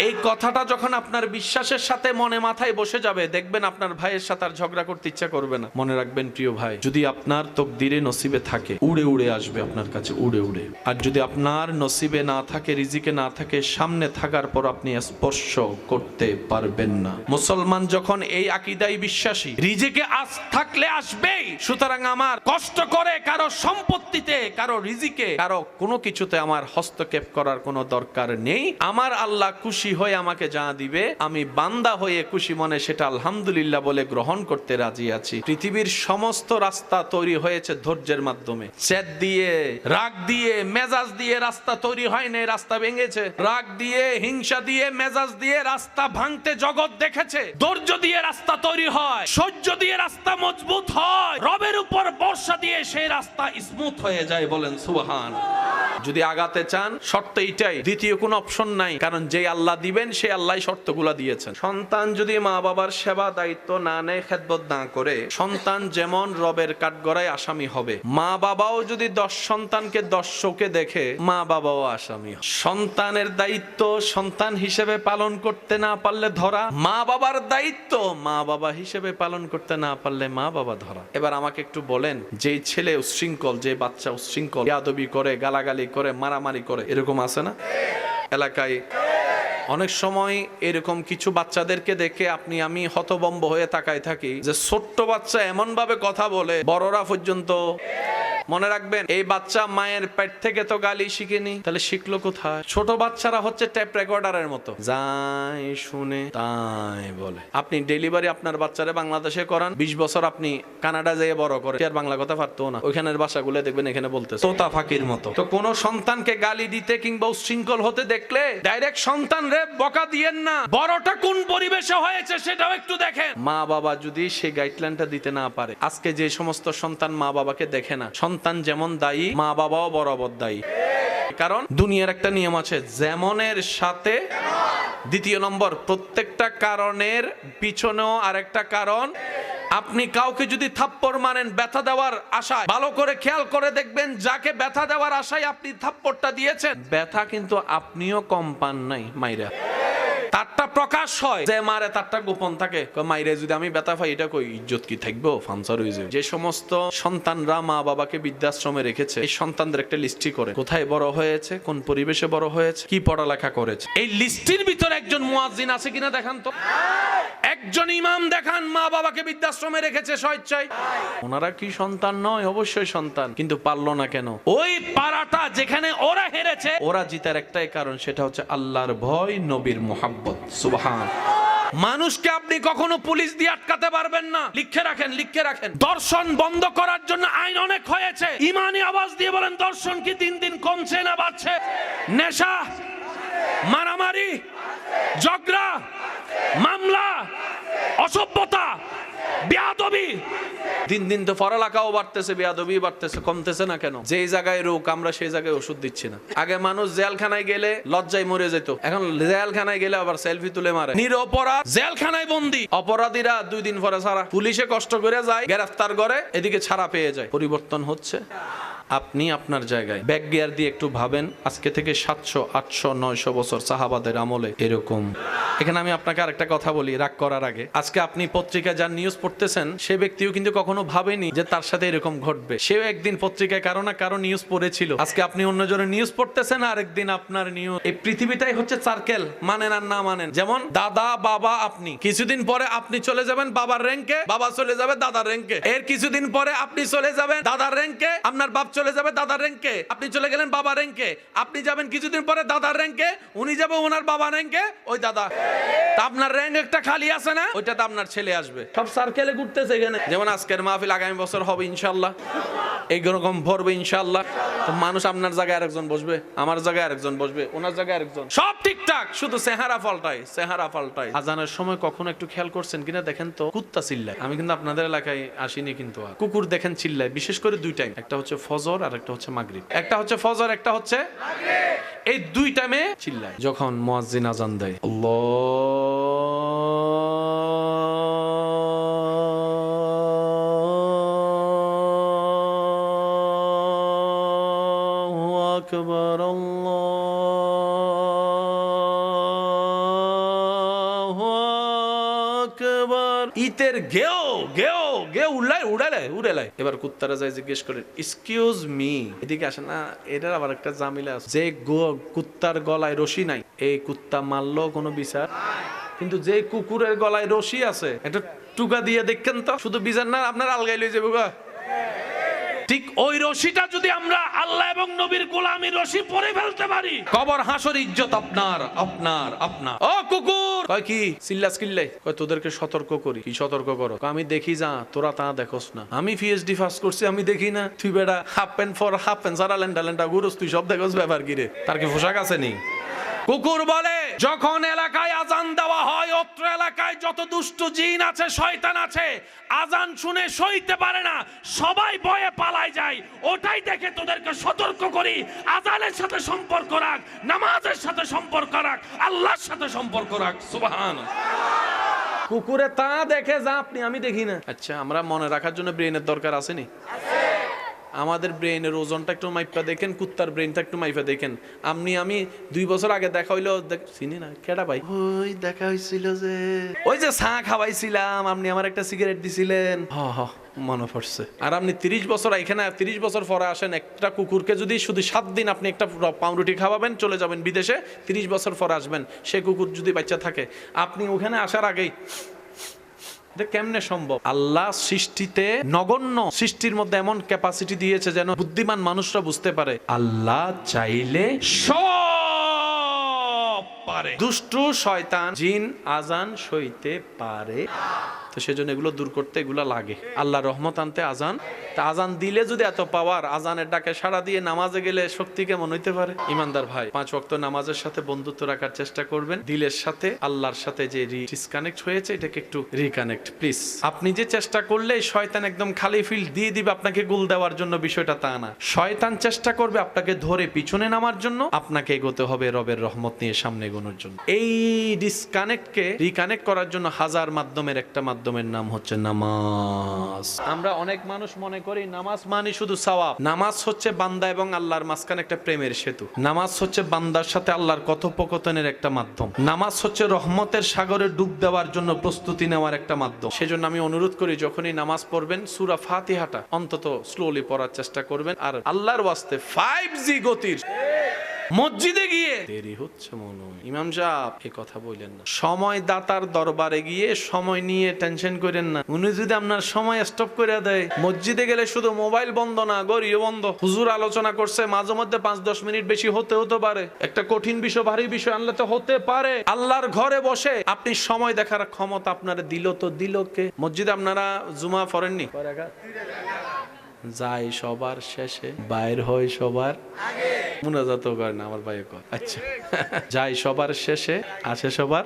এই কথাটা যখন আপনার বিশ্বাসের সাথে মনে মাথায় বসে যাবে, দেখবেন আপনার ভাইয়ের সাথে আর ঝগড়া করতে ইচ্ছা করবে না। মনে রাখবেন প্রিয় ভাই, যদি আপনার তকদিরে নসিবে থাকে, উড়ে উড়ে আসবে আপনার কাছে, উড়ে উড়ে। আর যদি আপনার নসিবে না থাকে, রিজিকে না থাকে, সামনে থাকার পর আপনি স্পর্শ করতে পারবেন না। মুসলমান যখন এই আকীদায় বিশ্বাসী, রিজিকে আজ থাকলে আসবেই, সুতরাং আমার কষ্ট করে কারো সম্পত্তিতে, কারো রিজিকে, কারো কোনো কিছুতে আমার হস্তক্ষেপ করার কোনো দরকার নেই। আমার আল্লাহ খুশি হয়ে আমাকে যা দিবে, আমি বান্দা হয়ে খুশি মনে সেটা আলহামদুলিল্লাহ বলে গ্রহণ করতে রাজি আছি। পৃথিবীর সমস্ত রাস্তা তৈরি হয়েছে ধৈর্যের মাধ্যমে। জেদ দিয়ে, রাগ দিয়ে, মেজাজ দিয়ে রাস্তা তৈরি হয় না, রাস্তা ভেঙেছে। রাগ দিয়ে, হিংসা দিয়ে, মেজাজ দিয়ে রাস্তা ভাঙতে জগৎ দেখেছে। ধৈর্য দিয়ে রাস্তা তৈরি হয়, সহ্য দিয়ে রাস্তা মজবুত হয়, রবের উপর ভরসা দিয়ে সেই রাস্তা স্মুথ হয়ে যায়। বলেন সুবহান। যদি আগাতে চান শর্ত এইটাই, দ্বিতীয় কোনো অপশন নাই, কারণ যে আল্লাহ দিবেন সে আল্লাহ শর্তগুলা দিয়েছেন। সন্তান যদি মা বাবার সেবা দায়িত্ব না নেয়, খেদমত না করে, সন্তান যেমন রবের কাঠগড়ায় আসামি হবে। মা বাবাও যদি 10 সন্তানকে 10 চোখে দেখে, মা বাবাও আসামি হবে। সন্তানের দায়িত্ব সন্তান হিসেবে পালন করতে না পারলে ধরা, মা বাবার দায়িত্ব মা বাবা হিসেবে পালন করতে না পারলে মা বাবা ধরা। এবার আমাকে একটু বলেন, যে ছেলে উচ্ছৃঙ্খল, যে বাচ্চা উচ্ছৃঙ্খল, বেয়াদবি করে, গালাগালি করে, মারামারি করে, এরকম আছে না এলাকায়? অনেক সময় এরকম কিছু বাচ্চাদেরকে দেখে আপনি আমি হতভম্ব হয়ে তাকায় থাকি যে ছোট্ট বাচ্চা এমন ভাবে কথা বলে বড়রা পর্যন্ত। মনে রাখবেন, এই বাচ্চা মায়ের পেট থেকে তো গালি শিখেনি, তাহলে শিখলো কোথায়? ছোট বাচ্চারা হচ্ছে টেপ রেকর্ডারের মতো, যাই শুনে তাই বলে। আপনি ডেলিভারি আপনার বাচ্চারে বাংলাদেশে করান, 20 বছর আপনি কানাডা যেয়ে বড় করে, আর বাংলা কথা পারতো না। ওইখানের ভাষাগুলো দেখবেন এখানে বলতে তোতা ফাঁকির মতো। তো কোন সন্তানকে গালি দিতে কিংবা উচ্ছৃঙ্খল হতে দেখলে ডাইরেক্ট সন্তান রে বকা দিয়েন না, বড়টা কোন পরিবেশে হয়েছে সেটাও একটু দেখেন। মা বাবা যদি সেই গাইডলাইনটা দিতে না পারে, আজকে যে সমস্ত সন্তান মা বাবাকে দেখে না, সন্তান যেমন দায়ী, মা বাবাও বরাবর দায়ী। কারণ দুনিয়ার একটা নিয়ম আছে, যেমনের সাথে দ্বিতীয় নম্বর, প্রত্যেকটা কারণের পিছনেও আরেকটা কারণ। আপনি কাউকে যদি থাপ্পড় মারেন ব্যথা দেওয়ার আশায়, ভালো করে খেয়াল করে দেখবেন, যাকে ব্যথা দেওয়ার আশায় আপনি থাপ্পড়টা দিয়েছেন, ব্যথা কিন্তু আপনিও কম পান নাই মাইরা। তারটা প্রকাশ হয়, যে মারে তারটা গোপন থাকে। মাইরে যদি আমি ব্যথা পাই, এটা কই ইজ্জত কি থাকবো? ফাংসার হয়ে যাবে। যে সমস্ত সন্তানরা মা বাবাকে বৃদ্ধাশ্রমে রেখেছে, এই সন্তানদের একটা লিস্টি করে, কোথায় বড় হয়েছে, কোন পরিবেশে বড় হয়েছে, কি পড়ালেখা করেছে। এই লিস্টির ভিতরে একজন মুয়াজ্জিন আছে কিনা দেখান তো, একজন ইমাম দেখান মা বাবাকে বৃদ্ধাশ্রমে রেখেছে স্বেচ্ছায়। ওনারা কি সন্তান নয়? অবশ্যই সন্তান, কিন্তু পারলো না কেন? ওই পাড়াটা যেখানে ওরা হেরেছে, ওরা জিতার একটাই কারণ, সেটা হচ্ছে আল্লাহর ভয়, নবীর মুহাব্বত। সুবহান। মানুষকে আপনি কখনো পুলিশ দিয়ে আটকাতে পারবেন না। লিখে রাখেন, লিখে রাখেন। দর্শন বন্ধ করার জন্য আইন অনেক হয়েছে। ইমানি আওয়াজ দিয়ে বলেন, দর্শন কি দিন দিন কমছে না বাড়ছে? নেশা, মারামারি, ঝগড়া, মামলা, অসভ্যতা, বেয়াদবি, দিন দিন তো পড়ালেখাও বাড়তেছে, বেয়াদবি বাড়তেছে, কমতেছে না কেন? যেই জায়গায় রোগ, আমরা সেই জায়গায় ওষুধ দিচ্ছি না। আগে মানুষ জেলখানায় গেলে লজ্জায় মরে যেত, এখন জেলখানায় গেলে আবার সেলফি তুলে মারে। নিরপরাধ জেলখানায় বন্দী, অপরাধীরা 2 দিন পরে ছাড়া। পুলিশে কষ্ট করে যায়, গ্রেফতার করে, এদিকে ছাড়া পেয়ে যায়। পরিবর্তন হচ্ছে। আপনি আপনার জায়গায় ব্যাক গিয়ার দিয়ে একটু ভাবেন, আজকে থেকে 700, 800, 900 বছর সাহাবাদের আমলে এরকম। এখানে আমি আপনাকে আরেকটা কথা বলি রাগ করার আগে। আজকে আপনি পত্রিকায় যার নিউজ পড়তেছেন, সে ব্যক্তিও কিন্তু কখনো ভাবেনি যে তার সাথে এরকম ঘটবে। সেও একদিন পত্রিকায় কারো না কারো নিউজ পড়েছিল। আজকে আপনি অন্যজনের নিউজ পড়তেছেন, আরেকদিন আপনার নিউজ। এই পৃথিবীটাই হচ্ছে সার্কেল, মানেন আর না মানেন। যেমন দাদা, বাবা, আপনি। কিছুদিন পরে আপনি চলে যাবেন বাবার র্যাঙ্কে, বাবা চলে যাবে দাদার র্যাঙ্কে। এর কিছুদিন পরে আপনি চলে যাবেন দাদার র্যাঙ্কে, আপনার বাপ চলে যাবে দাদার র্যাঙ্কে, আপনি চলে গেলেন বাবার র্যাঙ্কে। আপনি যাবেন কিছুদিন পরে দাদার র্যাঙ্কে, উনি যাবে ওনার বাবার র্যাঙ্কে, ওই দাদা। তা আপনার র্যাঙ্ক একটা খালি আছে না, ওইটাতে আপনার ছেলে আসবে। সব সার্কেলে ঘুরতেছে এখানে। যেমন আজকের মাহফিল আগামী বছর হবে ইনশাআল্লাহ, এইরকম ভরবে ইনশাআল্লাহ। তো মানুষ আপনার জায়গায় আরেকজন বসবে, আমার জায়গায় আরেকজন বসবে, ওনার জায়গায় আরেকজন, সব ঠিকঠাক, শুধু চেহারা পাল্টায়, চেহারা পাল্টায়। আজানের সময় কখনো একটু খেয়াল করছেন কিনা দেখেন তো, কুত্তা চিল্লায়। আমি কিন্তু আপনাদের এলাকায় আসিনি, কিন্তু কুকুর দেখেন চিল্লায়, বিশেষ করে 2 টাইম, একটা হচ্ছে ফজর আর একটা হচ্ছে মাগরিব। একটা হচ্ছে ফজর, একটা হচ্ছে মাগরিব। এই 2 টাইমে চিল্লায় যখন মুয়াজ্জিন আজান দেয়। আল্লাহু আকবার, আল্লাহু আকবার। ইতের গেও গেও গেও উড়ালে। এবার কুত্তারা যায় জিজ্ঞেস করেন, এক্সকিউজ মি, এদিকে আসে না। এটার আবার একটা জামিলা আছে, যে কুত্তার গলায় রশি নাই, এই কুত্তা মারলো কোনো বিচার, কিন্তু যে কুকুরের গলায় রশি আছে, একটা টুকা দিয়ে দেখেন তো, শুধু বিচার না, আপনার আলগাই লই যাবো গা। ঠিক ওই রশিটা যদি আমরা আল্লাহ এবং নবীর গোলামির রশি পরে ফেলতে পারি, কবর হাসর ইজ্জত আপনার আপনার আপনার। ও কুকুর, কয় কি চিল্লাস কিল্লাই? কয় তোদেরকে সতর্ক করি। কি সতর্ক করো? আমি দেখি যা, তোরা তা দেখোস না। আমি পিএইচডি পাস করছি, আমি দেখি না? তুই বেটা half pant for half pant সারা লেন্ডা লেন্ডা ঘুরোস, তুই সব দেখোস, ব্যাপার কি রে? তার কি পোশাক আছে নি? কুকুর বলে যখন এলাকায় আজান দেওয়া হয়, অত্র এলাকায় যত দুষ্ট জিন আছে, শয়তান আছে, আজান শুনে সইতে পারে না, সবাই ভয়ে পালায় যায়। ওটাই দেখে তোদেরকে সতর্ক করি, আজানের সাথে সম্পর্ক রাখ, নামাজের সাথে সম্পর্ক রাখ, আল্লাহর সাথে সম্পর্ক রাখ। সুবহানাল্লাহ। কুকুরে তা দেখে যা আপনি আমি দেখি না। আচ্ছা, আমরা মনে রাখার জন্য ব্রেনের দরকার আসেনি? আমাদের ব্রেনের ওজনটা একটু মাইপা দেখেন, কুত্তার ব্রেনটা একটু মাইপা দেখেন। আমি 2 বছর আগে দেখা হইলো, চিনি না কেডা ভাই, ওই দেখা হইছিল যে ওই যে চা খাওয়াইছিলাম, আপনি আমার একটা সিগারেট দিছিলেন, মনে পড়ছে। আর আপনি 30 বছর এখানে, 30 বছর পরে আসেন, একটা কুকুরকে যদি শুধু 7 দিন আপনি একটা পাউরুটি খাওয়াবেন, চলে যাবেন বিদেশে, 30 বছর পরে আসবেন, সে কুকুর যদি বাচ্চা থাকে, আপনি ওখানে আসার আগেই কেমনে সম্ভব? আল্লাহ সৃষ্টিতে নগণ্য সৃষ্টির মধ্যে এমন ক্যাপাসিটি দিয়েছে যেন বুদ্ধিমান মানুষরা বুঝতে পারে আল্লাহ চাইলে সব পারে। দুষ্টু শয়তান জিন আজান সইতে পারে, তো সেজন্য এগুলো দূর করতে এগুলো লাগে। আল্লাহ রহমত আনতে আজান, তা আজান দিলে যদি এত পাওয়ার, আজানের ডাকে সাড়া দিয়ে নামাজে গেলে শক্তি কেমন হইতে পারে? ইমানদার ভাই, 5 ওয়াক্ত নামাজের সাথে বন্ধুত্ব রাখার চেষ্টা করবেন। দিলের সাথে আল্লাহর সাথে যে ডিসকানেক্ট হয়েছে, এটাকে একটু রিকানেক্ট প্লিজ। আপনি যে চেষ্টা করলে শয়তান একদম খালি ফিল্ড দিয়ে দিবে আপনাকে গোল দেওয়ার জন্য, বিষয়টা তা না। শয়তান চেষ্টা করবে আপনাকে ধরে পিছনে নামার জন্য, আপনাকে এগোতে হবে রবের রহমত নিয়ে সামনে এগোনোর জন্য। এই ডিসকানেক্টকে রিকানেক্ট করার জন্য হাজার মাধ্যমের একটা মাধ্যমের নাম হচ্ছে নামাজ। আমরা অনেক মানুষ মনে করি নামাজ মানে শুধু সওয়াব। নামাজ হচ্ছে বান্দা এবং আল্লাহর মাঝখানে একটা প্রেমের সেতু। নামাজ হচ্ছে বান্দার সাথে আল্লাহর কথোপকথনের একটা মাধ্যম। নামাজ হচ্ছে রহমতের সাগরে ডুব দেওয়ার জন্য প্রস্তুতি নেওয়ার একটা মাধ্যম। সেজন্য আমি অনুরোধ করি, যখনই নামাজ পড়বেন সূরা ফাতিহাটা অন্তত স্লোলি পড়ার চেষ্টা করবেন। আর আল্লাহর ওয়াস্তে 5G গতির মসজিদে গিয়ে দেরি হচ্ছে মনে হয়, ইমাম সাহেব এই কথা বললেন না। সময় দাতার দরবারে গিয়ে সময় নিয়ে টেনশন করেন না। উনি যদি আপনার সময় স্টপ করে দেয়, মসজিদে গেলে শুধু মোবাইল বন্ধ না, গড়িও বন্ধ। হুজুর আলোচনা করছে, মাঝে মধ্যে 5-10 মিনিট বেশি হতে পারে। একটা কঠিন বিষয়, ভারী বিষয় আনলে তো হতে পারে। আল্লাহর ঘরে বসে আপনি সময় দেখার ক্ষমতা আপনারা দিল তো দিল কে? মসজিদে আপনারা জুমা পড়েননি? যাই সবার শেষে, বাইর হয় সবার আগে। মুনাজাত করে না আমার ভাই কয়। আচ্ছা, যাই সবার শেষে, আসে সবার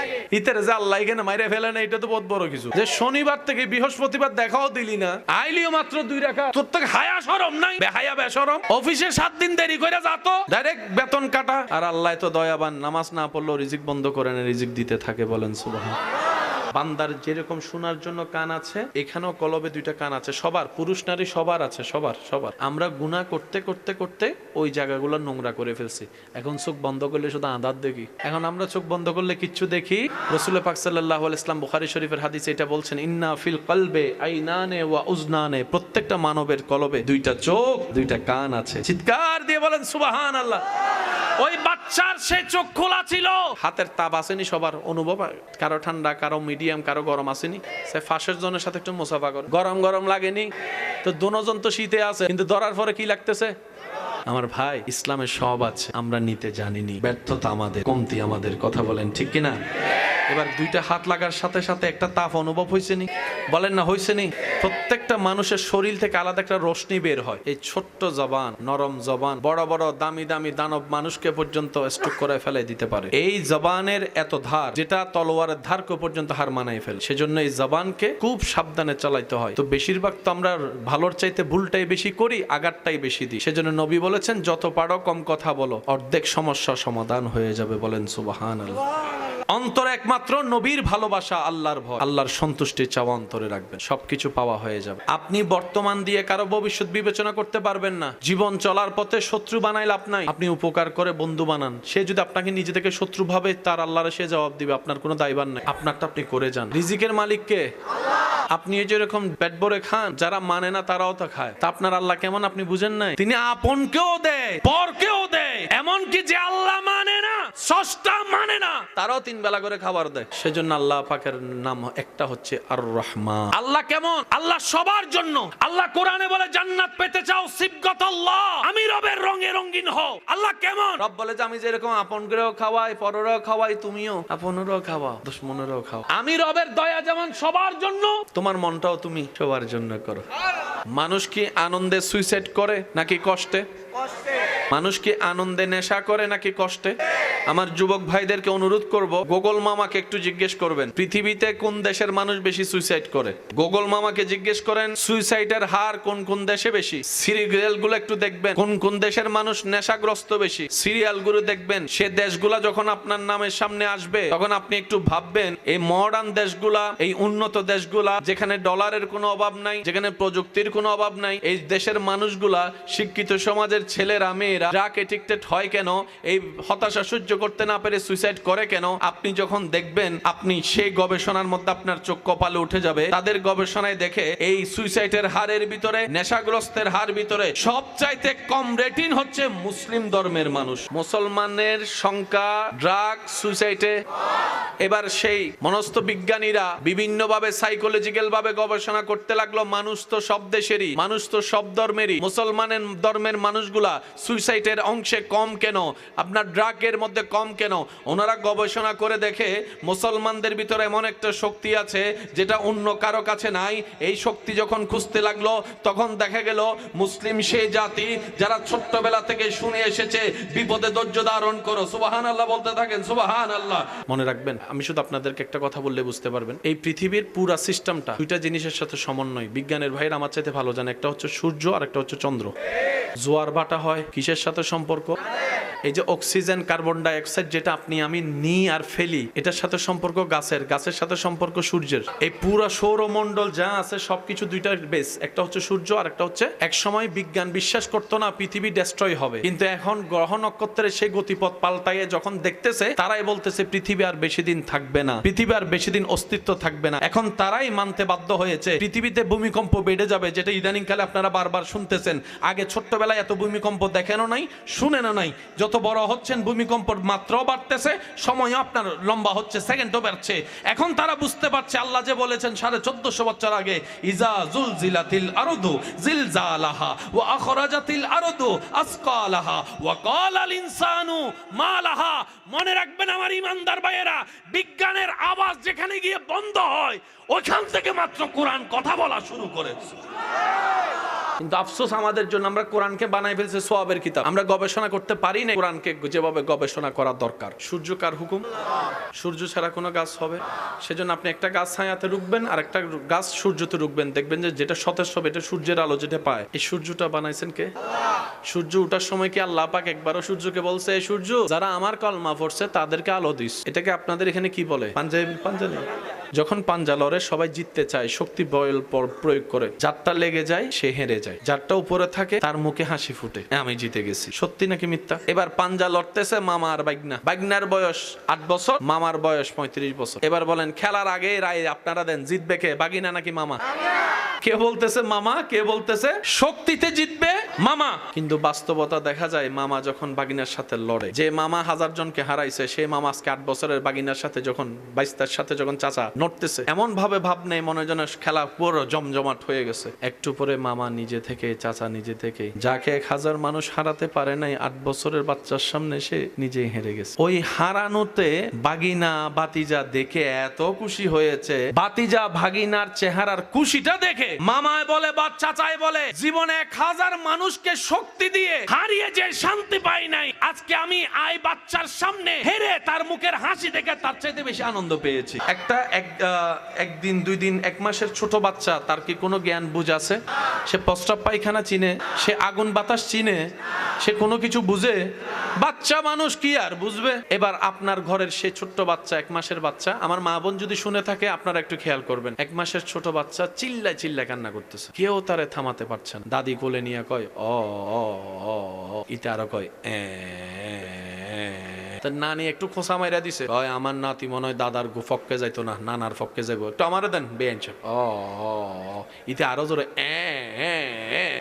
আগে। ইতারে যে আল্লাহ এখানে মাইরে ফেলে না, এটা তো বহুত বড় কিছু। যে শনিবার থেকে বৃহস্পতিবার দেখাও দিলি না, আইলিও মাত্র 2 রাকাত, তোর থেকে হায়া শরম নাই? বেহায়া বেশরম। অফিসে 7 দিন দেরি করে যাত, ডাইরেক্ট বেতন কাটা। আর আল্লাহ তো দয়াবান, নামাজ না পড়লেও রিজিক বন্ধ করে না, রিজিক দিতে থাকে। বলেন সুবহানাল্লাহ। বান্দার যেরকম শোনার জন্য কান আছে, এখানেও কলবে 2টা কান আছে। সবার, পুরুষ নারী সবার আছে, সবার। আমরা গুনাহ করতে করতে করতে ওই জায়গাগুলো নোংরা করে ফেলছি। এখন চোখ বন্ধ করলে শুধু আঁধার দেখি। এখন আমরা চোখ বন্ধ করলে কিচ্ছু দেখি। রাসূল পাক সাল্লাল্লাহু আলাইহি ওয়াসাল্লাম বুখারী শরীফের হাদিসে এটা বলছেন, ইন্না ফিল কলবে আইনানে ওয়া উজনানে, প্রত্যেকটা মানবের কলবে 2টা চোখ 2টা কান আছে। চিৎকার দিয়ে বলেন সুবহানাল্লাহ। ওই বাচ্চার সে চোখ খোলা ছিল, হাতের তাপ আসেনি সবার অনুভব, কারো ঠান্ডা, কারো মিডিয়াম, কারো গরম আসেনি। সে ফাঁসের জনের সাথে একটু মুসাফা করে, গরম লাগেনি তো। দুজন তো শীতে আছে, কিন্তু ধরার পরে কি লাগতেছে? আমার ভাই, ইসলামের সব আছে, আমরা নিতে জানিনি। ব্যর্থতা আমাদের, কমতি আমাদের। কথা বলেন ঠিক কিনা? এবার 2টা হাত লাগার সাথে সাথে একটা তাপ অনুভব হয়েছে নি? বলেন না হয়েছে নি? প্রত্যেকটা মানুষের শরীর থেকে আলাদা একটা রশ্মি বের হয়। এই ছোট্ট জবান, নরম জবান, বড় বড় দামি দামি দানব মানুষকে পর্যন্ত স্ট্রোক করে ফেলে দিতে পারে। এই জবানের এত ধার, যেটা তলোয়ারের ধারকে পর্যন্ত হার মানাই ফেলে। সেজন্য এই জবানকে খুব সাবধানে চালাইতে হয়। তো বেশিরভাগ তো আমরা ভালোর চাইতে ভুলটাই বেশি করি, আঘাতটাই বেশি দিই। সেজন্য নবী বলেছেন, যত পারো কম কথা বলো, অর্ধেক সমস্যা সমাধান হয়ে যাবে। বলেন সুবহানাল্লাহ। অন্তরে একমাত্র নবীর ভালোবাসা, আল্লাহর ভয়, আল্লাহর সন্তুষ্টি চাওয়া অন্তরে রাখবেন, সবকিছু পাওয়া হয়ে যাবে। আপনি বর্তমান দিয়ে কারো ভবিষ্যৎ বিবেচনা করতে পারবেন না। জীবন চলার পথে শত্রু বানাই লাভ নাই। আপনি উপকার করে বন্ধু বানান। সে যদি আপনাকে নিজে থেকে শত্রু ভাবে, তার আল্লাহর সে জবাব দিবে, আপনার কোনো দায়ভার নাই। আপনারটা আপনি করে যান। রিজিকের মালিক কে? আপনি যেরকম পেট ভরে খান, যারা মানে না তারাও তো খায়। তা আপনার আল্লাহ কেমন আপনি বুঝেন নাই? তিনি আপনকেও দেয়, পরকেও দেয়। এমনকি যে আল্লাহ মানে না, স্রষ্টা মানে না, তারাও 3 বেলা করে খাবার দেয়। সেজন্য আল্লাহ পাকের নাম একটা হচ্ছে আর রহমান। আল্লাহ কেমন? আল্লাহ সবার জন্য। আল্লাহ কোরআনে বলে, জান্নাত পেতে চাও সিবগাতাল্লাহ, আমি রবের রঙে রঙিন হও। আল্লাহ কেমন? রব বলে যে আমি যেরকম আপন করেও খাওয়াই, পরেরও খাওয়াই, তুমিও আপনেরও খাওয়াও, দুশমনেরও খাও। আমি রবের দয়া যেমন সবার জন্য, তোমার মনটাও তুমি সবার জন্য করো। মানুষ কি আনন্দে সুইসাইড করে নাকি কষ্টে? মানুষ কি আনন্দে নেশা করে নাকি কষ্টে? আমার যুবক ভাইদেরকে অনুরোধ করব, গোগল মামাকে একটু জিজ্ঞেস করবেন পৃথিবীতে কোন দেশের মানুষ বেশি সুইসাইড করে। গোগল মামাকে জিজ্ঞেস করেন সুইসাইডের হার কোন কোন দেশে বেশি। সিরিয়াল গুলো একটু দেখবেন কোন কোন দেশের মানুষ নেশাগ্রস্ত বেশি। সিরিয়াল গুলো দেখবেন, সে দেশগুলা যখন আপনার নামের সামনে আসবে তখন আপনি একটু ভাববেন এই মডার্ন দেশগুলা, এই উন্নত দেশগুলা যেখানে ডলারের কোনো অভাব নাই, যেখানে প্রযুক্তির কোনো অভাব নাই, এই দেশের মানুষগুলা শিক্ষিত সমাজের ছেলেরা মেয়েরা ড্রাগ এডিক্টেড হয় কেন, এই হতাশা সহ্য করতে না পেরে সুইসাইড করে কেন? আপনি যখন দেখবেন আপনি সেই গবেষণার মধ্যে আপনার চোখ কপালে উঠে যাবে। তাদের গবেষণায় দেখে এই সুইসাইডের হারের ভিতরে, নেশাগ্রস্তের হার ভিতরে সবচাইতে কম রেটিং হচ্ছে মুসলিম ধর্মের মানুষ। মুসলমানের সংখ্যা ড্রাগ সুইসাইডে। এবার সেই মনস্ত বিজ্ঞানীরা বিভিন্নভাবে সাইকোলজিক্যাল ভাবে গবেষণা করতে লাগলো, মানুষ তো সব দেশেরই, মানুষ তো সব ধর্মেরই, মুসলমানের ধর্মের মানুষগুলা সুইসাইডের অংশে কম কেন, আপনার ড্রাগের মধ্যে কম কেন? ওনারা গবেষণা করে দেখে মুসলমানদের ভিতরে এমন একটা শক্তি আছে যেটা অন্য কারো কাছে নাই। এই শক্তি যখন খুঁজতে লাগলো তখন দেখা গেল মুসলিম সেই জাতি যারা ছোট্টবেলা থেকে শুনে এসেছে বিপদে ধৈর্য ধারণ করো, সুবহানাল্লাহ বলতে থাকেন, সুবহানাল্লাহ। মনে রাখবেন, আমি শুধু আপনাদেরকে একটা কথা বললে বুঝতে পারবেন, এই পৃথিবীর পুরা সিস্টেমটা দুইটা জিনিসের সাথে সমন্বয়। বিজ্ঞানের ভাইয়ের আমার চাইতে ভালো জানে, একটা হচ্ছে সূর্য আর একটা হচ্ছে চন্দ্র। জোয়ার ভাটা হয় কিসের সাথে সম্পর্ক? এই যে অক্সিজেন, কার্বন ডাই অক্সাইড যেটা আপনি আমি নিই আর ফেলি, এটার সাথে সম্পর্ক গাছের, গাছের সাথে সম্পর্ক সূর্যের। এই পুরো সৌরমণ্ডল যা আছে সবকিছু দুইটার বেস, একটা হচ্ছে সূর্য আর একটা হচ্ছে। এক সময় বিজ্ঞান বিশ্বাস করতো না পৃথিবী ডেস্ট্রয় হবে, কিন্তু এখন গ্রহ নক্ষত্রের সেই গতিপথ পাল্টাইয়ে যখন দেখতেছে তারাই বলতেছে পৃথিবী আর বেশি দিন থাকবে না, পৃথিবী আর বেশি দিন অস্তিত্ব থাকবে না। এখন তারাই মানতে বাধ্য হয়েছে পৃথিবীতে ভূমিকম্প বেড়ে যাবে, যেটা ইদানিং কালে আপনারা বারবার শুনতেছেন। আগে ছোট্টবেলায় এত ভূমিকম্প দেখেনও নাই, শুনেনও নাই। যত বড় হচ্ছেন ভূমিকম্পর মাত্রাও বাড়তেছে, সময়ও আপনার লম্বা হচ্ছে, সেকেন্ডও বাড়ছে। এখন তারা বুঝতে পারছে আল্লাহ যে বলেছেন 1450 বছর আগে, ইজা জুলজিলাতিল আরদু জিলজালাহা ওয়া আখরাজাতিল আরদু আসকালাহা ওয়া ক্বালাল ইনসানু মা লাহা। মনে রাখবেন আমার ইমানদার ভাইয়েরা, বিজ্ঞানের আওয়াজ যেখানে গিয়ে বন্ধ হয় ওখান থেকে মাত্র কোরআন কথা বলা শুরু করেছে। কিন্তু আফসোস আমাদের জন্য, আমরা কোরআনকে বানাই ফেলছে সওয়াবের কিতাব। আমরা গবেষণা করতে পারি না কোরআনকে যেভাবে গবেষণা করা দরকার। সূর্য কার হুকুম? সূর্য ছাড়া কোনো গাছ হবে? সেজন্য আপনি একটা গাছ ছায়াতে রুখবেন আর একটা গাছ সূর্যতে রুখবেন, দেখবেন যে যেটা সতেজ হবে এটা সূর্যের আলো যেটা পায়। এই সূর্যটা বানাইছেন কে? সূর্য ওঠার সময় কি আল্লাহ পাক একবারও সূর্যকে বলছে এই সূর্য যারা আমার কলমা পড়ছে তাদেরকে আলো দিস? এটাকে আপনাদের এখানে কি বলে? পাঞ্জাবি। যখন পাঞ্জা লড়ে সবাই জিততে চায়, শক্তি বল প্রয়োগ করে, যারটা লেগে যায় সে হেরে যায়, যারটা উপরে থাকে তার মুখে হাসি ফুটে, আমি জিতে গেছি। সত্যি নাকি মিথ্যা? এবার পাঞ্জা লড়তেছে মামা আর বাইগনা। বাইগনার বয়স 8 বছর, মামার বয়স 35 বছর। এবার বলেন খেলার আগে রায় আপনারা দেন, জিতবে কে, বাগিনা নাকি মামা? কে বলতেছে মামা, কে বলতেছে শক্তিতে জিতবে মামা। কিন্তু বাস্তবতা দেখা যায় মামা যখন বাগিনার সাথে লড়ে, যে মামা 1000 জনকে হারাইছে সেই মামা আজকে 8 বছরের বাগিনার সাথে যখন বাইস্তার সাথে যখন চাচা নড়তেছে, এমন ভাবে ভাব নেই মনে যেন খেলা পুরো জমজমাট হয়ে গেছে। একটু পরে মামা নিজে থেকে, চাচা নিজে থেকে, যাকে 1000 মানুষ হারাতে পারে নাই 8 বছরের বাচ্চার সামনে সে নিজেই হেরে গেছে। ওই হারানোতে বাগিনা বাতিজা দেখে এত খুশি হয়েছে, বাতিজা ভাগিনার চেহারার খুশিটা দেখে মামায় বলে বা চাচাই বলে, জীবনে 1000 মানুষকে শক্তি দিয়ে হারিয়ে যে শান্তি পাই নাই, আজকে আমি আই বাচ্চার সামনে হেরে তার মুখের হাসি দেখে তার চাইতে বেশি আনন্দ পেয়েছি। একদিন 2 দিন 1 মাসের ছোট বাচ্চা, তার কি কোনো জ্ঞান বুঝ আছে? সে প্রস্রাব পায়খানা চিনে, সে আগুন বাতাস চিনে, সে কোনো কিছু বুঝে? বাচ্চা মানুষ কি আর বুঝবে? এবার আপনার ঘরের সেই ছোট্ট বাচ্চা, 1 মাসের বাচ্চা, আমার মা বোন যদি শুনে থাকে আপনারা একটু খেয়াল করবেন, 1 মাসের ছোট বাচ্চা চিল্লায় চিল্লায় কান্না করতেছে, কেউ তারে থামাতে পারছে না। দাদি কোলে নিয়ে কয় ও ইতে আরো কয় নানি একটু খোসা মাইরা দিছে, আমার নাতি মনে হয় দাদার ফককে যাইতো না, নানার ফককে যাইবো, একটু আমারে দেন বেঞ্চ। ইতে আরো জোরে।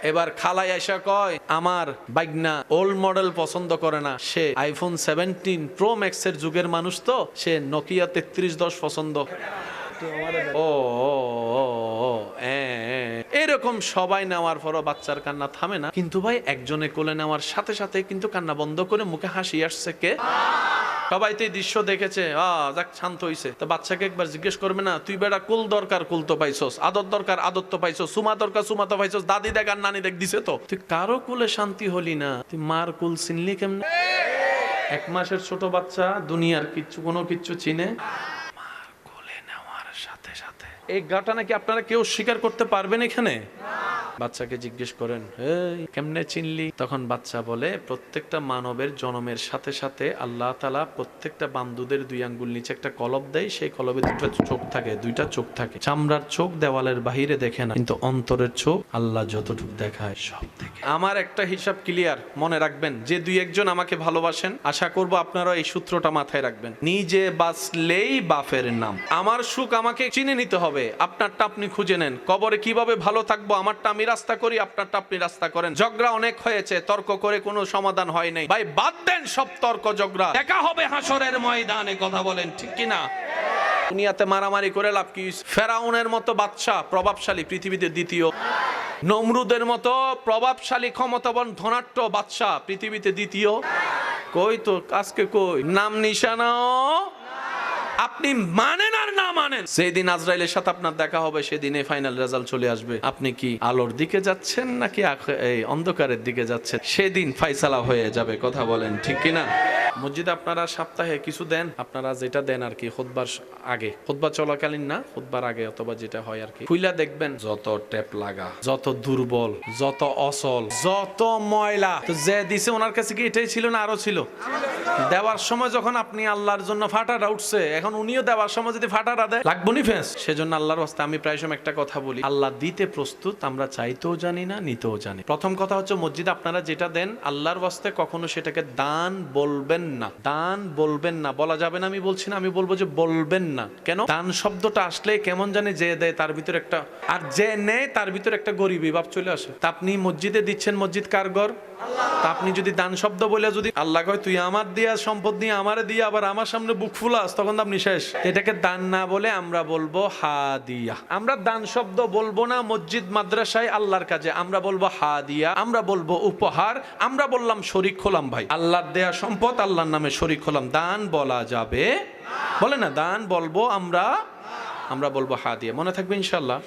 এবার খালাই আইসা কয় আমার বাইগনা ওল্ড মডেল পছন্দ করে না, সে আইফোন 17 প্রো ম্যাক্স এর যুগের মানুষ, তো সে নোকিয়া 3310 পছন্দ। এরকম সবাই নেওয়ার পরও বাচ্চার কান্না থামে না। কিন্তু ভাই একজনে কোলে নেওয়ার সাথে সাথে কিন্তু কান্না বন্ধ করে মুখে হাসি আসছে কে? সবাই তো এই দৃশ্য দেখেছে, যাক শান্ত হইছে। তো বাচ্চাকে একবার জিজ্ঞেস করবে না, তুই বেটা কুল দরকার কুল তো পাইছস, আদর দরকার আদর তো পাইছস, সুমা দরকার সুমা তো পাইছস, দাদি দেখ আর নানি দেখ দিছে তো, তুই কারো কুলে শান্তি হলি না, তুই মার কুল চিনলি কেমনে? 1 মাসের ছোট বাচ্চা দুনিয়ার কোনো কিচ্ছু চিনে, মার কোলে নেওয়ার সাথে সাথে এই গাটা নাকি আপনারা কেউ স্বীকার করতে পারবেন এখানে? বাচ্চাকে জিজ্ঞেস করেন, এই কেমনে চিনলি? তখন বাচ্চা বলে, প্রত্যেকটা মানবের জন্মের সাথে সাথে আল্লাহ তাআলা প্রত্যেকটা বান্দুদের 2 আঙ্গুল নিচে একটা কলব দেয়, সেই কলবে 2টা চোখ থাকে, 2টা চোখ থাকে। চামড়ার চোখ দেওয়ালের বাহিরে দেখে না, কিন্তু অন্তরের চোখ আল্লাহ যতটুকু দেখায় সব দেখে। আমার একটা হিসাব ক্লিয়ার, মনে রাখবেন, যে 2-1 আমাকে ভালোবাসেন, আশা করব আপনারা এই সূত্রটা মাথায় রাখবেন। নিজে বাঁচলেই বাপের নাম। আমার সুখ আমাকে চিনে নিতে হবে, আপনারটা আপনি খুঁজে নেন। কবরে কিভাবে ভালো থাকবো, আমারটা আমি রাস্তা করি, আপনারটা আপনি রাস্তা করেন। ঝগড়া অনেক হয়েছে, তর্ক করে কোনো সমাধান হয় নাই, ভাই বাদ দেন সব তর্ক ঝগড়া, দেখা হবে হাসরের ময়দানে। কথা বলেন ঠিক কিনা? দুনিয়াতে মারামারি করে লাভ কি? ফেরাউনের মতো বাদশা প্রভাবশালী, পৃথিবীতে দ্বিতীয়। নমরুদের মতো প্রভাবশালী ক্ষমতাবান ধনাঢ্য বাদশা, পৃথিবীতে দ্বিতীয়। কই তো আজকে কই নাম নিশানাও আপনি মানেন আর না মানেন, সেদিন আজরাইলের সাথে আপনার দেখা হবে, সেদিনে ফাইনাল রেজাল্ট চলে আসবে। আপনি কি আলোর দিকে যাচ্ছেন নাকি এই অন্ধকারের দিকে যাচ্ছেন, সেদিন ফাইসালা হয়ে যাবে। কথা বলেন ঠিক কিনা? মসজিদে আপনারা সপ্তাহে কিছু দেন, আপনারা যেটা দেন আর কি, খুতবার আগে, খুতবা চলাকালীন না, খুতবার আগে অথবা যেটা হয় আর কি, খুইলা দেখবেন যত ট্যাপ লাগা, যত দুর্বল, যত অসল, যত ময়লা। তো যে দিছে ওনার কাছে কি এটাই ছিল না আরো ছিল? দেওয়ার সময় যখন আপনি আল্লাহর জন্য ফাটাটা উঠছে, এখন উনিও দেওয়ার সময় যদি ফাটাটা দেয়, লাগবো নি ফেস? সেজন্য আল্লাহর রাস্তায় আমি প্রায় সময় একটা কথা বলি, আল্লাহ দিতে প্রস্তুত, আমরা চাইতেও জানি না, নিতেও জানি। প্রথম কথা হচ্ছে, মসজিদে আপনারা যেটা দেন আল্লাহর রাস্তায় কখনো সেটাকে দান বলবেন না, দান বলবেন না। বলা যাবে না আমি বলছি না, আমি বলবো যে বলবেন না। কেন? দান শব্দটা আসলে কেমন জানে, যে দেয় তার ভিতরে একটা, আর যে নেয় তার ভিতরে একটা গরিবী ভাব চলে আসে। তা আপনি মসজিদে দিচ্ছেন, মসজিদ কার ঘর? তা আপনি যদি দান শব্দ বলে যদি আল্লাহ কয় তুই আমার দিয়া সম্পদ নিয়ে আমারে দিয়ে আবার আমার সামনে বুক ফুলাস, তখন তো আপনি শেষ। এটাকে দান না বলে আমরা বলবো হাদিয়া। আমরা দান শব্দ বলবো না মসজিদ মাদ্রাসায় আল্লাহর কাজে, আমরা বলবো হাদিয়া, আমরা বলবো উপহার, আমরা বললাম শরীক হলাম। ভাই আল্লাহর দেয়া সম্পদ আল্লাহর নামে শরীক হলাম, দান বলা যাবে? বলে না, দান বলবো আমরা বলবো হাদিয়া। মনে থাকবে ইনশাআল্লাহ।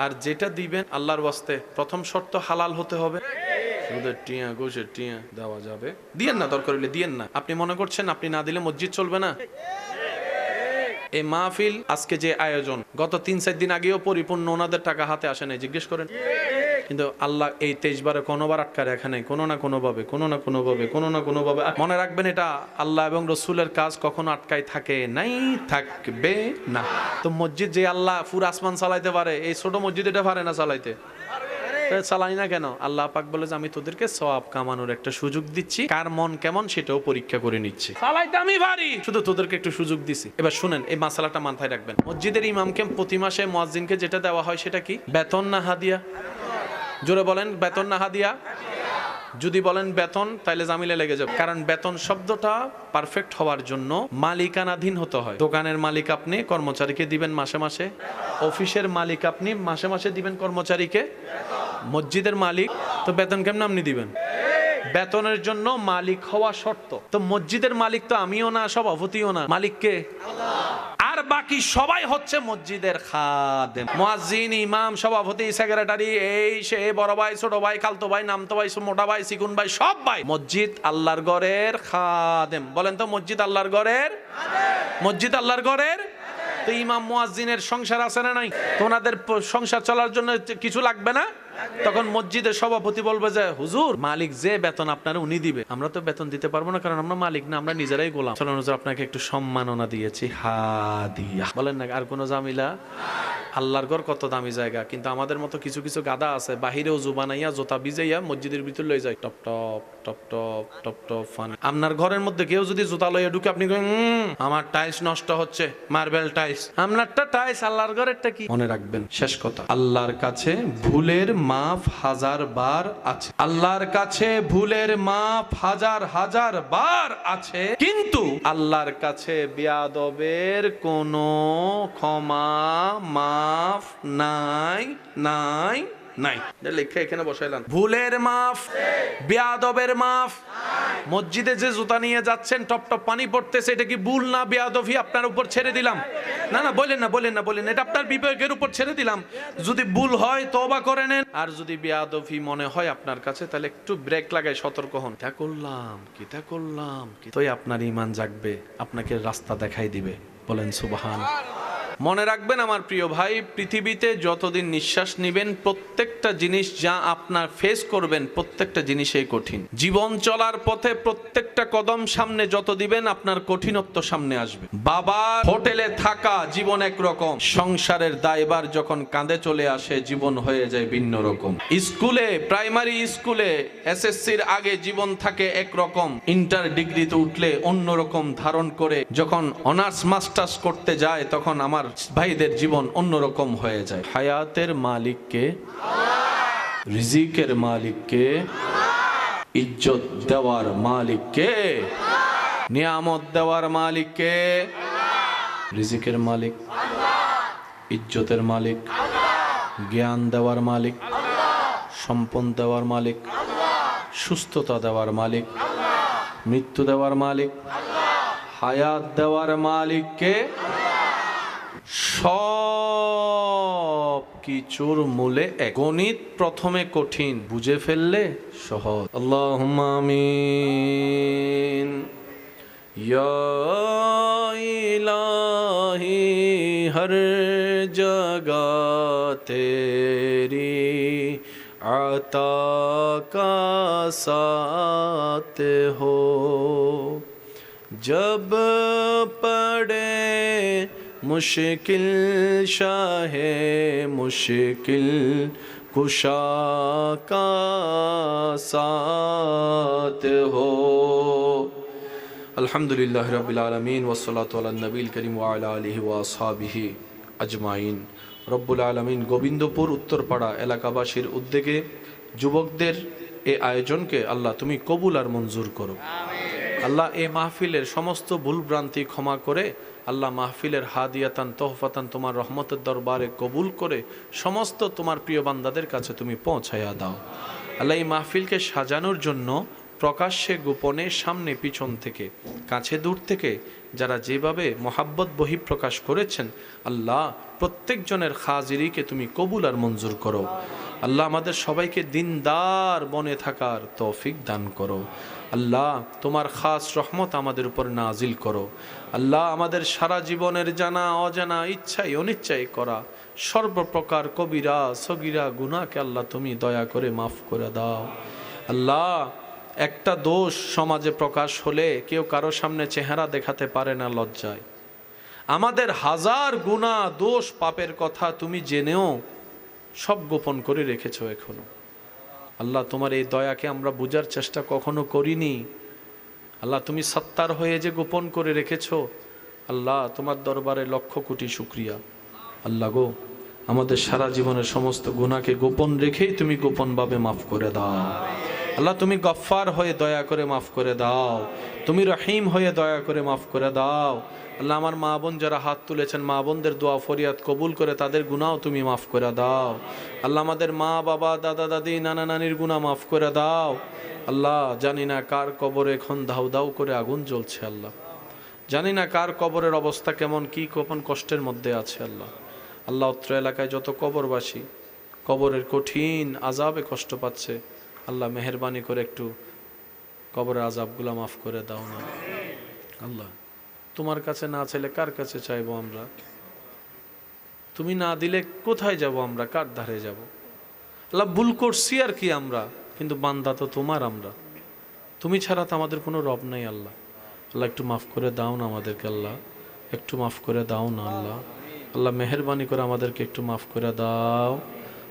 আর যেটা দিবেন আল্লাহর ওয়াস্তে, প্রথম শর্ত হালাল হতে হবে। ওদের টিয়া গোশের টিয়া দেওয়া যাবে, দিয়েন না, দরকার হলে দিয়েন না। আপনি মনে করছেন আপনি না দিলে মসজিদ চলবে না? এই মাহফিল আজকে যে আয়োজন, গত 3-4 দিন আগেও পরিপূর্ণ, ওনাদের টাকা হাতে আসে নাই, জিজ্ঞেস করেন। কিন্তু আল্লাহ এই 23 বারে কোনোবার আটকায় রাখে নাই, কোনো না কোনো ভাবে। মনে রাখবেন, এটা আল্লাহ এবং রসুলের কাজ, কখনো আটকায় থাকে নাই, থাকবে না। তো মসজিদ যে আল্লাহ পুরো আসমান চালাইতে পারে, এই ছোট মসজিদ এটা পারে না চালাইতে? চালাই না কেন? আল্লাহ পাক বলে যে আমি তোদেরকে সওয়াব কামানোর একটা সুযোগ দিচ্ছি, কার মন কেমন সেটাও পরীক্ষা করে নিচ্ছি। চালাইতে আমি পারি, শুধু তোদেরকে একটু সুযোগ দিছি। এবার শুনেন, এই মাসালাটা মাথায় রাখবেন। মসজিদের ইমামকে প্রতি মাসে মুয়াজ্জিনকে যেটা দেওয়া হয় সেটা কি? বেতন না হাদিয়া? জোরে বলেন, বেতন না হাদিয়া? যদি বলেন বেতন, তাহলে জামিলে লেগে যাবে। কারণ বেতন শব্দটা পারফেক্ট হওয়ার জন্য মালিকানাধীন হতে হয়। দোকানের মালিক আপনি, কর্মচারীকে দিবেন মাসে মাসে। অফিসের মালিক আপনি, মাসে মাসে দিবেন কর্মচারীকে। মসজিদের মালিক তো বেতন কেমন আপনি দিবেন? বেতনের জন্য মালিক হওয়া শর্ত। তো মসজিদের মালিক তো আমিও না, সভাপতিও না, মালিক কে? আর বাকি সবাই হচ্ছে মসজিদের খাদেম। মুয়াজ্জিন, ইমাম, সভাপতি, সেক্রেটারি, এই সে, বড় ভাই, ছোট ভাই, খালতো ভাই, নামতো ভাই, মোটা ভাই, চিকুন ভাই, সব ভাই মসজিদ আল্লাহর ঘরের খাদেম। বলেন তো, মসজিদ আল্লাহর ঘরের, মসজিদ আল্লাহর ঘরের। তো ইমাম মুয়াজ্জিনের সংসার আছে না নাই? তো ওনাদের সংসার চলার জন্য কিছু লাগবে না? তখন মসজিদের সভাপতি বলবে যে হুজুর, মালিক যে বেতন আপনারা উনি দিবে, আমরা তো বেতন দিতে পারবো না, কারণ আমরা মালিক না, আমরা নিজেরাই গোলাম। চলুন হুজুর, আপনাকে একটু সম্মাননা দিয়েছি, হাদিয়া। বলেন না, আর কোনো জামিলা? আল্লাহর ঘর কত দামি জায়গা, কিন্তু আমাদের মতো কিছু কিছু গাদা আছে, বাহিরে উজু বানাইয়া জোতা ভিজাইয়া মসজিদের ভিতর লয়ে যায়, top top top top top top fun. আপনার ঘরের মধ্যে কেউ যদি জোতা লইয়া ঢুকে, আপনি আমার টাইলস নষ্ট হচ্ছে, মার্বেল টাইলস। আপনারটা টাইলস, আল্লাহর ঘরেরটা কি? মনে রাখবেন, শেষ কথা, আল্লাহর কাছে ভুলের মাফ 1000 বার আছে। আল্লাহর কাছে ভুলের মাফ 1000 বার আছে, কিন্তু আল্লাহর কাছে বেয়াদবের কোনো ক্ষমা মাফ নাই, নাই, নাই, লেখা এখানে বসাইলাম। ভুলের মাফ, বেয়াদবের মাফ। মসজিদে যে জুতা নিয়ে যাচ্ছেন, টপ টপ পানি পড়তেছে, এটা কি ভুল না বেয়াদবি? আপনার উপর ছেড়ে দিলাম। না না, বলেন না, বলেন না, বলেন না, এটা আপনার বিবেকের উপর ছেড়ে দিলাম। যদি ভুল হয় তওবা করে নেন, আর যদি বেয়াদবি মনে হয় আপনার কাছে, তাহলে একটু ব্রেক লাগাই সতর্ক হন। তা করলাম, কিটা করলাম, তোই আপনার ঈমান জাগবে, আপনাকে রাস্তা দেখাই দিবে। বলেন সুবহান। মনে রাখবেন আমার প্রিয় ভাই, পৃথিবীতে যতদিন নিঃশ্বাস নিবেন, প্রত্যেকটা জিনিস যা আপনার ফেস করবেন, প্রত্যেকটা জিনিসই কঠিন। জীবন চলার পথে প্রত্যেকটা কদম সামনে যত দিবেন, আপনার কঠিনত্ব সামনে আসবে। বাবার হোটেলে থাকা জীবন একরকম, সংসারের দায়ভার যখন কাঁধে চলে আসে, জীবন হয়ে যায় ভিন্ন রকম। স্কুলে, প্রাইমারি স্কুলে এসএসসির আগে জীবন থাকে একরকম, ইন্টার ডিগ্রিতে উঠলে অন্যরকম ধারণ করে, যখন অনার্স মাস্টার্স করতে যায়, তখন আমার ভাইদের জীবন অন্যরকম হয়ে যায়। হায়াতের মালিককে, রিজিকের মালিককে, ইজ্জত দেওয়ার মালিককে, নিয়ামত দেওয়ার মালিককে। রিজিকের মালিক, ইজ্জতের মালিক, জ্ঞান দেওয়ার মালিক, সম্পদ দেওয়ার মালিক, সুস্থতা দেওয়ার মালিক, মৃত্যু দেওয়ার মালিক, হায়াত দেওয়ার মালিককে। সব কিছুর মূলে এক। গণিত প্রথমে কঠিন, বুঝে ফেললে সহজ। আল্লাহুম্মা আমিন। ইয়া ইলাহি হর জগহ তেরি আতা কা সাথ হো, जब पड़े मुश्किल शाहे मुश्किल कुशा का साथ हो। अल्हम्दुलिल्लाह रब्बिल आलमीन वस्सलातु अला नबील करीम व अला आलिहि व আসহাবিহি আজমাইন। রব্বুল আলামিন গোবিন্দপুর উত্তরপাড়া এলাকাবাসীর উদ্যোগে যুবকদের এই আয়োজনকে আল্লাহ তুমি কবুল আর মঞ্জুর করো। আল্লাহ এই মাহফিলের সমস্ত ভুলভ্রান্তি ক্ষমা করে, আল্লাহ মাহফিলের হাদিয়াতান তোহফাতান তোমার রহমতের দরবারে কবুল করে সমস্ত তোমার প্রিয় বান্দাদের কাছে তুমি পৌঁছায়া দাও। আল্লাহ এই মাহফিলকে সাজানোর জন্য প্রকাশ্যে গোপনে, সামনে পিছন থেকে, কাছে দূর থেকে যারা যেভাবে মোহাব্বত বহিঃপ্রকাশ করেছেন, আল্লাহ প্রত্যেকজনের হাজিরিকে তুমি কবুল আর মঞ্জুর করো। আল্লাহ আমাদের সবাইকে দিনদার বনে থাকার তৌফিক দান করো। আল্লাহ তোমার খাস রহমত আমাদের উপর নাজিল করো। আল্লাহ আমাদের সারা জীবনের জানা অজানা, ইচ্ছাই অনিচ্ছাই করা সর্বপ্রকার কবিরা সগিরা গুনাহকে আল্লাহ তুমি দয়া করে মাফ করে দাও। আল্লাহ একটা দোষ সমাজে প্রকাশ হলে কেউ কারো সামনে চেহারা দেখাতে পারে না লজ্জায়। আমাদের হাজার গুনাহ দোষ পাপের কথা তুমি জেনেও সব গোপন করে রেখেছো এখনো। আল্লাহ তোমার এই দয়াকে আমরা বোঝার চেষ্টা কখনো করিনি। আল্লাহ তুমি সত্তার হয়ে যে গোপন করে রেখেছো, আল্লাহ তোমার দরবারে লক্ষ কোটি শুকরিয়া। আল্লাহ গো, আমাদের সারা জীবনের সমস্ত গুনাহকে গোপন রেখেই তুমি গোপনভাবে মাফ করে দাও। আল্লাহ তুমি গফফার হয়ে দয়া করে মাফ করে দাও, তুমি রহিম হয়ে দয়া করে মাফ করে দাও। আল্লাহ আমার মা বোন যারা হাত তুলেছেন, মা বোনদের দোয়া ফরিয়াদ কবুল করে তাদের গুনাহও তুমি মাফ করে দাও। আল্লাহ আমাদের মা বাবা দাদা দাদি নানা নানির গুনাহ মাফ করে দাও। আল্লাহ জানি না কার কবরে এখন দাউ দাউ করে আগুন জ্বলছে, আল্লাহ জানি না কার কবরের অবস্থা কেমন, কি কোন কষ্টের মধ্যে আছে। আল্লাহ আল্লাহ অত্র এলাকায় যত কবরবাসী কবরের কঠিন আযাবে কষ্ট পাচ্ছে, আল্লাহ মেহেরবানি করে একটু কবরের আযাবগুলো মাফ করে দাও না। আল্লাহ তোমার কাছে না চাইলে কার কাছে চাইবো আমরা? তুমি না দিলে কোথায় যাব আমরা, কার ধারে যাব? আল্লাহ ভুল করছি আর কি আমরা, কিন্তু বান্দা তো তোমার আমরা, তুমি ছাড়া তো আমাদের কোনো রব নাই। আল্লাহ আল্লাহ একটু মাফ করে দাও না আমাদেরকে, আল্লাহ একটু মাফ করে দাও না। আল্লাহ আল্লাহ মেহেরবানি করে আমাদেরকে একটু মাফ করে দাও।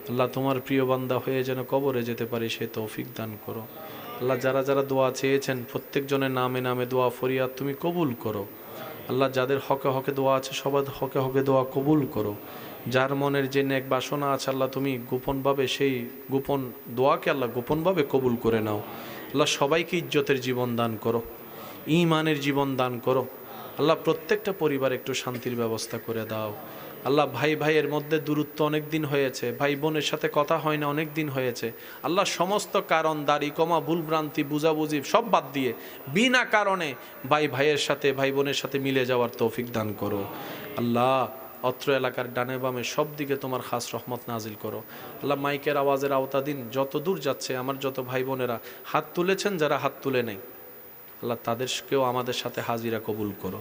আল্লাহ তোমার প্রিয় বান্দা হয়ে যেন কবরে যেতে পারি সে তৌফিক দান করো। আল্লাহ যারা যারা দোয়া চেয়েছেন প্রত্যেকজনের নামে নামে দোয়া ফরিয়াদ তুমি কবুল করো। আল্লাহ যাদের হকে হকে দোয়া আছে সবার হকে হকে দোয়া কবুল করো। যার মনের যে নেক বাসনা আছে আল্লাহ তুমি গোপনভাবে সেই গোপন দোয়াকে আল্লাহ গোপনভাবে কবুল করে নাও। আল্লাহ সবাইকে ইজ্জতের জীবন দান করো, ঈমানের জীবন দান করো। আল্লাহ প্রত্যেকটা পরিবারে একটু শান্তির ব্যবস্থা করে দাও। আল্লাহ ভাই ভাইয়ের মধ্যে দূরত্ব অনেক দিন হয়েছে, ভাই বোনের সাথে কথা হয় না অনেক দিন হয়েছে। আল্লাহ সমস্ত কারণ, দাড়ি কমা, ভুলভ্রান্তি, বুঝাবুঝি সব বাদ দিয়ে বিনা কারণে ভাই ভাইয়ের সাথে, ভাই বোনের সাথে মিলে যাওয়ার তৌফিক দান করো। আল্লাহ অত্র এলাকার ডানে বামে সব দিকে তোমার খাস রহমত নাজিল করো। আল্লাহ মাইকের আওয়াজের আওতাদিন যত দূর যাচ্ছে, আমার যত ভাই বোনেরা হাত তুলেছেন, যারা হাত তুলে নেই, আল্লাহ তাদেরকেও আমাদের সাথে হাজিরা কবুল করো।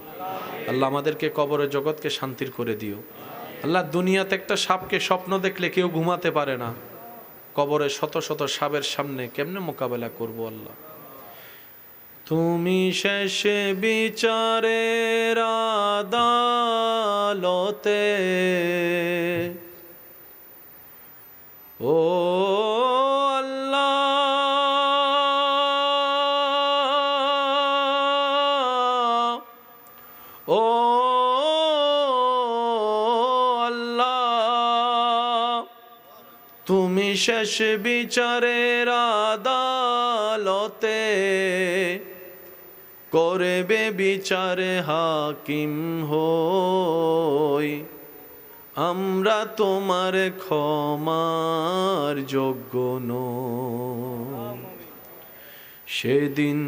আল্লাহ আমাদেরকে কবরের জগৎকে শান্তির করে দিও। আল্লাহ দুনিয়াতে একটা সাপকে স্বপ্ন দেখলে কেউ ঘুমাতে পারে না, কবরে শত শত সাপের সামনে কেমনে মোকাবেলা করব আল্লাহ? তুমি শেষ বিচারের আদালতে ও আল্লাহ, ও আল্লাহ, তুমি শেষ বিচারের আদালতে করবে বিচারে হাকিম হই, আমরা তোমার ক্ষমার যোগ্য নই। সেদিন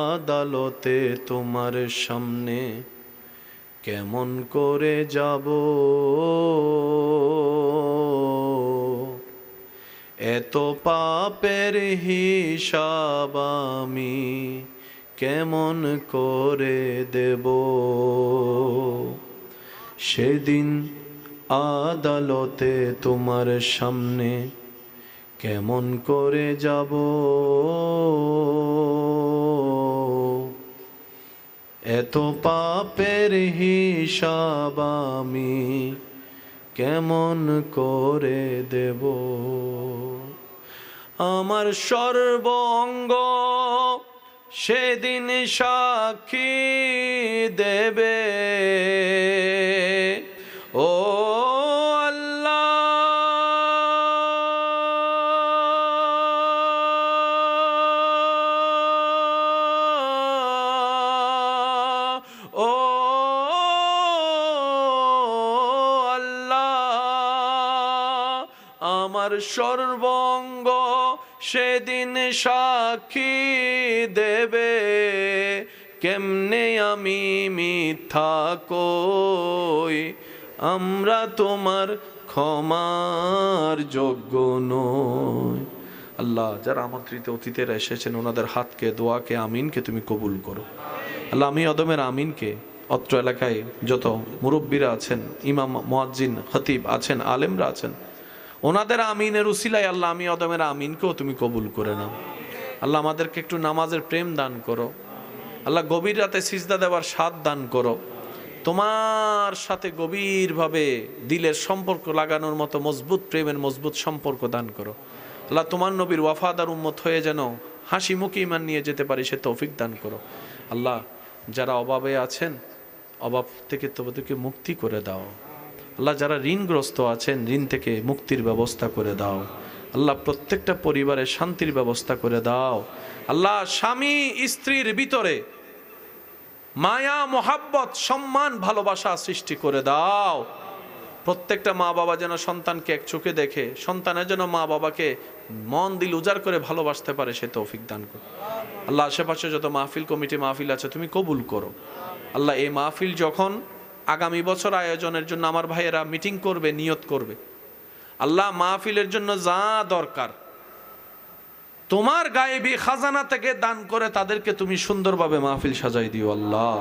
আদালতে তোমার সামনে কেমন করে যাব, এত পাপের হিসাব আমি কেমন করে দেব? সেদিন আদালতে তোমার সামনে কেমন করে যাব, এত পাপের হিসাব আমি কেমন করে দেব? আমার সর্বঙ্গ সেদিন সাক্ষী দেবে, ও আল্লাহ, ও আল্লাহ, আমার সর্বঙ্গ সেদিন সাক্ষী দেবে, কেমনে আমি মিথ্যা কই, আমরা তোমার ক্ষমার যোগ্য নই। আল্লাহ যারা আমন্ত্রিত অতিথিরা এসেছেন, ওনাদের হাতকে, দোয়াকে, আমিনকে তুমি কবুল করো। আল্লাহ আমি অদমের আমিনকে, অত্র এলাকায় যত মুরব্বীরা আছেন, ইমাম, মুয়াজ্জিন, খতিব আছেন, আলেমরা আছেন, ওনাদের আমিনের উসিলায় আল্লাহ আমি অদমের আমিনকেও তুমি কবুল করে নাও। আল্লাহ আমাদেরকে একটু নামাজের প্রেম দান করো। আল্লাহ গভীর রাতে সিজদা দেওয়ার স্বাদ দান করো। তোমার সাথে গভীরভাবে দিলের সম্পর্ক লাগানোর মতো মজবুত প্রেমের মজবুত সম্পর্ক দান করো। আল্লাহ তোমার নবীর ওয়াফাদার উম্মত হয়ে যেন হাসি মুখে ঈমান নিয়ে যেতে পারি, সে তৌফিক দান করো। আল্লাহ যারা অভাবে আছেন, অভাব থেকে তাদেরকে মুক্তি করে দাও। আল্লাহ যারা ঋণগ্রস্ত আছেন, ঋণ থেকে মুক্তির ব্যবস্থা করে দাও। আল্লাহ প্রত্যেকটা পরিবারে শান্তির ব্যবস্থা করে দাও। আল্লাহ স্বামী স্ত্রীর ভিতরে মায়া, মোহাব্বত, সম্মান, ভালোবাসা সৃষ্টি করে দাও। প্রত্যেকটা মা বাবা যেন সন্তানকে এক চোখে দেখে, সন্তানের যেন মা বাবাকে মন দিল উজাড় করে ভালোবাসতে পারে, সে তৌফিক দান করো। আল্লাহ আশেপাশে যত মাহফিল কমিটি মাহফিল আছে তুমি কবুল করো। আল্লাহ এই মাহফিল যখন আগামী বছর আয়োজনের জন্য আমার ভাইয়েরা মিটিং করবে, নিয়ত করবে, আল্লাহ মাহফিলের জন্য যা দরকার তোমার গায়েবী খাজানা থেকে দান করে তাদেরকে তুমি সুন্দরভাবে মাহফিল সাজাই দিও। আল্লাহ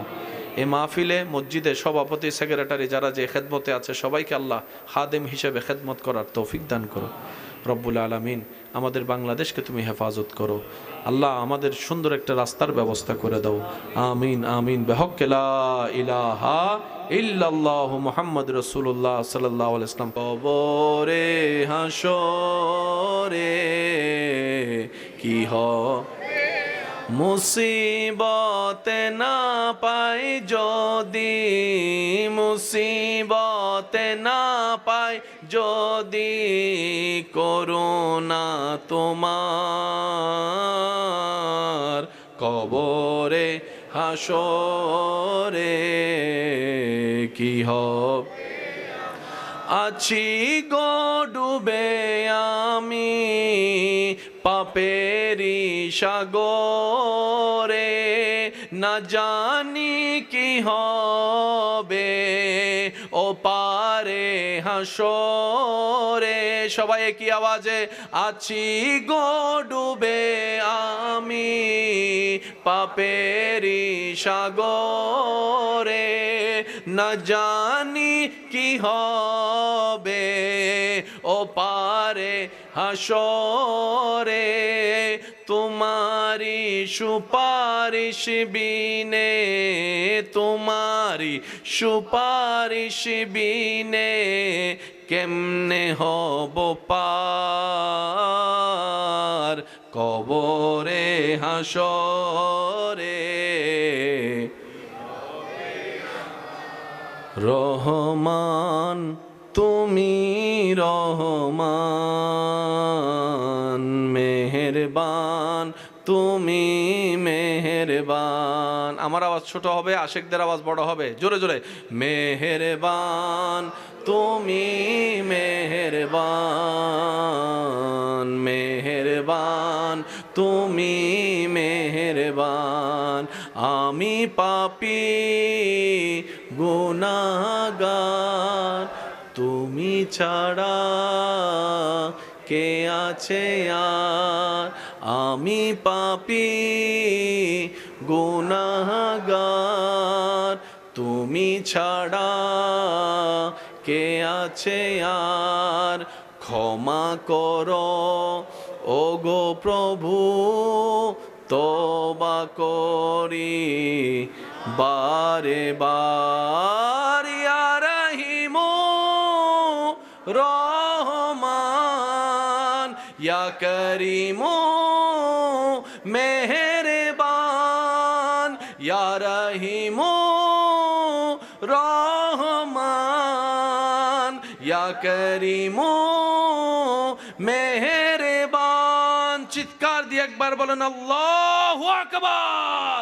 এই মাহফিলে মসজিদে সভাপতি, সেক্রেটারি যারা যে খেদমতে আছে সবাইকে আল্লাহ খাদেম হিসেবে খেদমত করার তৌফিক দান করো। রব্বুল আলামিন আমাদের বাংলাদেশকে তুমি হেফাজত করো। আল্লাহ আমাদের সুন্দর একটা রাস্তার ব্যবস্থা করে দাও। আমিন আমিন বিহক্কে লা ইলাহা ইল্লাল্লাহু মুহাম্মদ রাসূলুল্লাহ সাল্লাল্লাহু আলাইহি ওয়াসাল্লাম। কবরে হাসরে কি মুসিবতে না পাই যদি, মুসিবতে না পাই যদি, করুণা তোমার কবরে হাসরে কি হবে আছি গো ডুবে আমি পাপেরি সাগরে, না জানি কি হবে ও পারে হাসরে। সবাই কি আওয়াজে, আছি গো ডুবে আমি পাপেরি সাগরে, না জানি কি হবে ও পারে হাসরে। তোমারি সুপারিশ বিনে, তোমারি সুপারিশ বিনে কেমনে হব পার কবরে হাসরে। রহমান তুমি রহমান, মেহেরবান তুমি মেহেরবান। আমার আওয়াজ ছোট হবে, আশেকদের আওয়াজ বড় হবে, জোরে জোরে। মেহেরবান তুমি মেহেরবান, মেহেরবান তুমি মেহেরবান। আমি পাপী গুনাহগার, তুমি ছাড়া কে আছে আর। আমি পাপী গুনাহগার, তুমি ছাড়া কে আছে আর। ক্ষমা করো ও গো প্রভু, তওবা করি বারে বার। ইয়া রহিমু রহমান, ইয়া করিমু মেহেরবান, ইয়া রহিমু রহমান, ইয়া করিমু মেহেরবান। চিৎকার দিয়ে একবার বলেন আল্লাহু আকবার।